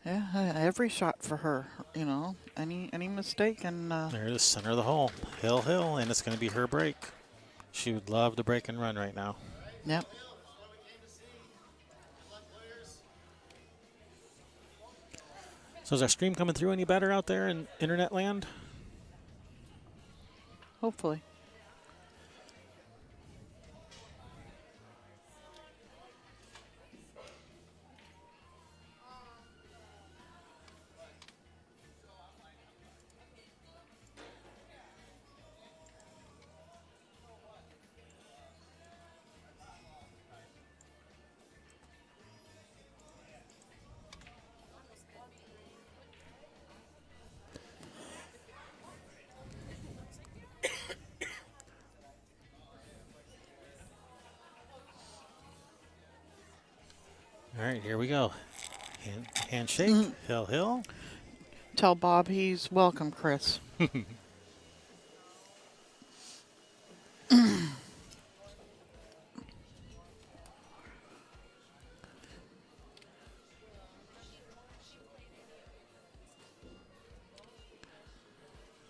Yeah, every shot for her, you know, any mistake and
There's the center of the hole. Hill, hill, and it's going to be her break. She would love to break and run right now.
yep.
So is our stream coming through any better out there in internet land?
Hopefully.
All right, here we go. Handshake, hill, hill.
Tell Bob he's welcome, Chris.
Here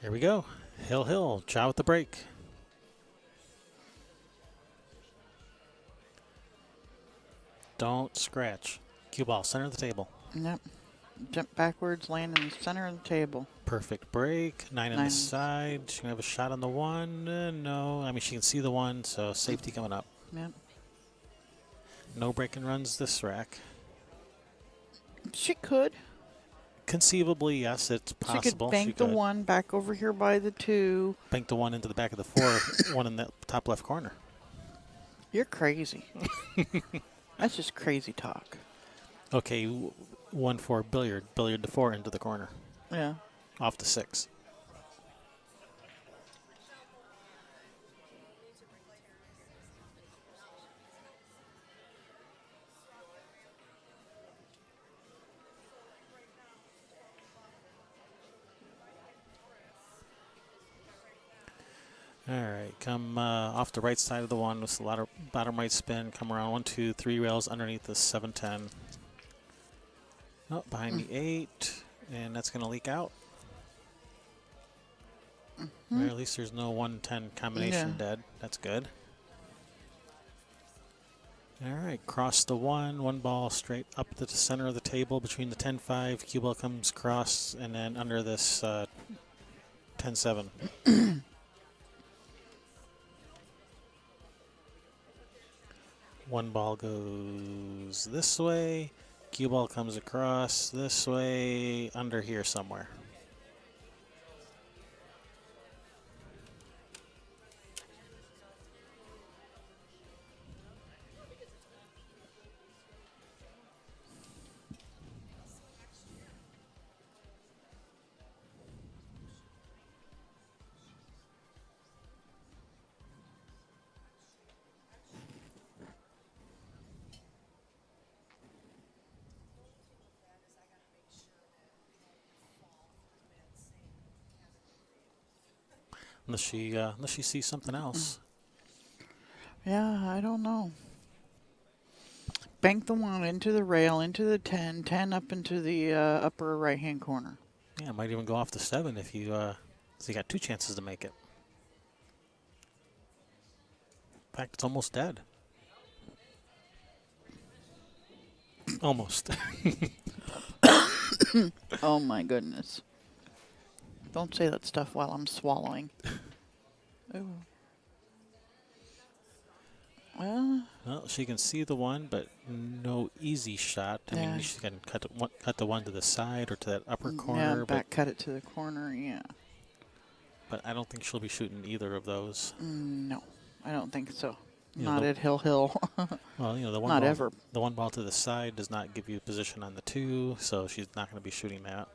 we go. Hill, hill. Chow with the break. Don't scratch. Cue ball, center of the table.
Yep. Jump backwards, land in the center of the table.
Perfect break. 9 on the
Nine.
side. She's going to have a shot on the 1. No. I mean, she can see the 1, so safety coming up.
Yep.
No break and runs this rack.
She could.
Conceivably, yes, it's possible.
She could bank the 1 back over here by the 2.
Bank the 1 into the back of the 4, 1 in the top left corner.
You're crazy. That's just crazy talk.
Okay, 1-4 billiard. Billiard to 4 into the corner.
Yeah.
Off the 6. All right, come off the right side of the 1 with a lot of bottom right spin. Come around 1, 2, 3 rails underneath the 7-10. Oh, behind the 8, and that's going to leak out. Or at least there's no 1-10 combination dead. That's good. All right, cross the 1 ball straight up to the center of the table between the 10-5. Cue ball comes cross, and then under this 10-7. One ball goes this way. Cue ball comes across this way, under here somewhere. Unless she sees something else.
Yeah, I don't know. Bank the 1 into the rail, into the 10, 10 up into the upper right-hand corner.
Yeah, it might even go off the 7 if you, so you got 2 chances to make it. In fact, it's almost dead. Almost.
Oh my goodness. Don't say that stuff while I'm swallowing. Ooh.
Well, she can see the one, but no easy shot. I mean,
Yeah.
she can cut the one to the side or to that upper
Yeah,
corner,
back cut it to the corner, yeah.
but I don't think she'll be shooting either of those.
No, I don't think so.
You know,
Not at Hill.
well, you know,
Not ever.
the one ball to the side does not give you position on the 2, so she's not going to be shooting that.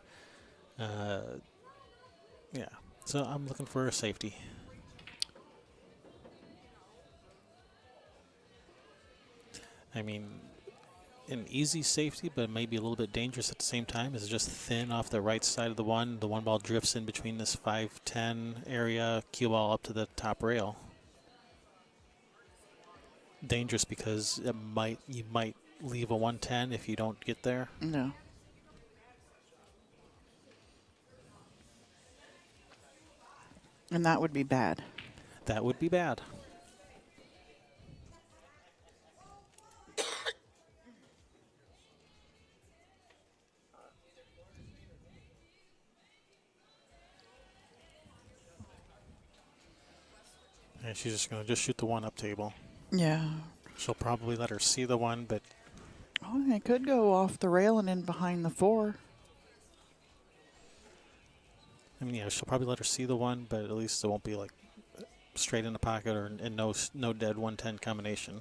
Yeah, so I'm looking for a safety. I mean, an easy safety, but maybe a little bit dangerous at the same time, is just thin off the right side of the one. The one ball drifts in between this 5-10 area, cue ball up to the top rail. Dangerous because you might leave a 110 if you don't get there.
No. And that would be bad.
That would be bad. And she's just going to shoot the one up table.
Yeah.
She'll probably let her see the one, but
Oh, it could go off the rail and in behind the 4.
I mean, yeah, she'll probably let her see the one, but at least it won't be like straight in the pocket or in no dead 110 combination.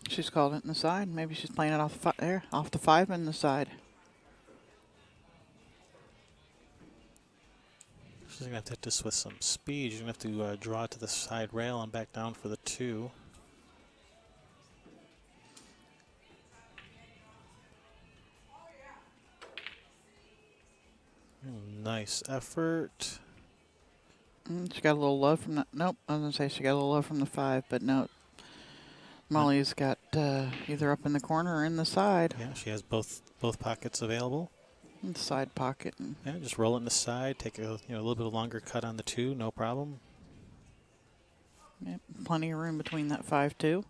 She's called it in the side. Maybe she's playing it off the 5 in the side.
She's going to have to hit this with some speed. She's going to have to draw it to the side rail and back down for the 2. Nice effort.
She got a little love from that. Nope, I was going to say she got a little love from the 5, but no. Molly's got either up in the corner or in the side.
Yeah, she has both pockets available.
In the side pocket. And
Yeah, just roll it in the side. Take a little bit longer cut on the 2, no problem.
yep, plenty of room between that 5 too.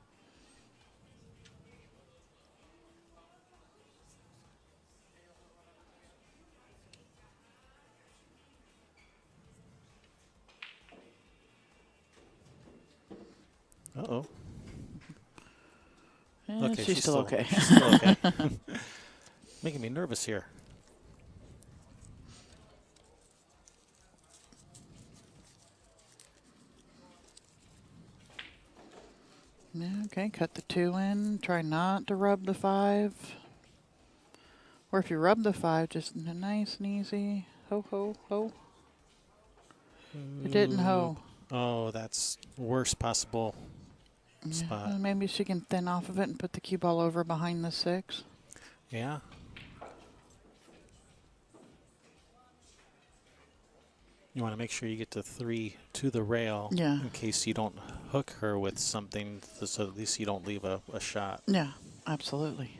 Uh-oh.
Okay, she's still okay.
She's still okay. Making me nervous here.
Okay, cut the 2 in. Try not to rub the 5. Or if you rub the 5, just nice and easy. Ho, ho, ho. It didn't ho.
Oh, that's worst possible spot.
Yeah, maybe she can thin off of it and put the cue ball over behind the 6.
Yeah. You want to make sure you get the 3 to the rail
Yeah.
in case you don't hook her with something, so at least you don't leave a shot.
Yeah, absolutely.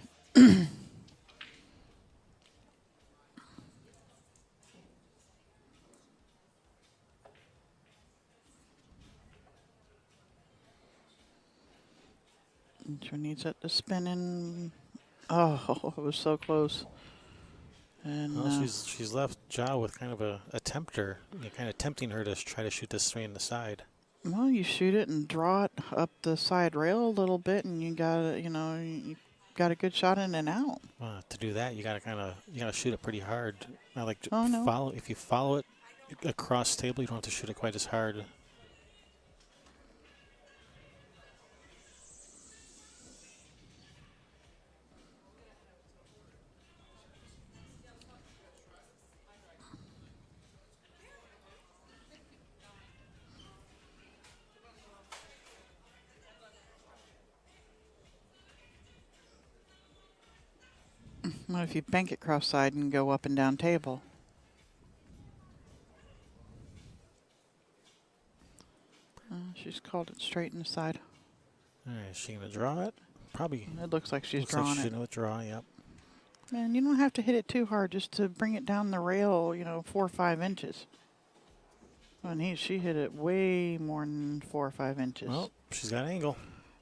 She needs it to spin in. Oh, it was so close. And
Well, she's left Ja with kind of a tempter, kind of tempting her to try to shoot this 3 in the side.
well, you shoot it and draw it up the side rail a little bit, and you got you got a good shot in and out.
To do that, you got to shoot it pretty hard. I like to
Oh, no.
follow. If you follow it across table, you don't have to shoot it quite as hard.
What if you bank it cross-side and go up and down table? She's called it straight in the side.
All right, is she gonna draw it? Probably.
It looks like she's
Looks like
drawing
she's
it.
gonna withdraw. Yep.
Man, you don't have to hit it too hard just to bring it down the rail, 4 or 5 inches. And she hit it way more than 4 or 5 inches.
Well, she's got angle.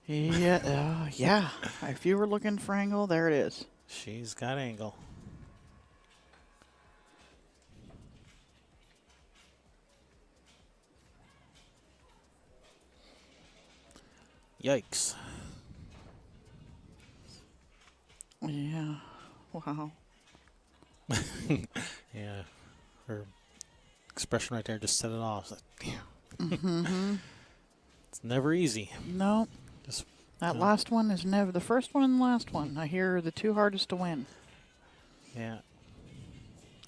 Yeah, yeah. If you were looking for angle, there it is.
She's got angle. Yikes.
Wow.
Yeah, her expression right there just said it all. It's like, damn.
Mm-hmm.
It's never easy.
No.
Just
That
uh,
last one is never the first one and the last one. I hear are the two hardest to win.
yeah.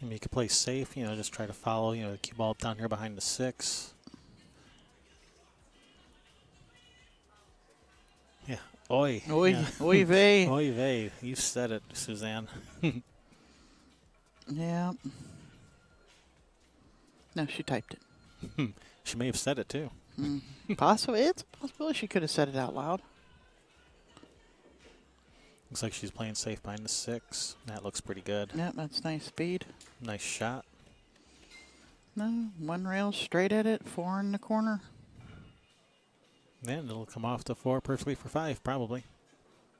I mean, you could play safe, just try to follow, the cue ball up down here behind the 6. Yeah. Oi.
Oy,
Yeah.
oy vey.
Oy vey. You said it, Suzanne.
Yeah. No, she typed it.
She may have said it, too.
Possibly. It's a possibility she could have said it out loud.
Looks like she's playing safe behind the 6. That looks pretty good.
Yep, that's nice speed.
Nice shot.
No, one rail straight at it, 4 in the corner.
And it'll come off the 4 perfectly for 5, probably.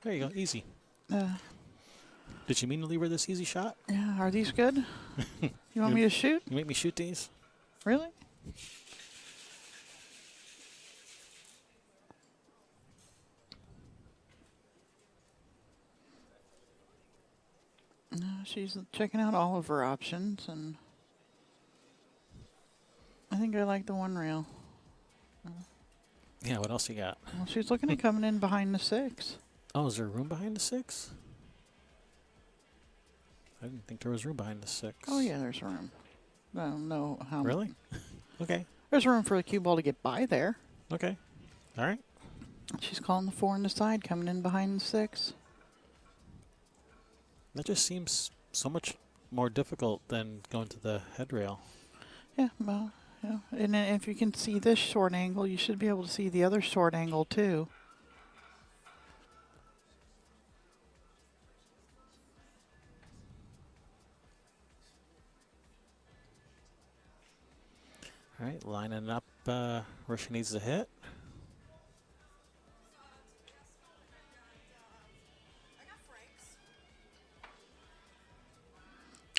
There you go. Easy. Did you mean to leave her this easy shot?
Yeah, are these good? You want me to shoot?
You make me shoot these?
Really? No, she's checking out all of her options, and I think I like the one rail.
Yeah, what else you got?
Well, she's looking at coming in behind the 6.
Oh, is there room behind the 6? I didn't think there was room behind the 6.
Oh yeah, there's room. I don't know how.
Really? Okay.
There's room for the cue ball to get by there.
Okay. All right.
She's calling the 4 on the side, coming in behind the 6.
That just seems so much more difficult than going to the head rail.
Yeah, well, yeah. And then if you can see this short angle, you should be able to see the other short angle too.
All right, lining up where she needs to hit.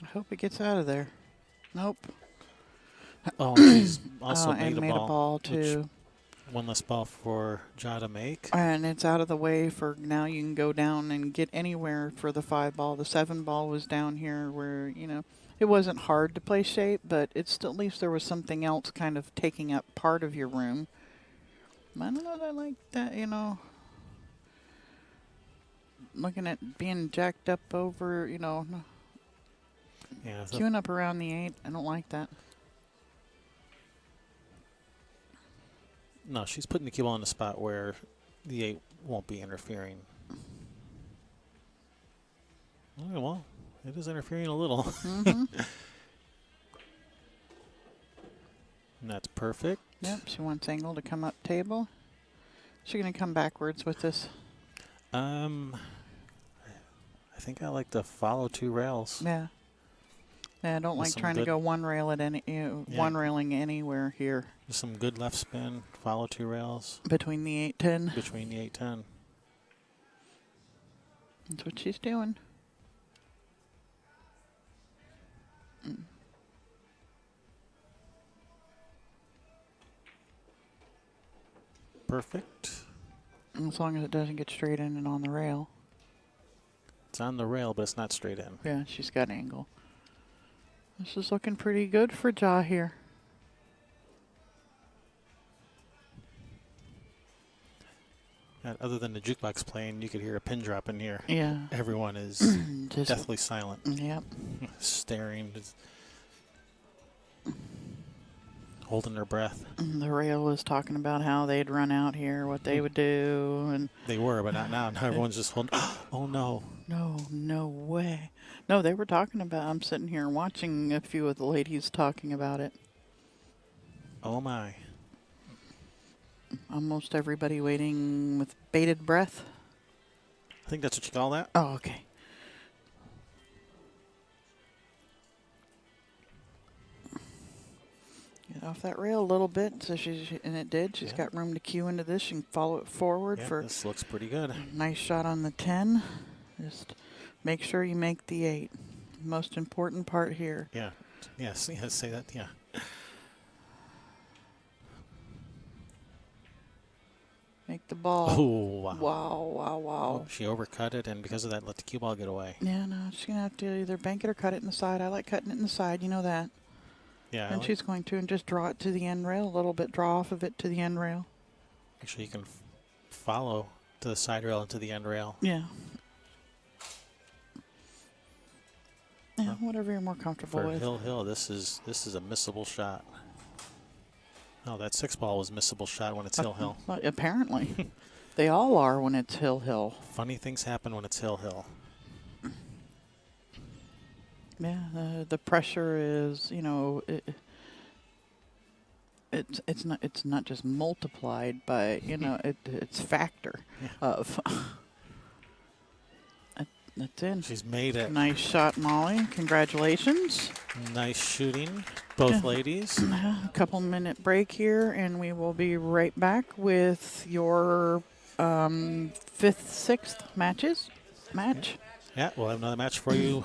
I hope it gets out of there. Nope.
Oh, she's also
and
made a ball
too.
One less ball for Ja to make.
And it's out of the way for now. You can go down and get anywhere for the 5 ball. The 7 ball was down here where, it wasn't hard to play shape, but it's still, at least there was something else kind of taking up part of your room. I don't know that I like that, looking at being jacked up over,
Yeah.
queuing up around the 8. I don't like that.
No, she's putting the cue ball in a spot where the 8 won't be interfering. Oh, well, it is interfering a little.
Mm-hmm.
And that's perfect.
Yep, she wants angle to come up table. She's going to come backwards with this.
I think I like to follow 2 rails.
Yeah. Yeah, I don't
With
like
some
trying to
good-
go one rail at any, one railing anywhere here
Just some good left spin, follow 2 rails
between the 8-10.
between the 8-10.
That's what she's doing.
Perfect.
As long as it doesn't get straight in and on the rail.
It's on the rail, but it's not straight in.
Yeah, she's got angle. This is looking pretty good for Ja here.
And other than the jukebox playing, you could hear a pin drop in here.
Yeah.
Everyone is
Just,
deathly silent,
yep.
staring, just holding their breath.
The rail was talking about how they'd run out here, what they would do, and
They were, but not now. Now everyone's just holding. Oh no!
no way. No, they were talking about, I'm sitting here watching a few of the ladies talking about it.
Oh my!
Almost everybody waiting with bated breath.
I think that's what you call that.
Oh, okay. Get off that rail a little bit, so and it did. She's got room to cue into this and follow it forward
Yeah,
for
this looks pretty good.
a nice shot on the 10. Just make sure you make the 8. Most important part here.
Yeah. Yes. Yeah, say that. Yeah.
Make the ball.
Oh, wow.
Wow, wow, wow.
Oh, she overcut it, and because of that, let the cue ball get away.
Yeah, no, she's going to have to either bank it or cut it in the side. I like cutting it in the side, you know that.
Yeah.
And she's going to and just draw it to the end rail, a little bit, draw off of it to the end rail.
Actually, you can follow to the side rail and to the end rail.
Yeah. Yeah, whatever you're more comfortable
For
with.
Hill, this is a missable shot. Oh, that 6 ball was missable shot when it's Hill.
Well, apparently. They all are when it's Hill.
Funny things happen when it's Hill.
Yeah, the pressure is, you know, it's not just multiplied by, you know, it's factor of. That's in.
She's made it.
Nice shot, Molly. Congratulations.
Nice shooting, both ladies.
A couple minute break here, and we will be right back with your 5th, 6th match.
Yeah, we'll have another match for you